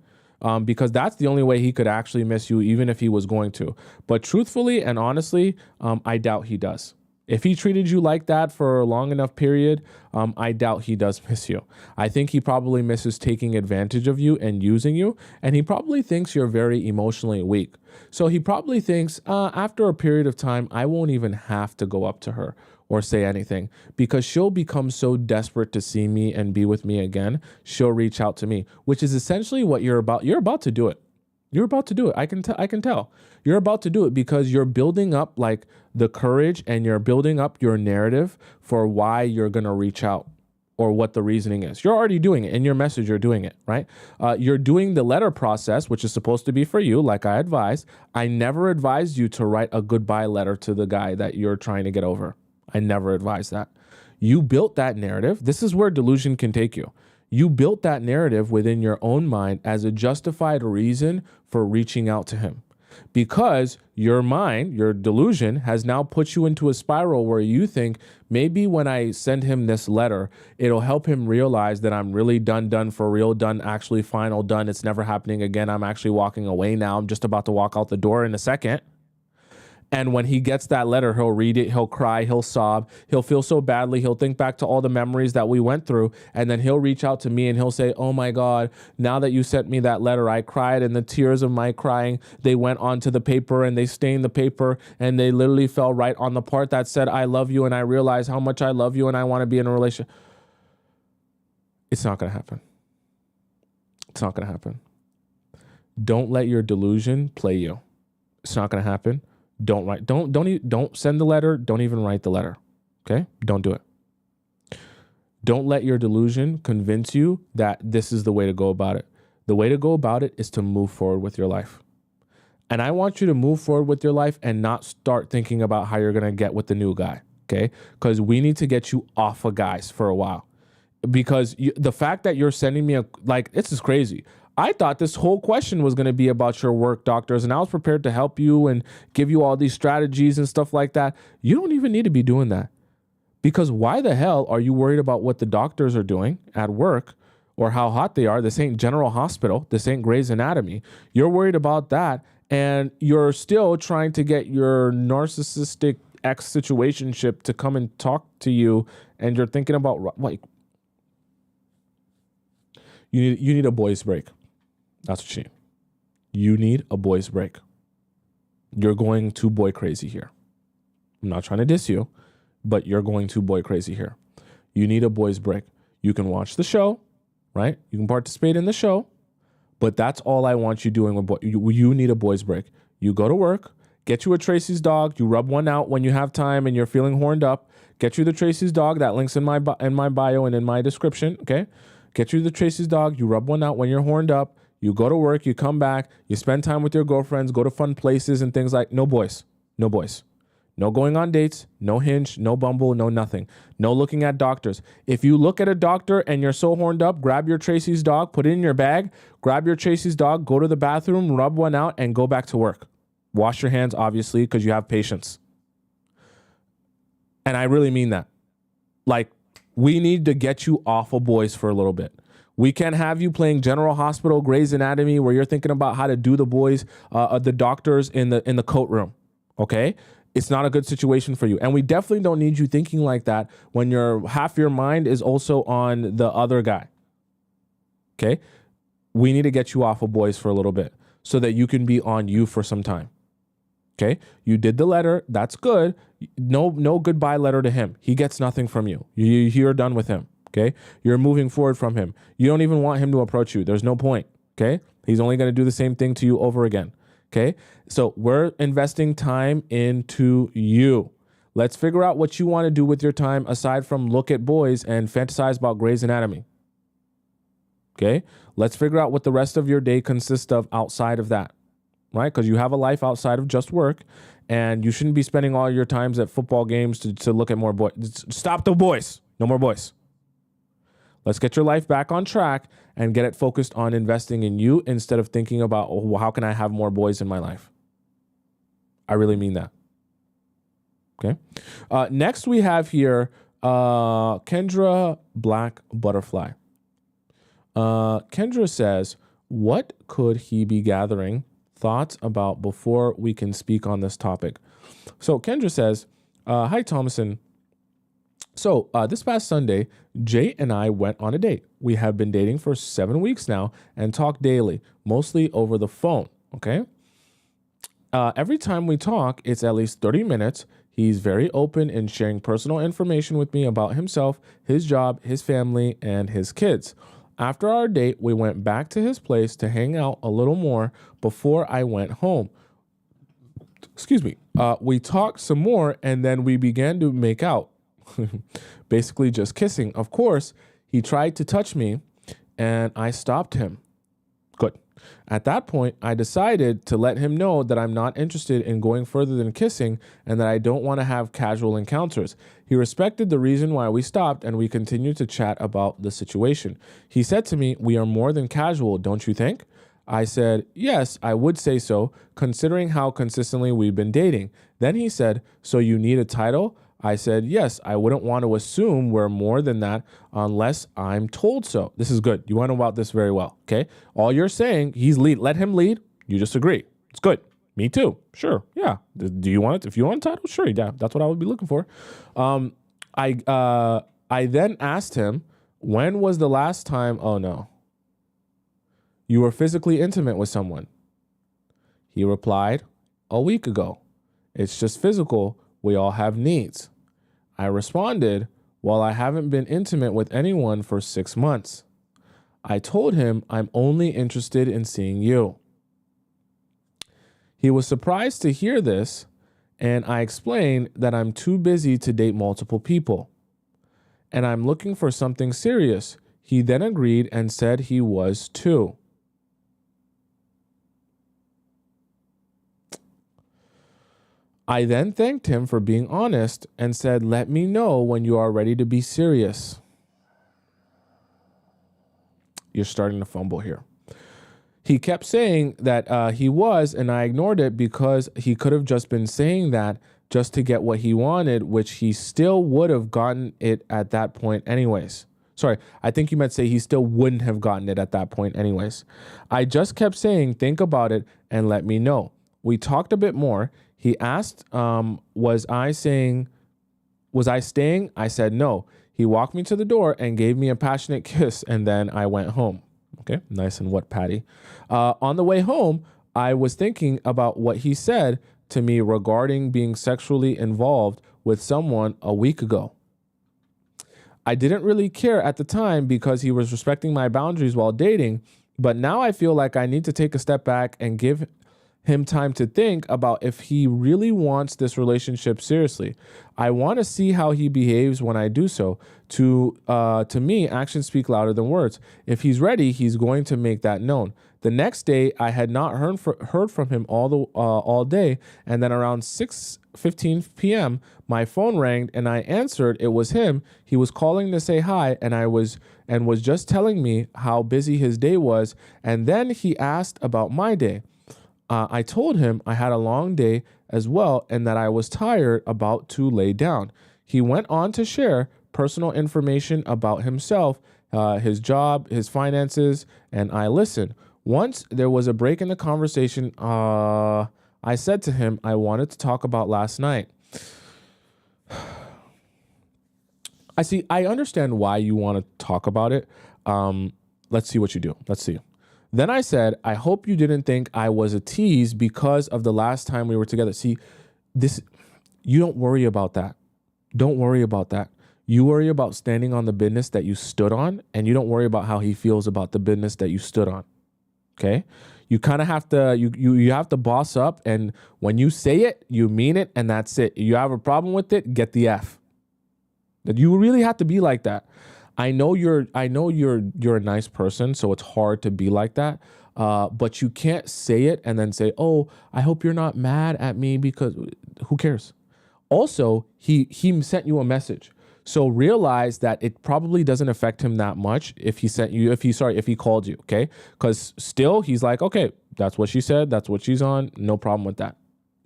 Because that's the only way he could actually miss you, even if he was going to. But truthfully and honestly, I doubt he does. If he treated you like that for a long enough period, I doubt he does miss you. I think he probably misses taking advantage of you and using you, and he probably thinks you're very emotionally weak. So he probably thinks, after a period of time, I won't even have to go up to her or say anything, because she'll become so desperate to see me and be with me again, she'll reach out to me, which is essentially what you're about. You're about to do it. You're about to do it. I can tell. You're about to do it because you're building up like the courage and you're building up your narrative for why you're going to reach out or what the reasoning is. You're already doing it in your message. You're doing it, right? You're doing the letter process, which is supposed to be for you, like I advised. I never advised you to write a goodbye letter to the guy that you're trying to get over. I never advised that. You built that narrative. This is where delusion can take you. You built that narrative within your own mind as a justified reason for reaching out to him. Because your mind, your delusion, has now put you into a spiral where you think maybe when I send him this letter, it'll help him realize that I'm really done for real, done, actually final, done. It's never happening again. I'm actually walking away now. I'm just about to walk out the door in a second. And when he gets that letter, he'll read it, he'll cry, he'll sob, he'll feel so badly, he'll think back to all the memories that we went through, and then he'll reach out to me and he'll say, oh my God, now that you sent me that letter, I cried, and the tears of my crying, they went onto the paper and they stained the paper, and they literally fell right on the part that said, I love you, and I realize how much I love you and I want to be in a relationship. It's not going to happen. It's not going to happen. Don't let your delusion play you. It's not going to happen. Don't send the letter. Don't even write the letter. Okay? Don't do it. Don't let your delusion convince you that this is the way to go about it. The way to go about it is to move forward with your life. And I want you to move forward with your life and not start thinking about how you're going to get with the new guy. Okay? Because we need to get you off of guys for a while. because the fact that you're sending me this is crazy. I thought this whole question was going to be about your work, doctors, and I was prepared to help you and give you all these strategies and stuff like that. You don't even need to be doing that, because why the hell are you worried about what the doctors are doing at work or how hot they are? This ain't General Hospital. This ain't Grey's Anatomy. You're worried about that, and you're still trying to get your narcissistic ex-situationship to come and talk to you, and you're thinking about, like, you need a boys break. That's what you need. You need a boys break. You're going too boy crazy here. I'm not trying to diss you, but you're going too boy crazy here. You need a boys break. You can watch the show, right? You can participate in the show, but that's all I want you doing with boy. You need a boys break. You go to work, get you a Tracy's dog. You rub one out when you have time and you're feeling horned up. Get you the Tracy's dog. That link's in my bio and in my description. Okay, get you the Tracy's dog. You rub one out when you're horned up. You go to work. You come back. You spend time with your girlfriends. Go to fun places and things like no boys. No going on dates, no Hinge, no Bumble, no nothing. No looking at doctors. If you look at a doctor and you're so horned up, grab your Tracy's dog, put it in your bag, grab your Tracy's dog, go to the bathroom, rub one out, and go back to work. Wash your hands, obviously, because you have patience. And I really mean that. Like, we need to get you off of boys for a little bit. We can't have you playing General Hospital, Grey's Anatomy, where you're thinking about how to do the boys, the doctors in the coat room, okay? It's not a good situation for you. And we definitely don't need you thinking like that when half your mind is also on the other guy. Okay? We need to get you off of boys for a little bit so that you can be on you for some time. Okay? You did the letter. That's good. No goodbye letter to him. He gets nothing from you. You're done with him. Okay? You're moving forward from him. You don't even want him to approach you. There's no point. Okay? He's only going to do the same thing to you over again. Okay, so we're investing time into you. Let's figure out what you want to do with your time aside from look at boys and fantasize about Grey's Anatomy. Okay, let's figure out what the rest of your day consists of outside of that, right? Because you have a life outside of just work, and you shouldn't be spending all your times at football games to look at more boys. Stop the boys. No more boys. Let's get your life back on track and get it focused on investing in you instead of thinking about, oh, how can I have more boys in my life? I really mean that. Okay. Next we have here Kendra Black Butterfly. Kendra says, what could he be gathering thoughts about before we can speak on this topic? So Kendra says, hi, Tomisin. So this past Sunday, Jay and I went on a date. We have been dating for 7 weeks now and talk daily, mostly over the phone, okay? Every time we talk, it's at least 30 minutes. He's very open in sharing personal information with me about himself, his job, his family, and his kids. After our date, we went back to his place to hang out a little more before I went home. Excuse me. We talked some more and then we began to make out. Basically just kissing. Of course, he tried to touch me and I stopped him. Good. At that point, I decided to let him know that I'm not interested in going further than kissing and that I don't want to have casual encounters. He respected the reason why we stopped and we continued to chat about the situation. He said to me, "We are more than casual, don't you think?" I said, "Yes, I would say so, considering how consistently we've been dating." Then he said, "So you need a title?" I said, "Yes, I wouldn't want to assume we're more than that unless I'm told so." This is good. You want to know about this very well, okay? All you're saying, he's lead. Let him lead. You just agree. It's good. Me too. Sure. Yeah. Do you want it? If you want a title, sure. Yeah. That's what I would be looking for. I then asked him, when was the last time, oh no, you were physically intimate with someone? He replied, a week ago. It's just physical. We all have needs. I responded, well, I haven't been intimate with anyone for 6 months. I told him I'm only interested in seeing you. He was surprised to hear this, and I explained that I'm too busy to date multiple people, and I'm looking for something serious. He then agreed and said he was too. I then thanked him for being honest and said, let me know when you are ready to be serious. You're starting to fumble here. He kept saying that he was, and I ignored it because he could have just been saying that just to get what he wanted, which he still would have gotten it at that point anyways. Sorry, I think you meant say he still wouldn't have gotten it at that point anyways. I just kept saying, think about it and let me know. We talked a bit more. He asked, was I staying? I said no. He walked me to the door and gave me a passionate kiss, and then I went home. Okay, nice and wet, Patty. On the way home, I was thinking about what he said to me regarding being sexually involved with someone a week ago. I didn't really care at the time because he was respecting my boundaries while dating, but now I feel like I need to take a step back and give him time to think about if he really wants this relationship seriously. I want to see how he behaves when I do so. To me, actions speak louder than words. If he's ready, he's going to make that known. The next day, I had not heard from him all day, and then around 6:15 p.m., my phone rang and I answered. It was him. He was calling to say hi, and was just telling me how busy his day was, and then he asked about my day. I told him I had a long day as well and that I was tired, about to lay down. He went on to share personal information about himself, his job, his finances, and I listened. Once there was a break in the conversation, I said to him, I wanted to talk about last night. I understand why you want to talk about it. Let's see what you do. Let's see. Then I said, I hope you didn't think I was a tease because of the last time we were together. See, you don't worry about that. Don't worry about that. You worry about standing on the business that you stood on, and you don't worry about how he feels about the business that you stood on. Okay? You kind of have to, you have to boss up, and when you say it, you mean it, and that's it. You have a problem with it, get the F. That you really have to be like that. I know you're a nice person, so it's hard to be like that. But you can't say it and then say, "Oh, I hope you're not mad at me," because who cares? Also, he sent you a message, so realize that it probably doesn't affect him that much if he called you, okay? Because still he's like, okay, that's what she said, that's what she's on, no problem with that.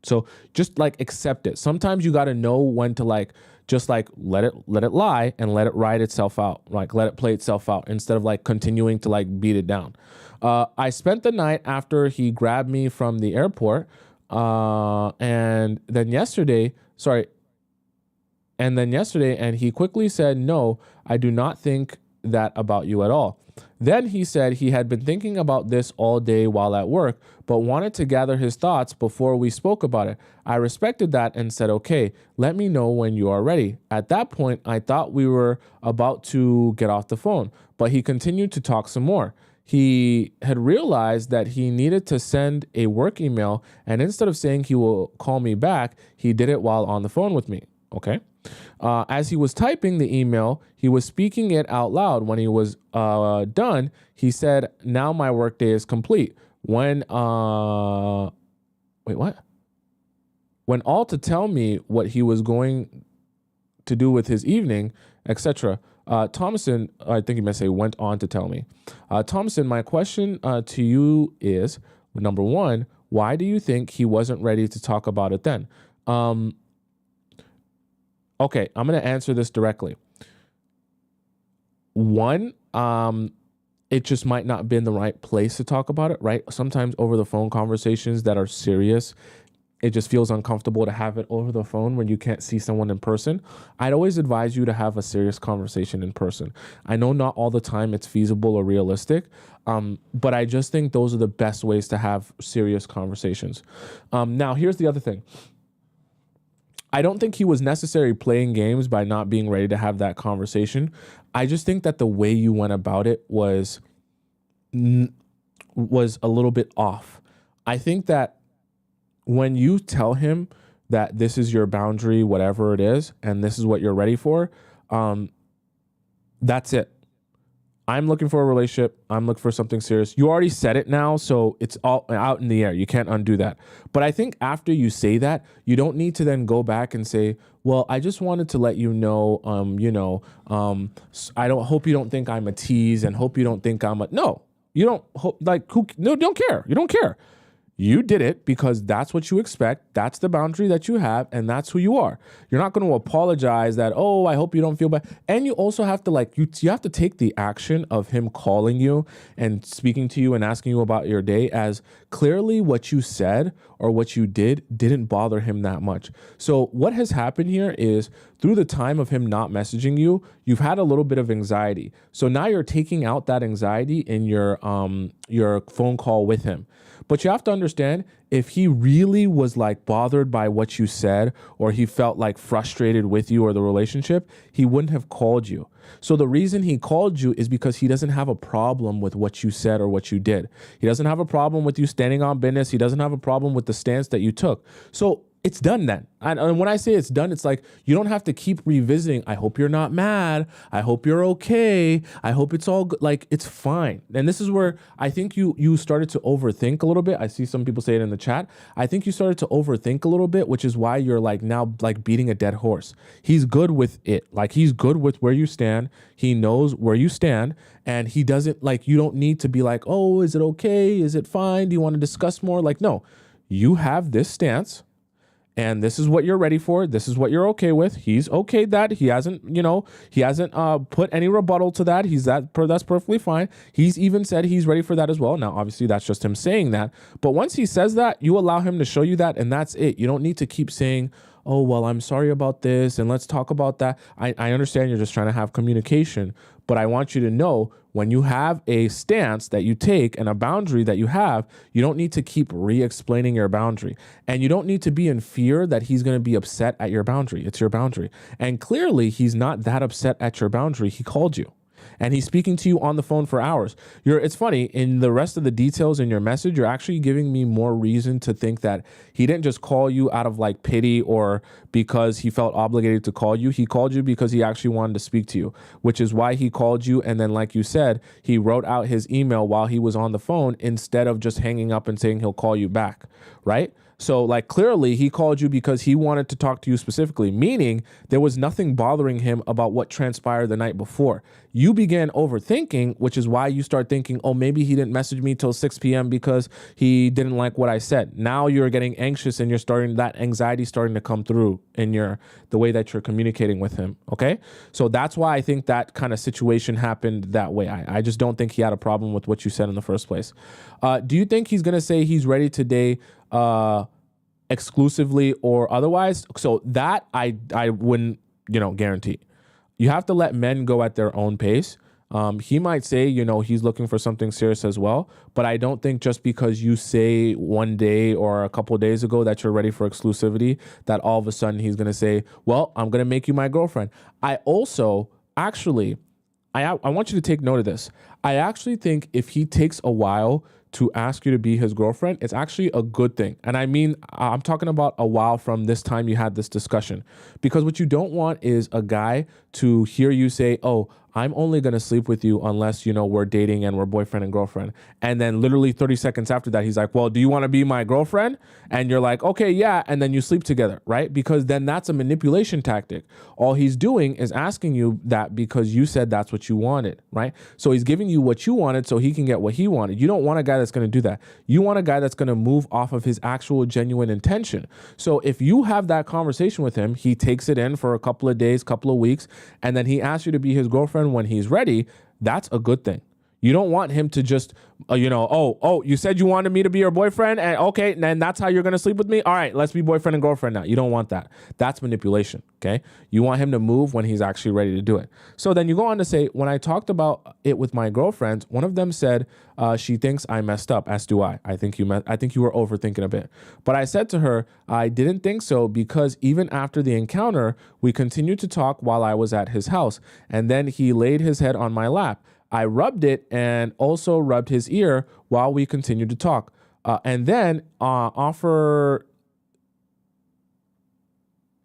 So just like accept it. Sometimes you got to know when to just let it lie and let it ride itself out. Like let it play itself out instead of continuing to beat it down. I spent the night after he grabbed me from the airport. And then yesterday, and he quickly said, no, I do not think that about you at all. Then he said he had been thinking about this all day while at work, but wanted to gather his thoughts before we spoke about it. I respected that and said, okay, let me know when you are ready. At that point, I thought we were about to get off the phone, but he continued to talk some more. He had realized that he needed to send a work email, and instead of saying he will call me back, he did it while on the phone with me. Okay. As he was typing the email, he was speaking it out loud. When he was done, he said, now my workday is complete. When all to tell me what he was going to do with his evening, etc. Tomisin, I think he meant say, went on to tell me. Tomisin, my question to you is, number one, why do you think he wasn't ready to talk about it then? Okay, I'm going to answer this directly. One, it just might not been the right place to talk about it, right? Sometimes over the phone conversations that are serious, it just feels uncomfortable to have it over the phone when you can't see someone in person. I'd always advise you to have a serious conversation in person. I know not all the time it's feasible or realistic, but I just think those are the best ways to have serious conversations. Now, here's the other thing. I don't think he was necessarily playing games by not being ready to have that conversation. I just think that the way you went about it was a little bit off. I think that when you tell him that this is your boundary, whatever it is, and this is what you're ready for, that's it. I'm looking for a relationship. I'm looking for something serious. You already said it now, so it's all out in the air. You can't undo that. But I think after you say that, you don't need to then go back and say, well, I just wanted to let you know, I hope you don't think I'm a tease and hope you don't think I'm a, no, you don't no, don't care. You don't care. You did it because that's what you expect. That's the boundary that you have, and that's who you are. You're not going to apologize that, oh, I hope you don't feel bad. And you also have to you have to take the action of him calling you and speaking to you and asking you about your day as clearly what you said or what you didn't bother him that much. So what has happened here is through the time of him not messaging you, you've had a little bit of anxiety. So now you're taking out that anxiety in your phone call with him. But you have to understand, if he really was like bothered by what you said, or he felt like frustrated with you or the relationship, he wouldn't have called you. So the reason he called you is because he doesn't have a problem with what you said or what you did. He doesn't have a problem with you standing on business. He doesn't have a problem with the stance that you took. So it's done then. And when I say it's done, it's like you don't have to keep revisiting. I hope you're not mad. I hope you're okay. I hope it's all good. Like, it's fine. And this is where I think you started to overthink a little bit. I see some people say it in the chat. I think you started to overthink a little bit, which is why you're like now like beating a dead horse. He's good with it. Like, he's good with where you stand. He knows where you stand, and he doesn't like, you don't need to be like, oh, is it okay? Is it fine? Do you want to discuss more? Like, no, you have this stance. And this is what you're ready for. This is what you're okay with. He's okayed that. He hasn't put any rebuttal to that. That's perfectly fine. He's even said he's ready for that as well. Now, obviously, that's just him saying that. But once he says that, you allow him to show you that, and that's it. You don't need to keep saying, oh, well, I'm sorry about this, and let's talk about that. I understand you're just trying to have communication, but I want you to know when you have a stance that you take and a boundary that you have, you don't need to keep re-explaining your boundary. And you don't need to be in fear that he's going to be upset at your boundary. It's your boundary. And clearly, he's not that upset at your boundary. He called you. And he's speaking to you on the phone for hours. It's funny, in the rest of the details in your message, you're actually giving me more reason to think that he didn't just call you out of like pity or because he felt obligated to call you. He called you because he actually wanted to speak to you, which is why he called you. And then, like you said, he wrote out his email while he was on the phone instead of just hanging up and saying he'll call you back, right? So like clearly he called you because he wanted to talk to you specifically, meaning there was nothing bothering him about what transpired the night before. You began overthinking, which is why you start thinking, oh, maybe he didn't message me till 6 p.m. because he didn't like what I said. Now you're getting anxious and that anxiety starting to come through in the way that you're communicating with him. Okay. So that's why I think that kind of situation happened that way. I just don't think he had a problem with what you said in the first place. Do you think he's going to say he's ready today, exclusively or otherwise? So that I wouldn't, guarantee. You have to let men go at their own pace. He might say, he's looking for something serious as well, but I don't think just because you say one day or a couple of days ago that you're ready for exclusivity, that all of a sudden he's going to say, well, I'm going to make you my girlfriend. I also actually, I want you to take note of this. I actually think if he takes a while to ask you to be his girlfriend, it's actually a good thing. And I mean, I'm talking about a while from this time you had this discussion, because what you don't want is a guy to hear you say, oh, I'm only going to sleep with you unless, we're dating and we're boyfriend and girlfriend. And then literally 30 seconds after that, he's like, well, do you want to be my girlfriend? And you're like, okay, yeah. And then you sleep together, right? Because then that's a manipulation tactic. All he's doing is asking you that because you said that's what you wanted, right? So he's giving you what you wanted so he can get what he wanted. You don't want a guy that's going to do that. You want a guy that's going to move off of his actual genuine intention. So if you have that conversation with him, he takes it in for a couple of days, couple of weeks, and then he asks you to be his girlfriend when he's ready. That's a good thing. You don't want him to just, you said you wanted me to be your boyfriend, and okay, then that's how you're going to sleep with me? All right, let's be boyfriend and girlfriend now. You don't want that. That's manipulation, okay? You want him to move when he's actually ready to do it. So then you go on to say, when I talked about it with my girlfriends, one of them said she thinks I messed up, as do I. I think you were overthinking a bit. But I said to her, I didn't think so, because even after the encounter, we continued to talk while I was at his house, and then he laid his head on my lap. I rubbed it and also rubbed his ear while we continued to talk. And then offer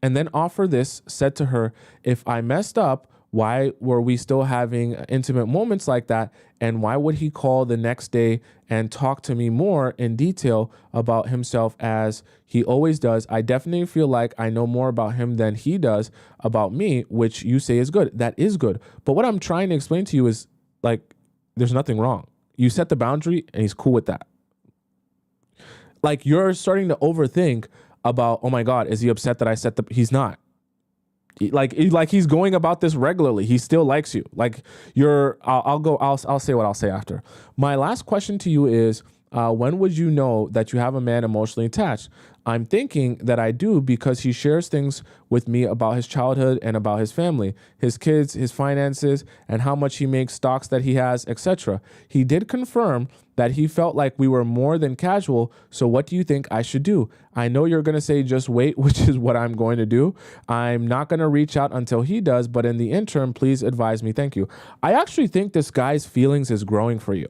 this, said to her, if I messed up, Why were we still having intimate moments like that? And why would he call the next day and talk to me more in detail about himself as he always does? I definitely feel like I know more about him than he does about me, which you say is good. That is good. But what I'm trying to explain to you is like, there's nothing wrong. You set the boundary and he's cool with that. Like, you're starting to overthink about, oh my God, is he upset that I set he's not. Like he's going about this regularly. He still likes you. Like, I'll say what I'll say after. My last question to you is, when would you know that you have a man emotionally attached? I'm thinking that I do because he shares things with me about his childhood and about his family, his kids, his finances, and how much he makes, stocks that he has, etc. He did confirm that he felt like we were more than casual. So what do you think I should do? I know you're going to say just wait, which is what I'm going to do. I'm not going to reach out until he does, but in the interim, please advise me. Thank you. I actually think this guy's feelings is growing for you.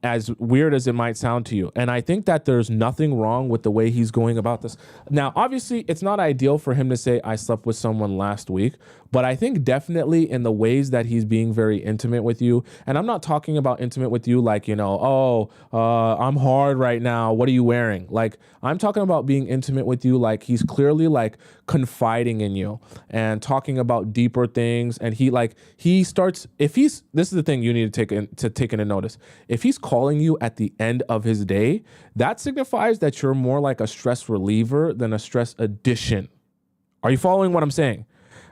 As weird as it might sound to you. And I think that there's nothing wrong with the way he's going about this. Now, obviously, it's not ideal for him to say, I slept with someone last week, but I think definitely in the ways that he's being very intimate with you. And I'm not talking about intimate with you like, I'm hard right now. What are you wearing? Like, I'm talking about being intimate with you like he's clearly like confiding in you and talking about deeper things. And he starts, this is the thing you need to take into notice. If he's calling you at the end of his day, that signifies that you're more like a stress reliever than a stress addition. Are you following what I'm saying?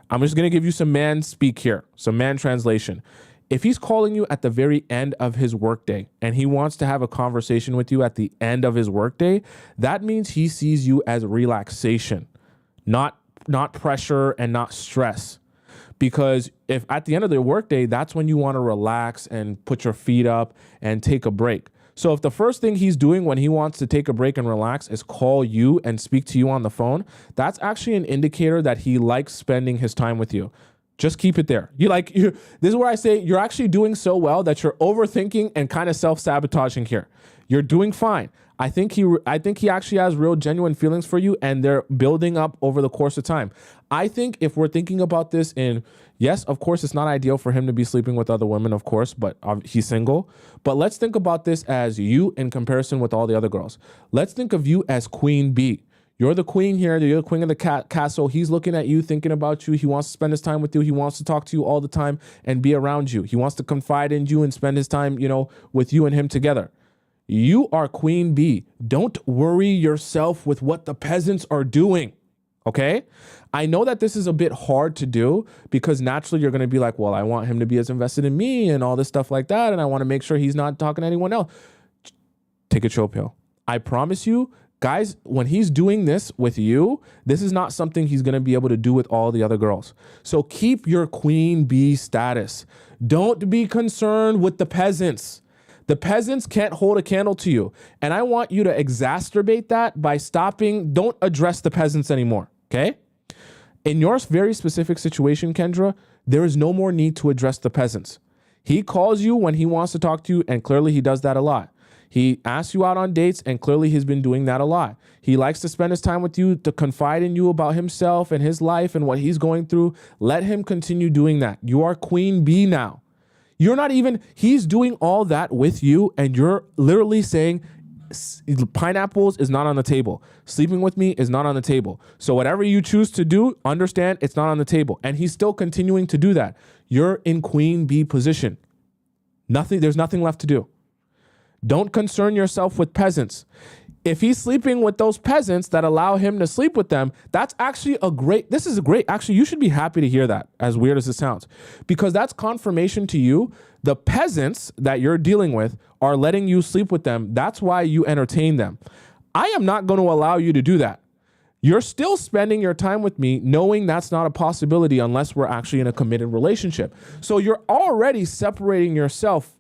I'm just going to give you some man speak here, some man translation. If he's calling you at the very end of his workday and he wants to have a conversation with you at the end of his workday, that means he sees you as relaxation, not pressure and not stress. Because if at the end of the workday, that's when you want to relax and put your feet up and take a break. So if the first thing he's doing when he wants to take a break and relax is call you and speak to you on the phone, that's actually an indicator that he likes spending his time with you. Just keep it there. This is where I say you're actually doing so well that you're overthinking and kind of self-sabotaging here. You're doing fine. I think he actually has real genuine feelings for you, and they're building up over the course of time. I think if we're thinking about this yes, of course, it's not ideal for him to be sleeping with other women, of course, but he's single. But let's think about this as you in comparison with all the other girls. Let's think of you as queen bee. You're the queen here. You're the queen of the castle. He's looking at you, thinking about you. He wants to spend his time with you. He wants to talk to you all the time and be around you. He wants to confide in you and spend his time, with you and him together. You are queen bee. Don't worry yourself with what the peasants are doing. Okay? I know that this is a bit hard to do because naturally you're going to be like, well, I want him to be as invested in me and all this stuff like that. And I want to make sure he's not talking to anyone else. Take a chill pill. I promise you, guys, when he's doing this with you, this is not something he's going to be able to do with all the other girls. So keep your queen bee status. Don't be concerned with the peasants. The peasants can't hold a candle to you. And I want you to exacerbate that by don't address the peasants anymore, okay? In your very specific situation, Kendra, there is no more need to address the peasants. He calls you when he wants to talk to you, and clearly he does that a lot. He asks you out on dates, and clearly he's been doing that a lot. He likes to spend his time with you, to confide in you about himself and his life and what he's going through. Let him continue doing that. You are queen bee now. He's doing all that with you, and you're literally saying, pineapples is not on the table. Sleeping with me is not on the table. So whatever you choose to do, understand it's not on the table. And he's still continuing to do that. You're in queen bee position. There's nothing left to do. Don't concern yourself with peasants. If he's sleeping with those peasants that allow him to sleep with them, that's actually actually, you should be happy to hear that, as weird as it sounds, because that's confirmation to you. The peasants that you're dealing with are letting you sleep with them. That's why you entertain them. I am not going to allow you to do that. You're still spending your time with me knowing that's not a possibility unless we're actually in a committed relationship. So you're already separating yourself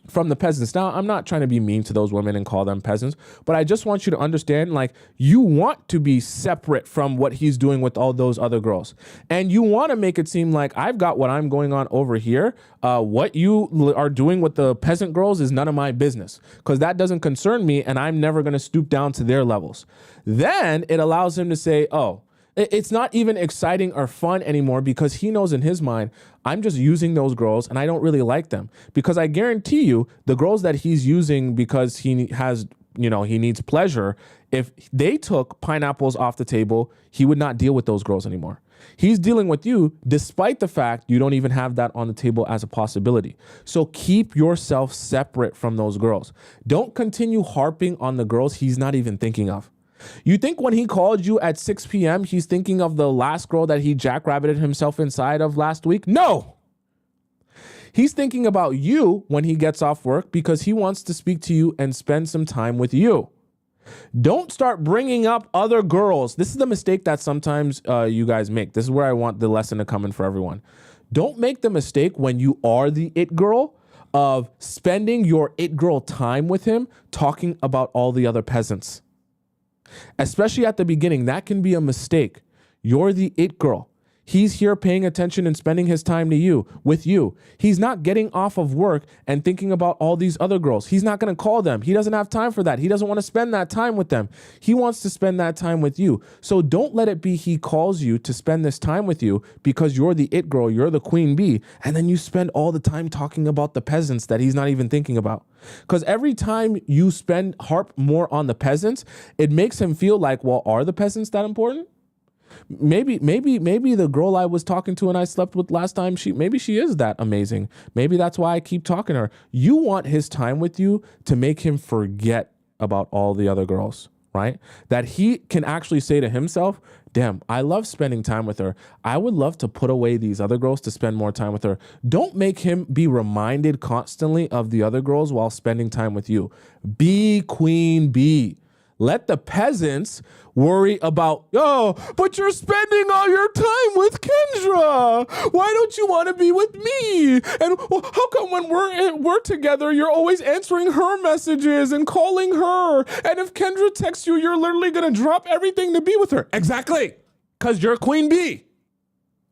from the peasants. Now, I'm not trying to be mean to those women and call them peasants, but I just want you to understand, you want to be separate from what he's doing with all those other girls. And you want to make it seem like I've got what I'm going on over here. What you are doing with the peasant girls is none of my business, because that doesn't concern me, and I'm never going to stoop down to their levels. Then it allows him to say, oh, it's not even exciting or fun anymore, because he knows in his mind, I'm just using those girls and I don't really like them. Because I guarantee you, the girls that he's using because he has, he needs pleasure, if they took pineapples off the table, he would not deal with those girls anymore. He's dealing with you despite the fact you don't even have that on the table as a possibility. So keep yourself separate from those girls. Don't continue harping on the girls he's not even thinking of. You think when he called you at 6 p.m., he's thinking of the last girl that he jackrabbited himself inside of last week? No. He's thinking about you when he gets off work because he wants to speak to you and spend some time with you. Don't start bringing up other girls. This is the mistake that sometimes you guys make. This is where I want the lesson to come in for everyone. Don't make the mistake when you are the it girl of spending your it girl time with him talking about all the other peasants. Especially at the beginning, that can be a mistake. You're the it girl. He's here paying attention and spending his time with you. He's not getting off of work and thinking about all these other girls. He's not going to call them. He doesn't have time for that. He doesn't want to spend that time with them. He wants to spend that time with you. So don't let it be he calls you to spend this time with you because you're the it girl, you're the queen bee, and then you spend all the time talking about the peasants that he's not even thinking about. Because every time you harp more on the peasants, it makes him feel like, well, are the peasants that important? Maybe the girl I was talking to and I slept with last time, maybe she is that amazing. Maybe that's why I keep talking to her. You want his time with you to make him forget about all the other girls, right? That he can actually say to himself, damn, I love spending time with her. I would love to put away these other girls to spend more time with her. Don't make him be reminded constantly of the other girls while spending time with you. Be queen bee. Let the peasants worry about, but you're spending all your time with Kendra. Why don't you want to be with me? And how come when we're together, you're always answering her messages and calling her? And if Kendra texts you, you're literally going to drop everything to be with her. Exactly. Because you're queen bee.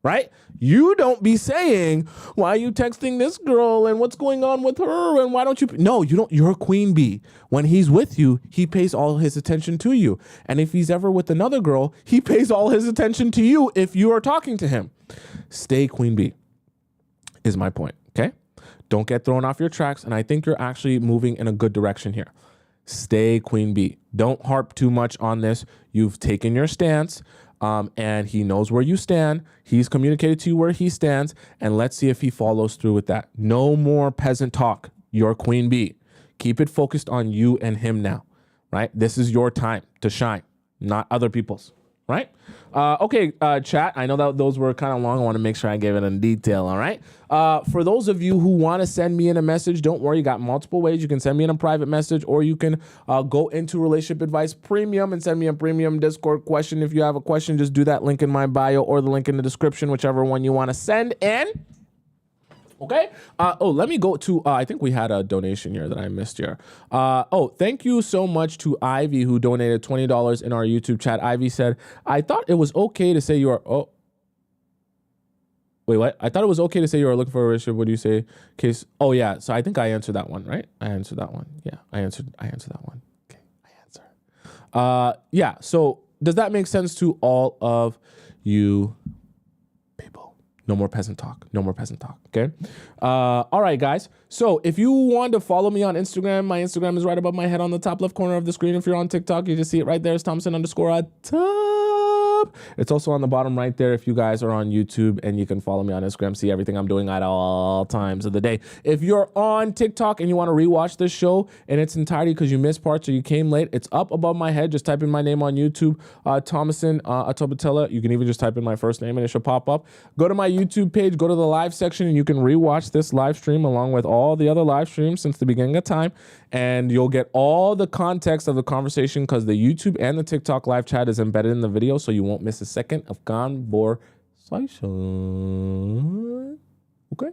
Right? You don't be saying, why are you texting this girl and what's going on with her and why don't you? No, you don't. You're a queen bee. When he's with you, he pays all his attention to you. And if he's ever with another girl, he pays all his attention to you if you are talking to him. Stay queen bee is my point. Okay? Don't get thrown off your tracks. And I think you're actually moving in a good direction here. Stay queen bee. Don't harp too much on this. You've taken your stance. And he knows where you stand. He's communicated to you where he stands. And let's see if he follows through with that. No more peasant talk. You're queen bee. Keep it focused on you and him now, right? This is your time to shine, not other people's, right? Okay, chat. I know that those were kind of long. I want to make sure I gave it in detail, all right? For those of you who want to send me in a message, don't worry. You got multiple ways. You can send me in a private message, or you can go into Relationship Advice Premium and send me a premium Discord question. If you have a question, just do that link in my bio or the link in the description, whichever one you want to send in. Okay. Let me go to, I think we had a donation here that I missed here. Thank you so much to Ivy who donated $20 in our YouTube chat. Ivy said, I thought it was okay to say you are, wait, what? I thought it was okay to say you are looking for a relationship. What do you say? Case. Oh yeah. So I think I answered that one, right? I answered that one. Yeah, I answered that one. Okay. I answered. Yeah. So does that make sense to all of you people? No more peasant talk. No more peasant talk. Okay. All right, guys. So if you want to follow me on Instagram, my Instagram is right above my head on the top left corner of the screen. If you're on TikTok, you just see it right there. It's Tomisin_Atop. It's also on the bottom right there if you guys are on YouTube, and you can follow me on Instagram, see everything I'm doing at all times of the day. If you're on TikTok and you want to rewatch this show in its entirety because you missed parts or you came late, it's up above my head. Just type in my name on YouTube, Tomisin, Atobatele. You can even just type in my first name and it should pop up. Go to my YouTube page, go to the live section, and you can rewatch this live stream along with all the other live streams since the beginning of time, and you'll get all the context of the conversation because the YouTube and the TikTok live chat is embedded in the video, so you won't miss a second of conversation. Okay.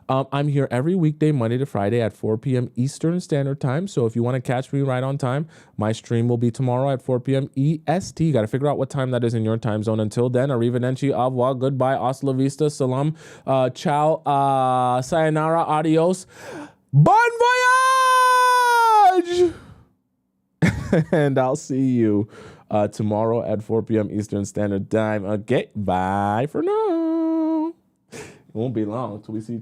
I'm here every weekday, Monday to Friday at 4 p.m. Eastern Standard Time. So if you want to catch me right on time, my stream will be tomorrow at 4 p.m. EST. You got to figure out what time that is in your time zone. Until then, arrivederci, au revoir, goodbye, hasta la vista, salam, ciao, sayonara, adios, bon voyage! And I'll see you tomorrow at 4 p.m. Eastern Standard Time. Okay, bye for now. won't be long till we see each other.